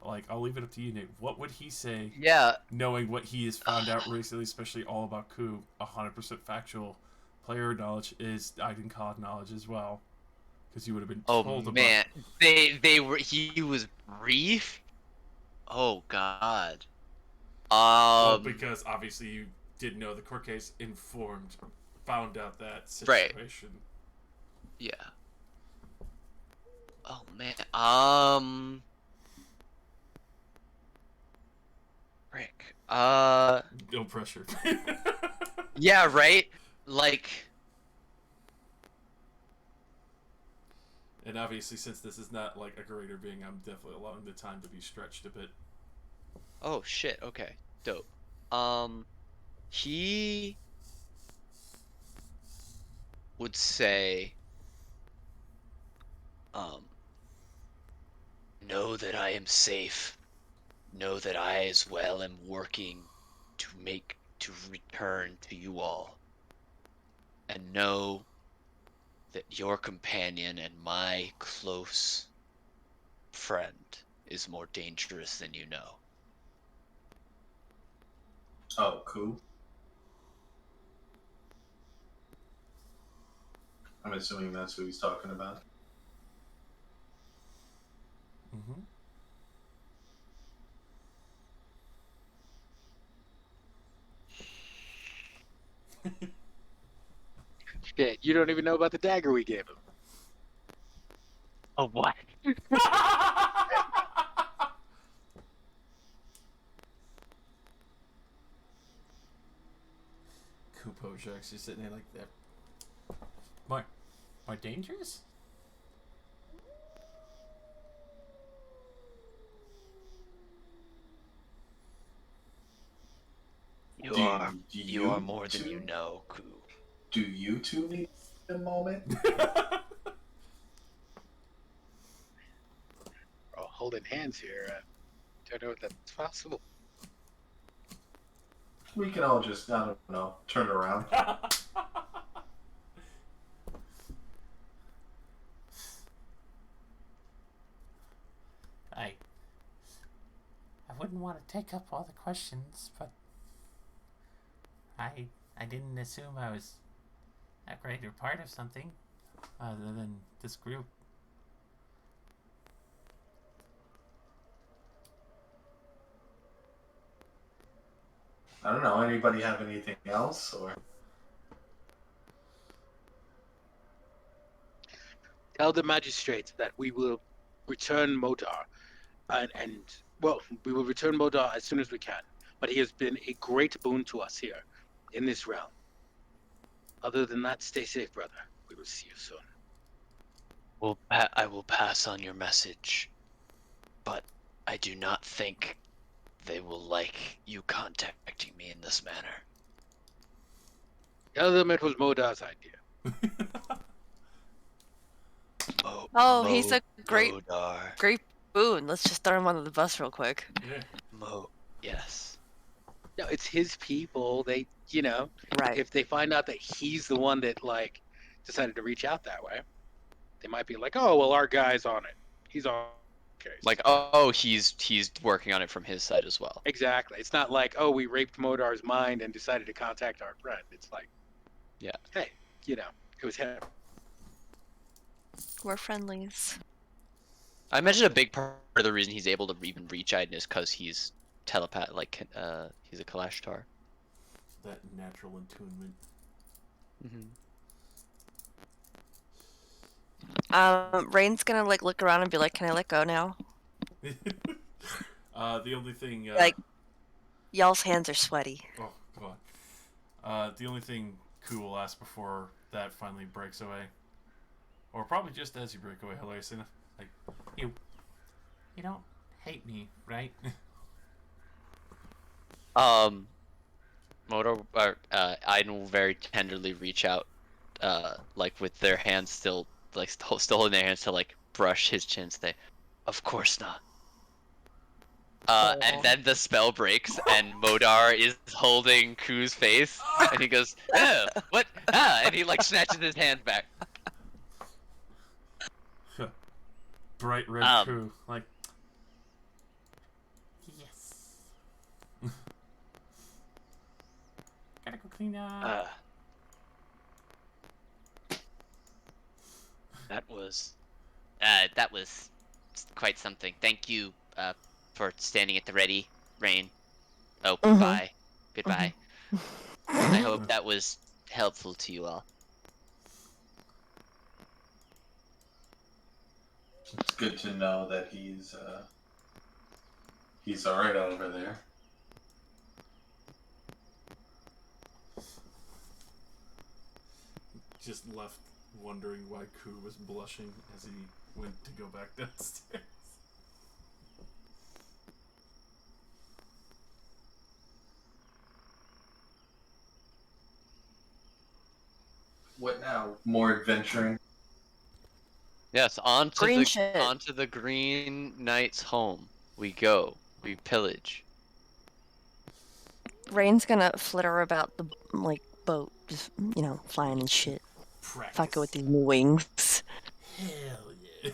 Speaker 4: like? I'll leave it up to you, Nate. What would he say?
Speaker 3: Yeah.
Speaker 4: Knowing what he has found out recently, especially all about Ku, 100% factual player knowledge is Aiden Ka knowledge as well, because you would have been told about.
Speaker 3: Man, he was brief. Oh God.
Speaker 4: Well, because obviously you did know the court case informed found out that
Speaker 3: Right.
Speaker 4: situation.
Speaker 3: Yeah. Oh man. Rick.
Speaker 4: No pressure.
Speaker 3: Yeah, right? Like.
Speaker 4: And obviously, since this is not like a greater being, I'm definitely allowing the time to be stretched a bit.
Speaker 3: Oh shit, okay. Dope. He would say, um, know that I am safe. Know that I as well am working to return to you all. And know that your companion and my close friend is more dangerous than you know.
Speaker 1: Oh, cool. I'm assuming that's who he's talking about.
Speaker 4: Mm-hmm.
Speaker 5: Shit, you don't even know about the dagger we gave him.
Speaker 3: Oh, what?
Speaker 4: Kupo Shark's just sitting there like that. More dangerous?
Speaker 3: You
Speaker 1: Do
Speaker 3: are
Speaker 1: you
Speaker 3: more than
Speaker 1: two-
Speaker 3: you know, Ku.
Speaker 1: Do you two need a moment?
Speaker 5: We're all holding hands here. Don't know if that's possible.
Speaker 1: We can all just, I don't know, turn around.
Speaker 8: I wouldn't want to take up all the questions, but I didn't assume I was a greater part of something other than this group.
Speaker 1: I don't know. Anybody have anything else? Or
Speaker 5: Tell the magistrates that we will return Modar, and well, we will return Modar as soon as we can. But he has been a great boon to us here, in this realm. Other than that, stay safe, brother. We will see you soon.
Speaker 3: I will pass on your message, but I do not think they will like you contacting me in this manner.
Speaker 5: Tell them it was Modar's idea.
Speaker 6: Oh, he's a great
Speaker 3: Modar.
Speaker 6: boon. Let's just throw him under the bus real quick.
Speaker 4: Yeah.
Speaker 3: Yes.
Speaker 5: No, it's his people. They, you know,
Speaker 6: Right.
Speaker 5: if they find out that he's the one that like decided to reach out that way, they might be like, "Oh, well, our guy's on it. He's on the case."
Speaker 3: Like, oh, he's working on it from his side as well.
Speaker 5: Exactly. It's not like, "Oh, we raped Modar's mind and decided to contact our friend." It's like,
Speaker 3: Yeah.
Speaker 5: hey, you know, it was him.
Speaker 6: We're friendlies.
Speaker 3: I imagine a big part of the reason he's able to even reach Aiden is because he's telepath, like, he's a Kalashtar.
Speaker 4: That natural attunement.
Speaker 6: Rain's gonna like look around and be like, "Can I let go now?"
Speaker 4: The only thing.
Speaker 6: Like, y'all's hands are sweaty.
Speaker 4: Oh god. The only thing Ku will ask before that finally breaks away, or probably just as you break away, hilarious enough, like,
Speaker 8: You don't hate me, right?
Speaker 3: Moto, Aiden will very tenderly reach out, like with their hands still, like still holding their hands to like brush his chin. Say, "Of course not." And then the spell breaks, and Modar is holding Ku's face, and he goes, "Oh, what?" And he like snatches his hands back.
Speaker 4: bright red Ku, like,
Speaker 8: Yes. Gotta go clean up.
Speaker 3: That was quite something. Thank you, for standing at the ready, Rain. Oh,
Speaker 6: Mhm.
Speaker 3: bye. Goodbye. I hope that was
Speaker 7: helpful to you all.
Speaker 1: It's good to know that he's alright over there.
Speaker 4: Just left wondering why Ku was blushing as he went to go back downstairs.
Speaker 1: What now? More adventuring?
Speaker 3: Yes,
Speaker 6: Green shit.
Speaker 3: onto the Green Knight's home. We go. We pillage.
Speaker 6: Rain's gonna flitter about the boat, just flying and shit.
Speaker 4: Practice.
Speaker 6: Fuck it with these new wings.
Speaker 4: Hell yeah.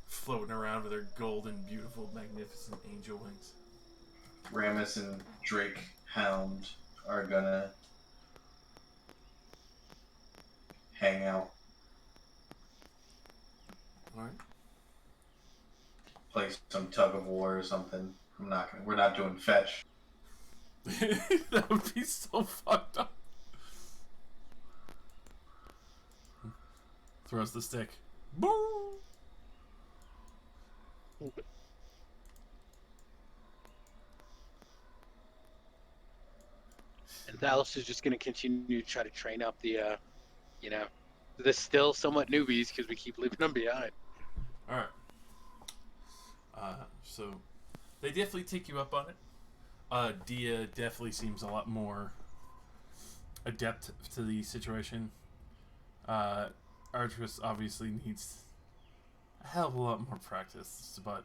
Speaker 4: Floating around with her golden, beautiful, magnificent angel wings.
Speaker 1: Ramus and Drake Hound are gonna hang out.
Speaker 4: Alright.
Speaker 1: Play some tug of war or something. We're not doing fetch.
Speaker 4: That would be so fucked up. Throws the stick. Boom!
Speaker 5: And Dallas is just going to continue to try to train up the still somewhat newbies because we keep leaving them behind.
Speaker 4: Alright. So, they definitely take you up on it. Dia definitely seems a lot more adept to the situation. Artress obviously needs a hell of a lot more practice, but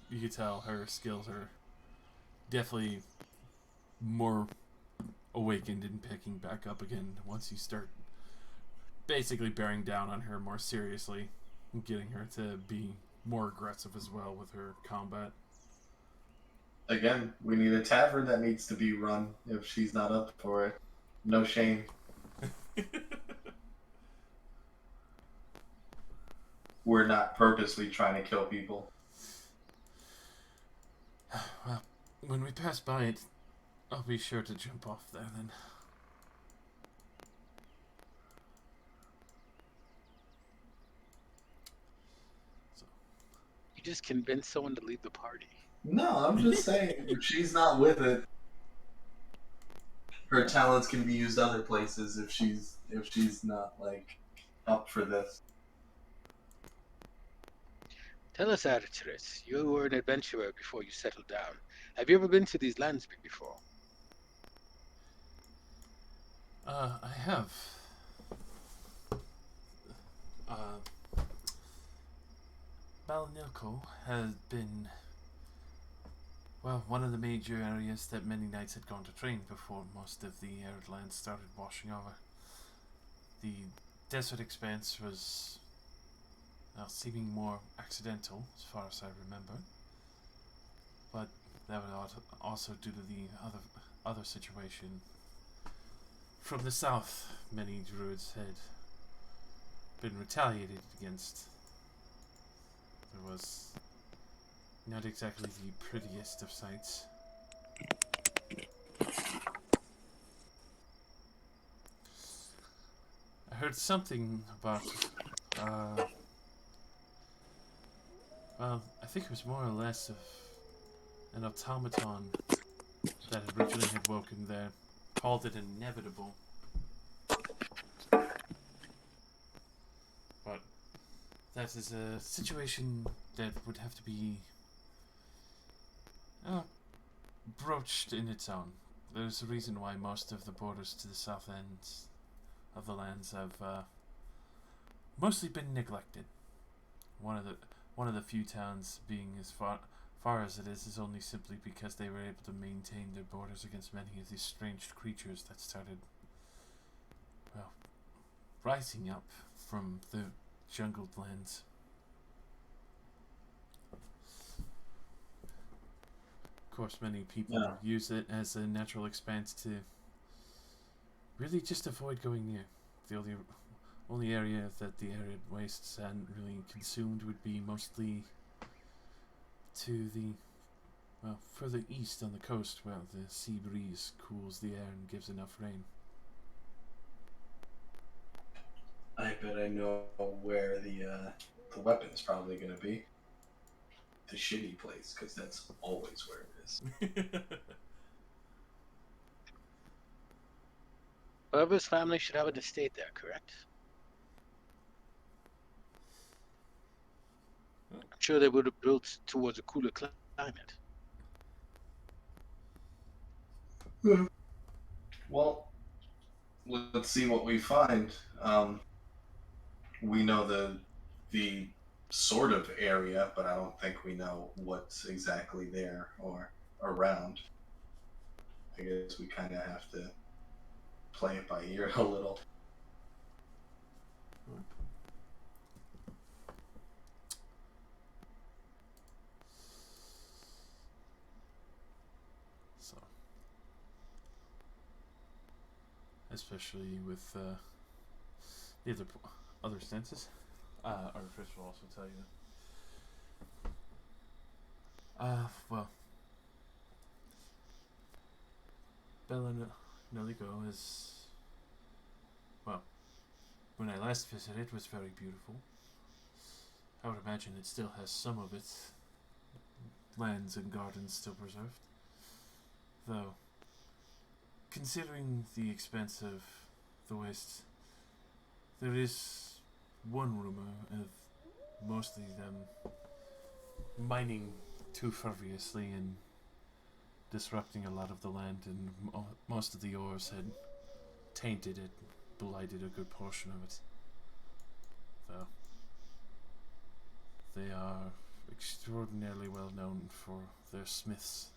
Speaker 4: you can tell her skills are definitely more awakened and picking back up again once you start basically bearing down on her more seriously and getting her to be more aggressive as well with her combat.
Speaker 1: Again, we need a tavern that needs to be run if she's not up for it. No shame. We're not purposely trying to kill people.
Speaker 4: Well, when we pass by it, I'll be sure to jump off there then.
Speaker 5: You just convince someone to leave the party.
Speaker 1: No, I'm just saying, if she's not with it, her talents can be used other places if she's not up for this.
Speaker 5: Tell us, Arteris, you were an adventurer before you settled down. Have you ever been to these lands before?
Speaker 4: I have. Balnilco has been, well, one of the major areas that many knights had gone to train before most of the arid lands started washing over. The desert expanse was seeming more accidental, as far as I remember. But that was also due to the other situation. From the south, many druids had been retaliated against. There was not exactly the prettiest of sights. I heard something about well, I think it was more or less of an automaton that originally had woken there, called it inevitable. But that is a situation that would have to be broached in its own. There's a reason why most of the borders to the south ends of the lands have mostly been neglected. One of the few towns being as far as it is only simply because they were able to maintain their borders against many of these strange creatures that started, well, rising up from the jungled lands. Of course, many people use it as a natural expanse to really just avoid going near. The only area that the arid wastes hadn't really consumed would be mostly to the, well, further east on the coast where the sea breeze cools the air and gives enough rain.
Speaker 1: I bet I know where the weapon's probably gonna be. The shitty place, because that's always where it is.
Speaker 5: Whoever's family should have an estate there, correct? I'm sure they would have built towards a cooler climate.
Speaker 1: Well, let's see what we find. We know the sort of area, but I don't think we know what's exactly there or around. I guess we kind of have to play it by ear a little.
Speaker 4: So, especially with the other senses, Artifice will also tell you. Well, Bella Noligo is, well, when I last visited, it was very beautiful. I would imagine it still has some of its lands and gardens still preserved. Though, considering the expense of the wastes, there is one rumor of mostly them mining too furiously and disrupting a lot of the land, and most of the ores had tainted it, blighted a good portion of it. Though they are extraordinarily well known for their smiths.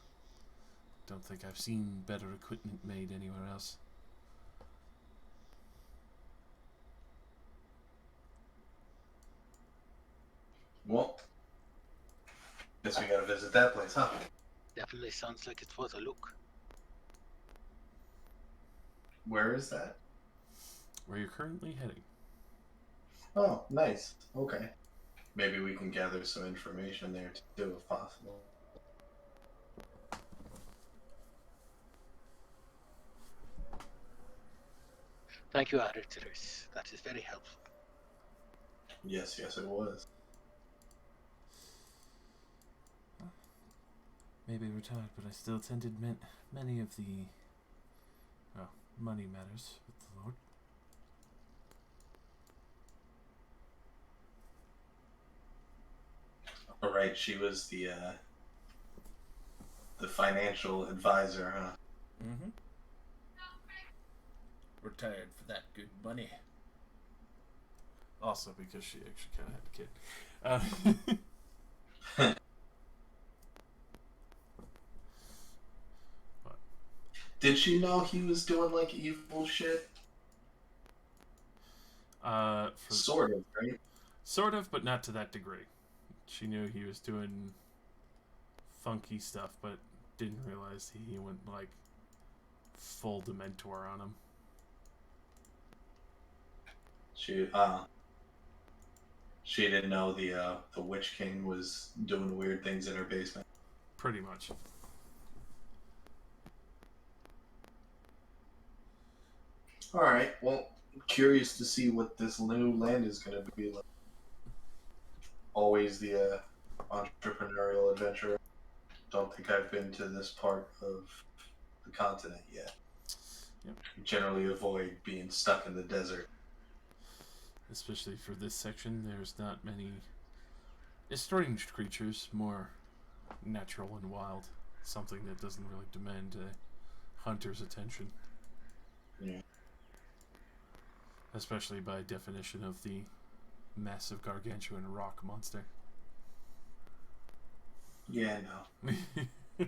Speaker 4: Don't think I've seen better equipment made anywhere else.
Speaker 1: Well, guess we gotta visit that place, huh?
Speaker 5: Definitely sounds like it's worth a look.
Speaker 1: Where is that?
Speaker 4: Where you're currently heading.
Speaker 1: Oh, nice. Okay. Maybe we can gather some information there too, if possible.
Speaker 5: Thank you, Artifice. That is very helpful.
Speaker 1: Yes, it was.
Speaker 4: Maybe retired, but I still attended many of the, well, money matters with the Lord.
Speaker 1: All right, she was the financial advisor, huh?
Speaker 4: Mm-hmm. Retired for that good money. Also because she actually kind of had a kid.
Speaker 1: Did she know he was doing like evil shit? Sort of, right?
Speaker 4: Sort of, but not to that degree. She knew he was doing funky stuff, but didn't realize he went like full Dementor on him.
Speaker 1: She didn't know the Witch King was doing weird things in her basement.
Speaker 4: Pretty much.
Speaker 1: All right. Well, curious to see what this new land is going to be like. Always the entrepreneurial adventurer. Don't think I've been to this part of the continent yet.
Speaker 4: Yep.
Speaker 1: Generally avoid being stuck in the desert.
Speaker 4: Especially for this section, there's not many estranged creatures, more natural and wild. Something that doesn't really demand a hunter's attention.
Speaker 1: Yeah.
Speaker 4: Especially by definition of the massive gargantuan rock monster.
Speaker 1: Yeah, no.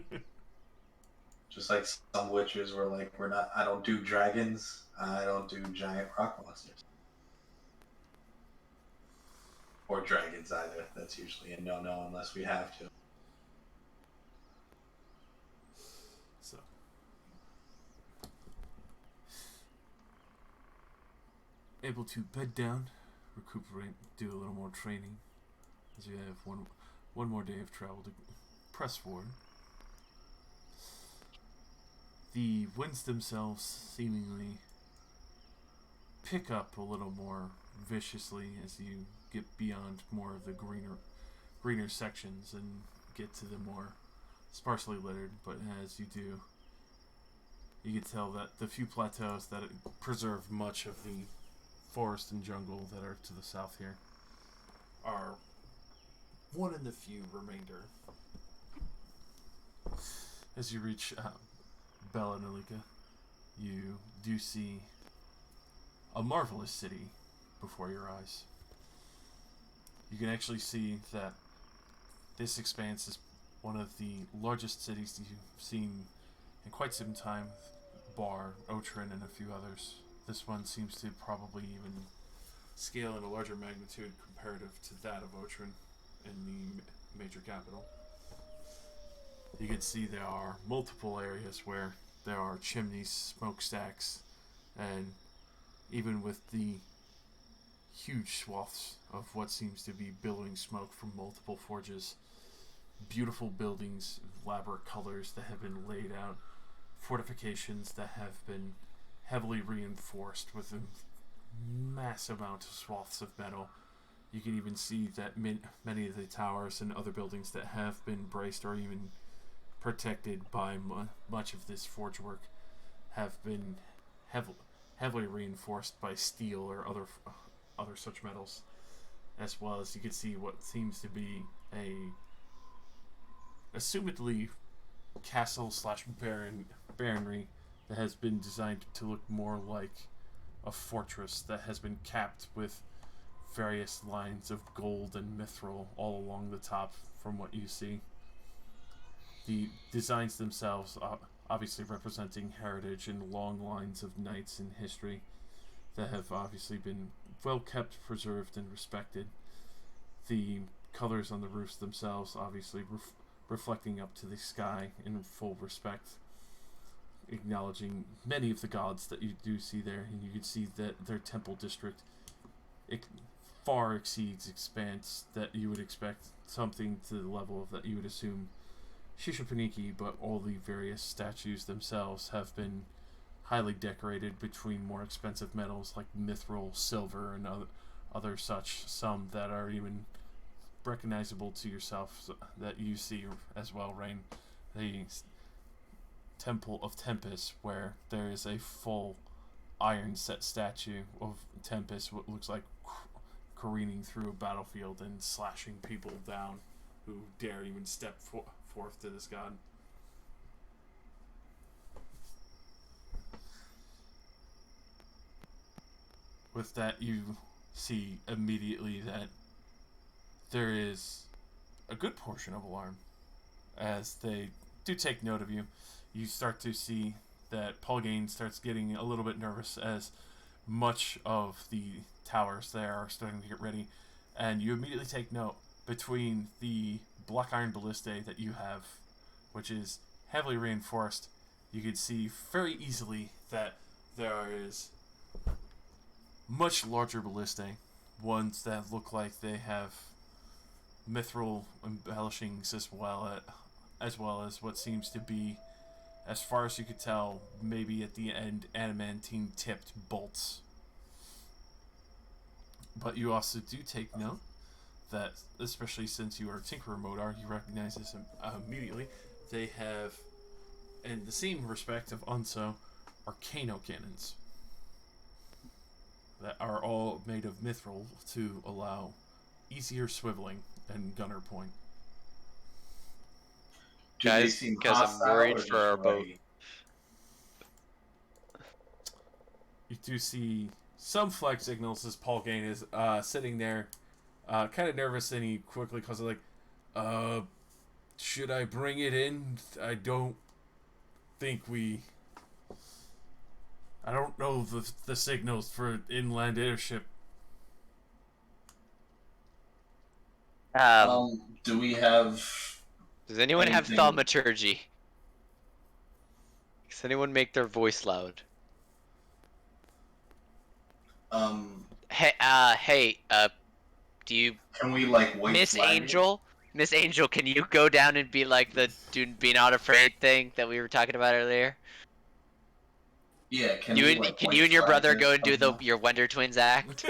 Speaker 1: Just like some witches were like, I don't do dragons, I don't do giant rock monsters. Or dragons either. That's usually a no-no unless we have to.
Speaker 4: So. Able to bed down, recuperate, do a little more training, as you have one more day of travel to press forward. The winds themselves seemingly pick up a little more viciously as you get beyond more of the greener sections and get to the more sparsely littered. But as you do, you can tell that the few plateaus that preserve much of the forest and jungle that are to the south here are one in the few remainder. As you reach Bella and Alika, you do see a marvelous city before your eyes. You can actually see that this expanse is one of the largest cities you've seen in quite some time, bar Otren and a few others. This one seems to probably even scale in a larger magnitude comparative to that of Otren in the major capital. You can see there are multiple areas where there are chimneys, smokestacks, and even with the huge swaths of what seems to be billowing smoke from multiple forges, beautiful buildings, elaborate colors that have been laid out, fortifications that have been heavily reinforced with a massive amount of swaths of metal. You can even see that many of the towers and other buildings that have been braced or even protected by much of this forge work have been heavily reinforced by steel or other such metals, as well as you can see what seems to be a assumedly castle slash baronry that has been designed to look more like a fortress that has been capped with various lines of gold and mithril all along the top from what you see. The designs themselves obviously representing heritage and long lines of knights in history that have obviously been well kept, preserved, and respected. The colors on the roofs themselves obviously reflecting up to the sky in full respect, acknowledging many of the gods that you do see there, and you can see that their temple district far exceeds expanse that you would expect, something to the level of that you would assume Shishipaniki, but all the various statues themselves have been highly decorated between more expensive metals like mithril, silver, and other such, some that are even recognizable to yourself that you see as well, Rain. The Temple of Tempest, where there is a full iron set statue of Tempest, what looks like careening through a battlefield and slashing people down who dare even step forth to this god. With that, you see immediately that there is a good portion of alarm as they do take note of you. You start to see that Paul Gain starts getting a little bit nervous as much of the towers there are starting to get ready, and you immediately take note between the black iron ballistae that you have, which is heavily reinforced. You can see very easily that there is much larger ballistae, ones that look like they have mithril embellishings as well as what seems to be, as far as you could tell, maybe at the end, adamantine tipped bolts. But you also do take note that, especially since you are Tinkerer Modar, you recognize this immediately. They have, in the same respect of Unso, Arcano cannons that are all made of mithril to allow easier swiveling and gunner point.
Speaker 3: Guys, I'm worried for our boat.
Speaker 4: You do see some flag signals as Paul Gain is sitting there, kind of nervous, and he quickly calls it like, should I bring it in? I don't know the signals for inland airship.
Speaker 1: Do we have...
Speaker 3: Does anyone have
Speaker 1: anything-
Speaker 3: thaumaturgy? Does anyone make their voice loud? Hey, do you...
Speaker 1: Can we, like, white
Speaker 3: Miss
Speaker 1: flag it?
Speaker 3: Angel? Miss Angel, can you go down and be like the "do be not afraid" thing that we were talking about earlier?
Speaker 1: Yeah, can
Speaker 3: You
Speaker 1: we,
Speaker 3: and
Speaker 1: like,
Speaker 3: can
Speaker 1: white
Speaker 3: you and your
Speaker 1: flag
Speaker 3: brother
Speaker 1: it
Speaker 3: go and do
Speaker 1: somehow?
Speaker 3: your Wonder Twins act?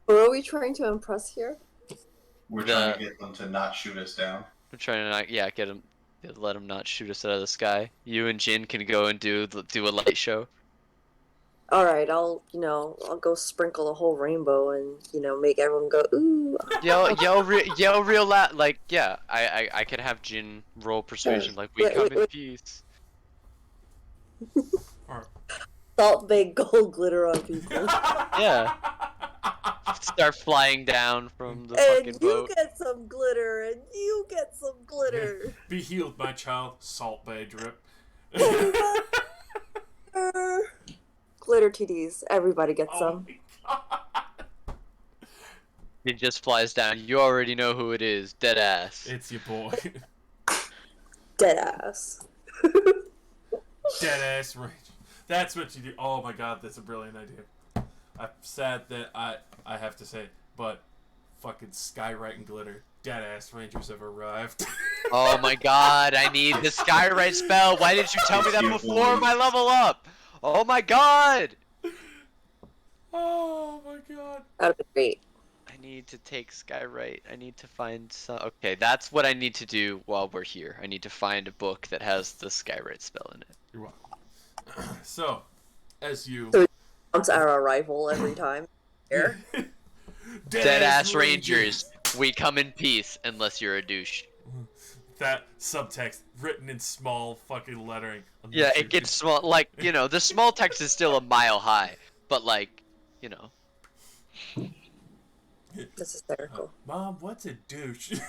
Speaker 9: Who are we trying to impress here?
Speaker 1: We're trying to get them to not shoot us down.
Speaker 3: We're trying to not, yeah, get him, let him not shoot us out of the sky. You and Jin can go and do a light show.
Speaker 9: All right, I'll go sprinkle a whole rainbow and make everyone go ooh.
Speaker 3: Yell real loud, like yeah. I could have Jin roll persuasion, like we come in peace.
Speaker 9: Salt Bay gold glitter on people.
Speaker 3: Yeah. Start flying down from the
Speaker 9: and
Speaker 3: fucking boat.
Speaker 9: You get some glitter, and you get some glitter.
Speaker 4: Be healed, my child. Salt Bay drip.
Speaker 9: Glitter TDs. Everybody gets some.
Speaker 3: He just flies down. You already know who it is. Dead ass.
Speaker 4: It's your boy.
Speaker 9: Dead ass.
Speaker 4: Dead ass range. That's what you do. Oh my god, that's a brilliant idea. I'm sad that I have to say, but fucking Skywrite and Glitter, dead ass rangers have arrived.
Speaker 3: Oh my god, I need the Skywrite spell. Why didn't you tell me that before my level up? Oh my god!
Speaker 4: Oh my god.
Speaker 9: That would be great.
Speaker 3: I need to take Skywrite. I need to find some. Okay, that's what I need to do while we're here. I need to find a book that has the Skywrite spell in it.
Speaker 4: You're welcome. So, as you
Speaker 9: Comes our arrival every time. Here.
Speaker 3: Dead ass rangers, we come in peace unless you're a douche.
Speaker 4: That subtext written in small fucking lettering.
Speaker 3: Yeah, it gets small. Like, you know, the small text is still a mile high, but like, you know.
Speaker 9: That's hysterical.
Speaker 4: Mom, what's a douche?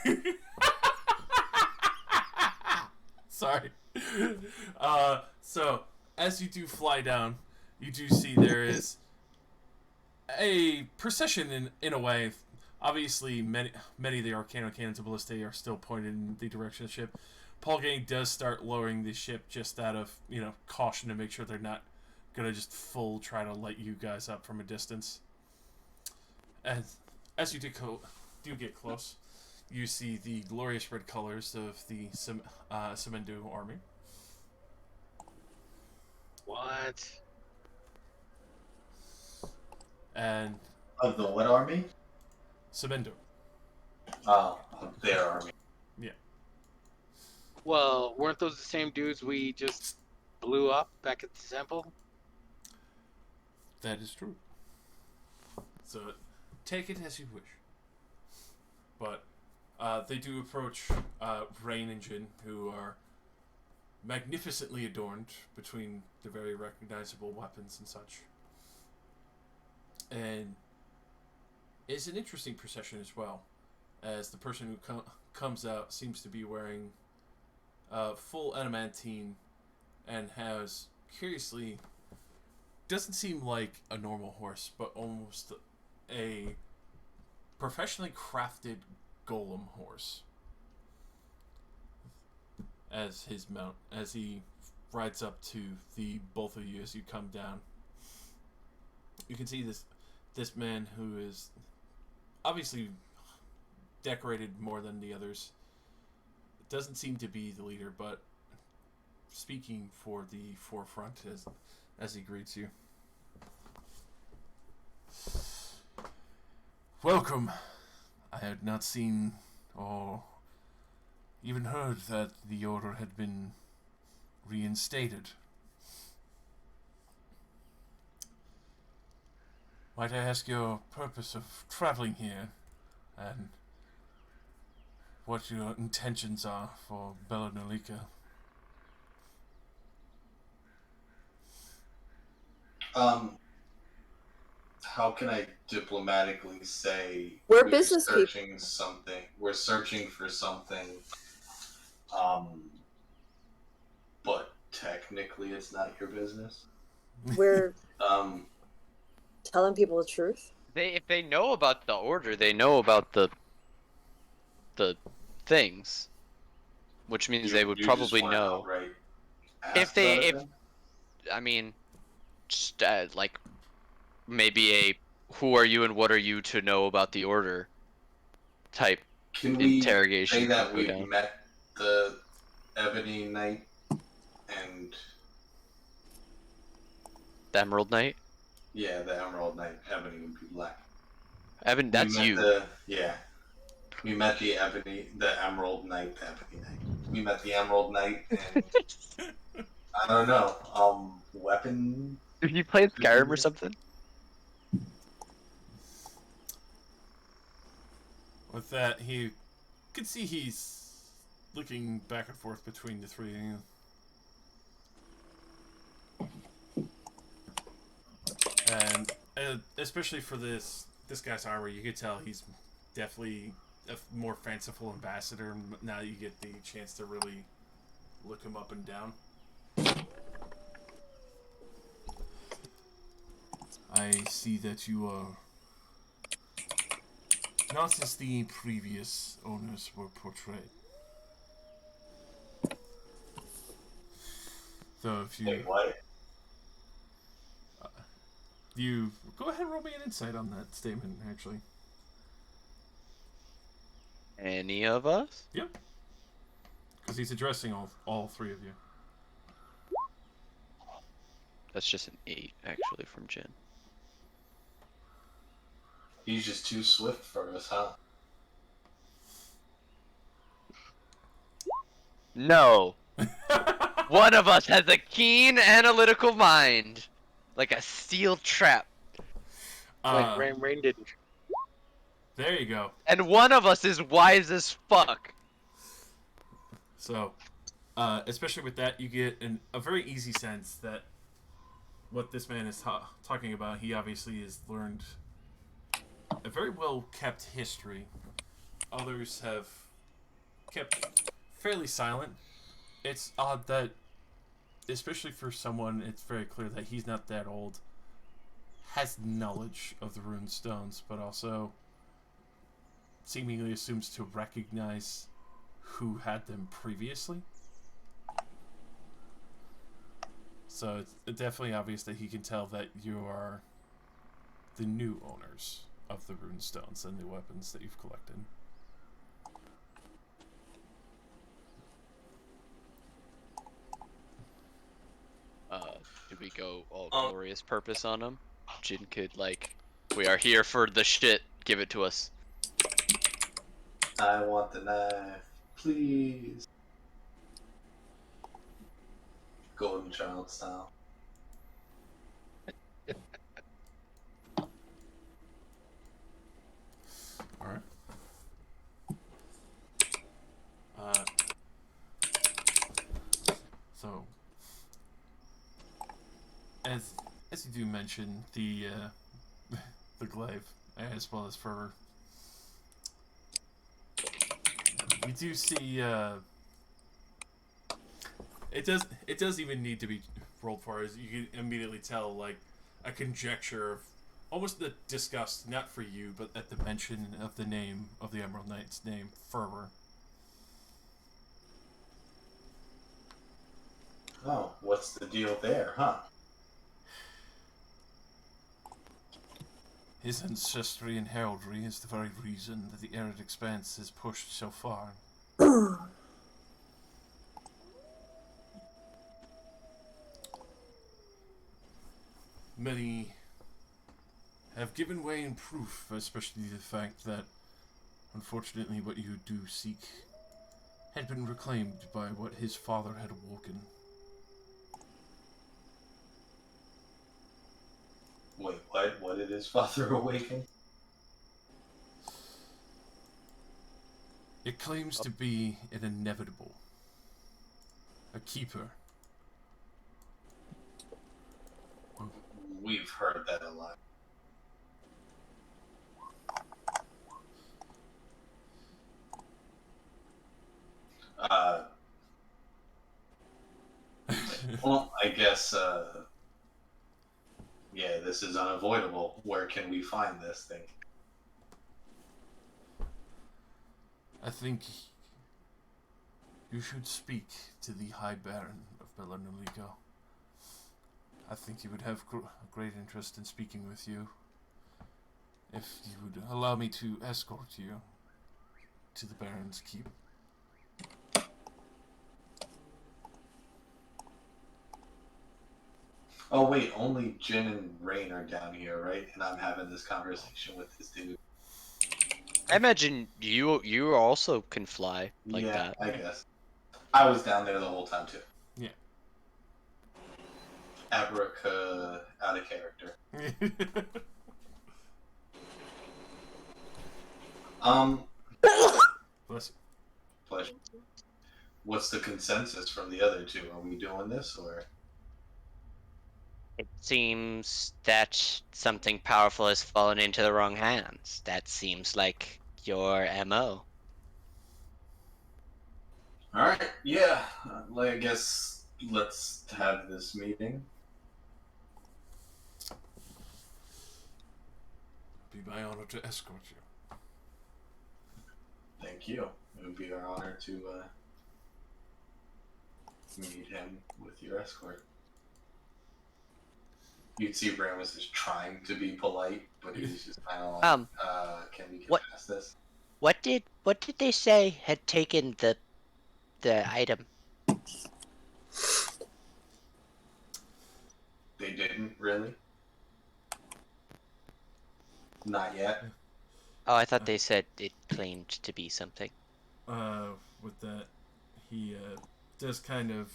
Speaker 4: Sorry. So, as you do fly down, you do see there is a procession in a way. Obviously, many of the Arcano cannons of Ballistae are still pointed in the direction of the ship. Paul Gang does start lowering the ship just out of, caution to make sure they're not gonna just full try to light you guys up from a distance. And as you do get close, you see the glorious red colors of the Semendu army.
Speaker 5: What?
Speaker 4: And
Speaker 1: Of the what army?
Speaker 4: Semendu.
Speaker 1: Oh, of their army.
Speaker 4: Yeah.
Speaker 5: Well, weren't those the same dudes we just blew up back at the temple?
Speaker 4: That is true. So, take it as you wish. But they do approach Rain and Jin, who are magnificently adorned between the very recognizable weapons and such. And it's an interesting procession as well, as the person who comes out seems to be wearing full adamantine and has, curiously, doesn't seem like a normal horse, but almost a professionally crafted golem horse as his mount, as he rides up to the both of you as you come down. You can see this man who is obviously decorated more than the others. It doesn't seem to be the leader, but speaking for the forefront as he greets you. Welcome. I had not seen or even heard that the order had been reinstated. Might I ask your purpose of traveling here, and what your intentions are for Bella Nolika?
Speaker 1: How can I diplomatically say
Speaker 9: We're business
Speaker 1: searching something? We're searching for something. But technically, it's not your business.
Speaker 9: We're telling people the truth.
Speaker 3: If they know about the order, they know about the things, which means they would probably know. I mean, just like maybe who are you and what are you to know about the order type
Speaker 1: Can we
Speaker 3: interrogation.
Speaker 1: say that we met the Ebony Knight and
Speaker 3: the Emerald Knight?
Speaker 1: Yeah, the Emerald Knight. Ebony would be black.
Speaker 3: Evan, that's
Speaker 1: we met
Speaker 3: you.
Speaker 1: we met the Emerald Knight, We met the Emerald Knight, and I don't know, weapon.
Speaker 3: If you played Skyrim or something.
Speaker 4: With that, you can see he's looking back and forth between the three of you. And especially for this guy's armor, you could tell he's definitely a more fanciful ambassador. Now you get the chance to really look him up and down. I see that you are not as the previous owners were portrayed. So if you...
Speaker 1: Wait, what?
Speaker 4: You go ahead and roll me an insight on that statement, actually.
Speaker 3: Any of us?
Speaker 4: Yep. Because he's addressing all three of you.
Speaker 3: That's just an 8, actually, from Jin.
Speaker 1: He's just too swift for us, huh?
Speaker 3: No! One of us has a keen analytical mind. Like a steel trap.
Speaker 5: Like Rain didn't.
Speaker 4: There you go.
Speaker 3: And one of us is wise as fuck.
Speaker 4: So, especially with that, you get a very easy sense that what this man is talking about, he obviously has learned a very well-kept history. Others have kept fairly silent. It's odd that, especially for someone, it's very clear that he's not that old, has knowledge of the rune stones, but also seemingly assumes to recognize who had them previously. So it's definitely obvious that he can tell that you are the new owners of the rune stones and the weapons that you've collected.
Speaker 3: Did we go all glorious purpose on him? Jin could, like, we are here for the shit, give it to us.
Speaker 1: I want the knife, please. Golden Child style.
Speaker 4: Alright. So, as you do mention, the the glaive, as well as fervor, you do see it does even need to be rolled for, as you can immediately tell, like, a conjecture of almost the disgust, not for you, but at the mention of the name of the Emerald Knight's name, fervor.
Speaker 1: Oh, what's the deal there, huh?
Speaker 4: His ancestry and heraldry is the very reason that the arid expanse is pushed so far. Many have given way in proof, especially the fact that, unfortunately, what you do seek had been reclaimed by what his father had awoken.
Speaker 1: Wait, what? What did his father awaken?
Speaker 4: It claims to be an inevitable. A keeper.
Speaker 1: We've heard that a lot. Well, I guess, yeah, this is unavoidable. Where can we find this thing?
Speaker 4: I think you should speak to the High Baron of Belarnulico. I think he would have great interest in speaking with you. If you would allow me to escort you to the Baron's keep.
Speaker 1: Oh wait, only Jin and Rain are down here, right? And I'm having this conversation with this dude.
Speaker 3: I imagine you also can fly like
Speaker 1: yeah,
Speaker 3: that.
Speaker 1: I guess. I was down there the whole time too.
Speaker 4: Yeah.
Speaker 1: Abraca out of character.
Speaker 4: Bless you.
Speaker 1: Pleasure. What's the consensus from the other two? Are we doing this or?
Speaker 7: It seems that something powerful has fallen into the wrong hands. That seems like your MO.
Speaker 1: All right, yeah. I guess let's have this meeting.
Speaker 4: Be my honor to escort you.
Speaker 1: Thank you. It would be our honor to meet him with your escort. You'd see Ramus is trying to be polite, but he's just kind of like, can we get
Speaker 7: what-
Speaker 1: past this?
Speaker 7: What did they say had taken the item?
Speaker 1: They didn't really. Not yet.
Speaker 7: Oh, I thought they said it claimed to be something.
Speaker 4: With that, he does kind of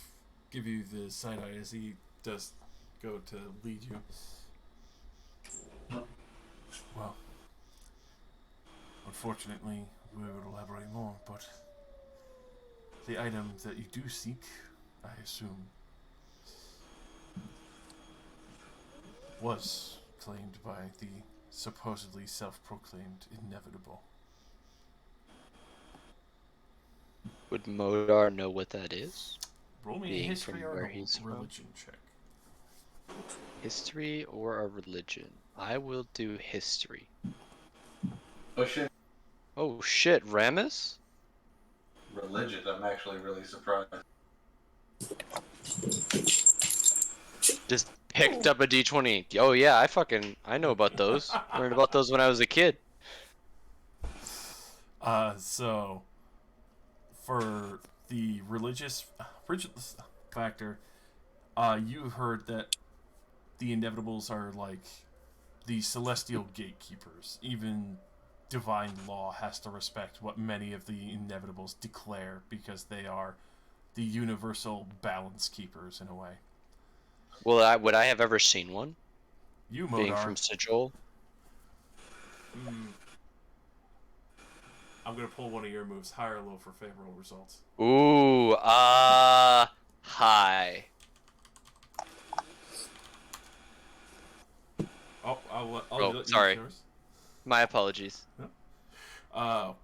Speaker 4: give you the side eye as he does go to lead you. Well, unfortunately, we will elaborate more, but the item that you do seek, I assume, was claimed by the supposedly self-proclaimed inevitable.
Speaker 3: Would Modar know what that is?
Speaker 4: Roll me a
Speaker 3: Being
Speaker 4: history
Speaker 3: from
Speaker 4: or
Speaker 3: where
Speaker 4: a
Speaker 3: he's from.
Speaker 4: religion check.
Speaker 3: History or a religion? I will do history.
Speaker 1: Oh shit.
Speaker 3: Oh shit, Ramus?
Speaker 1: Religion. I'm actually really surprised.
Speaker 3: Just picked up a D20. Oh yeah, I know about those. Learned about those when I was a kid.
Speaker 4: So for the religious factor, you heard that the inevitables are like the celestial gatekeepers. Even divine law has to respect what many of the inevitables declare because they are the universal balance keepers in a way.
Speaker 3: Well, would I have ever seen one?
Speaker 4: You,
Speaker 3: Being
Speaker 4: Modar.
Speaker 3: from Sigil?
Speaker 4: I'm gonna pull one of your moves, high or low for favorable results.
Speaker 3: Ooh, high.
Speaker 4: Oh, I'll
Speaker 3: Oh,
Speaker 4: let you
Speaker 3: sorry.
Speaker 4: use yours.
Speaker 3: My apologies.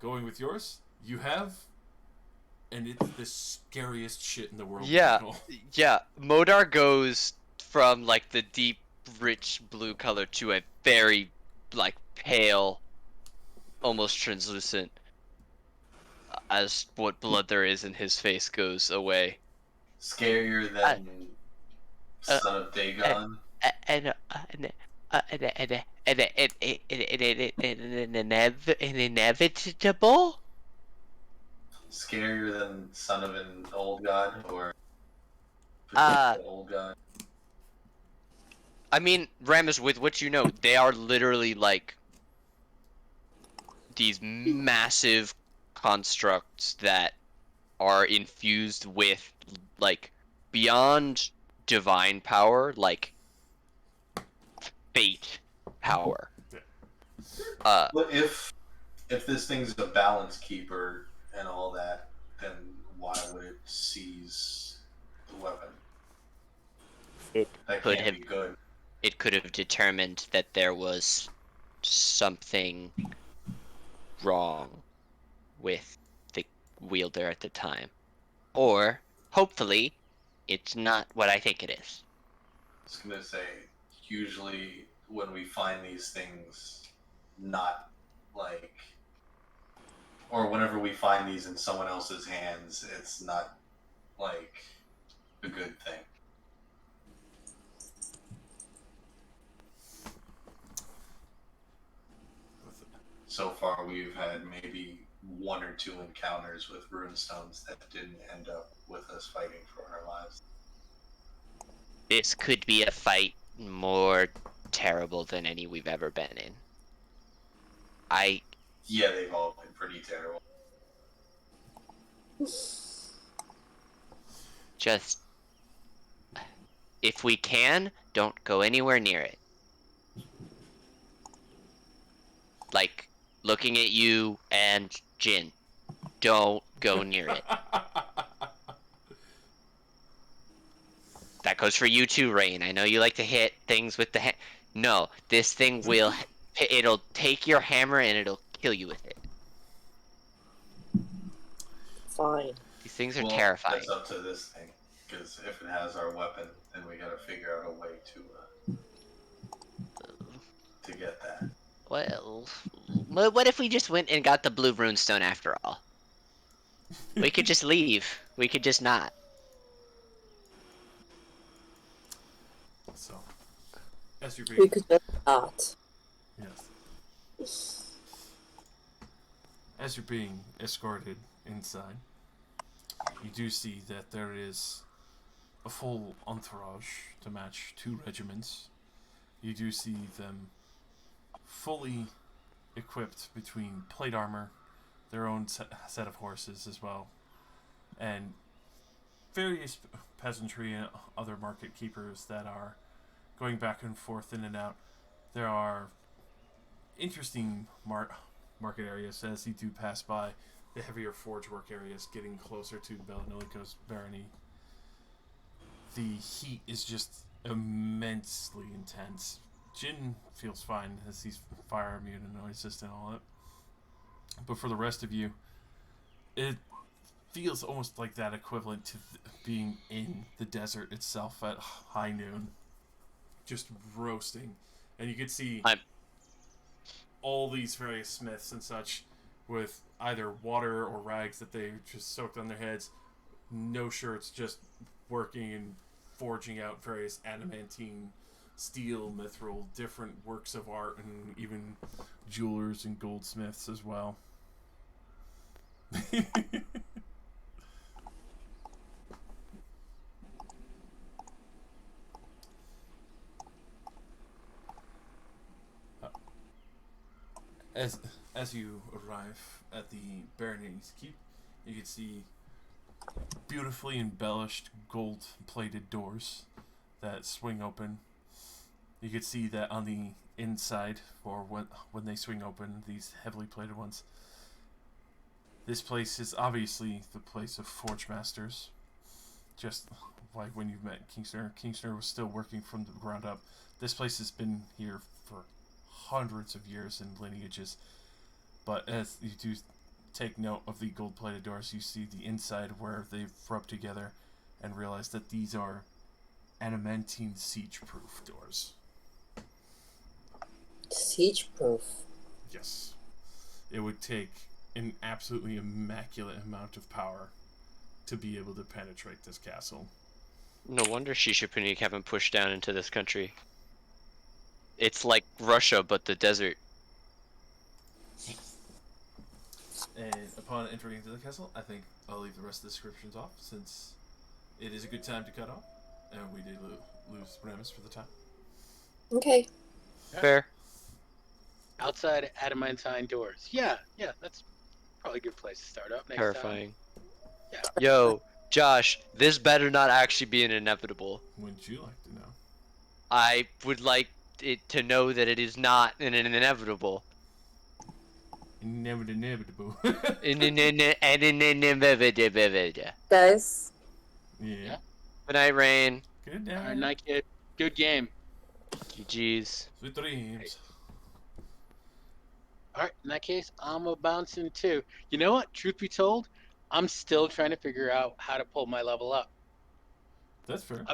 Speaker 4: Going with yours, you have, and it's the scariest shit in the world.
Speaker 3: Yeah,
Speaker 4: Michael.
Speaker 3: yeah. Modar goes from like the deep, rich blue color to a very like pale, almost translucent, as what blood there is in his face goes away.
Speaker 1: Scarier than Son of Dagon.
Speaker 7: Inevitable?
Speaker 1: Scarier than Son of an Old God or Old God.
Speaker 3: I mean, Ramus, with what you know, they are literally like these massive constructs that are infused with like beyond divine power, like fate power.
Speaker 1: Well, if this thing's a balance keeper and all that, then why would it seize the weapon?
Speaker 7: It
Speaker 1: That
Speaker 7: could
Speaker 1: can't
Speaker 7: have
Speaker 1: be good.
Speaker 7: it could have determined that there was something wrong with the wielder at the time. Or, hopefully, it's not what I think it is.
Speaker 1: I was gonna say, usually when we find these things, not like, or whenever we find these in someone else's hands, it's not like a good thing. So far, we've had maybe one or two encounters with runestones that didn't end up with us fighting for our lives.
Speaker 7: This could be a fight more terrible than any we've ever been in.
Speaker 1: Yeah, they've all been pretty terrible.
Speaker 7: Just, if we can, don't go anywhere near it. Like, looking at you and Jin, don't go near it. That goes for you too, Rain. I know you like to hit things with the No, this thing will. It'll take your hammer and it'll kill you with it.
Speaker 9: Fine.
Speaker 7: These things are
Speaker 1: Well,
Speaker 7: terrifying.
Speaker 1: that's up to this thing. Because if it has our weapon, then we gotta figure out a way to get that.
Speaker 7: Well, what if we just went and got the blue runestone after all? We could just leave. We could just not.
Speaker 4: So, as you're
Speaker 9: We
Speaker 4: being,
Speaker 9: could just not.
Speaker 4: yes, as you're being escorted inside, you do see that there is a full entourage to match 2 regiments. You do see them fully equipped between plate armor, their own set of horses as well, and various peasantry and other market keepers that are going back and forth in and out. There are interesting market areas as you do pass by the heavier forge work areas getting closer to Belaniliko's barony. The heat is just immensely intense. Jin feels fine as he's fire immune and noise resistant and all that. But for the rest of you, it feels almost like that equivalent to being in the desert itself at high noon. Just roasting. And you could see all these various smiths and such with either water or rags that they just soaked on their heads, no shirts, just working and forging out various adamantine, steel, mithril, different works of art, and even jewelers and goldsmiths as well. As you arrive at the Barony's Keep, you can see beautifully embellished gold-plated doors that swing open. You can see that on the inside, or when they swing open, these heavily plated ones. This place is obviously the place of forge masters. Just like when you met Kingster. Kingster was still working from the ground up. This place has been here for hundreds of years in lineages. But as you do take note of the gold-plated doors, you see the inside where they've rubbed together and realize that these are adamantine siege-proof doors.
Speaker 9: Siege-proof?
Speaker 4: Yes. It would take an absolutely immaculate amount of power to be able to penetrate this castle.
Speaker 3: No wonder Shishipunik haven't pushed down into this country. It's like Russia, but the desert.
Speaker 4: And upon entering into the castle, I think I'll leave the rest of the descriptions off, since it is a good time to cut off, and we did lose Ramus for the time.
Speaker 9: Okay.
Speaker 3: Fair.
Speaker 5: Outside adamantine doors. Yeah, that's probably a good place to start up next
Speaker 3: Terrifying.
Speaker 5: time. Yeah.
Speaker 3: Yo, Josh, this better not actually be an inevitable.
Speaker 4: Wouldn't you like to know?
Speaker 3: I would like it to know that it is not an inevitable.
Speaker 4: Inevitable.
Speaker 9: Guys.
Speaker 4: Yeah.
Speaker 3: Good night, Rain.
Speaker 4: Good
Speaker 5: All right,
Speaker 4: night.
Speaker 5: night, kid. Good game.
Speaker 3: GG's.
Speaker 4: Sweet dreams.
Speaker 5: All right, in that case, I'm a bouncing too. You know what? Truth be told, I'm still trying to figure out how to pull my level up.
Speaker 4: That's fair.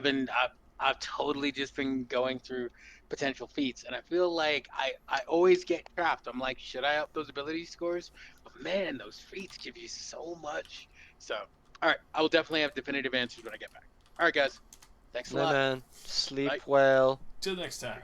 Speaker 5: I've totally just been going through potential feats, and I feel like I always get trapped. I'm like, should I up those ability scores? But man, those feats give you so much. So, all right, I will definitely have definitive answers when I get back. All right, guys. Thanks a
Speaker 3: Night,
Speaker 5: lot.
Speaker 3: man. Sleep
Speaker 5: Night.
Speaker 3: well.
Speaker 4: Till next time.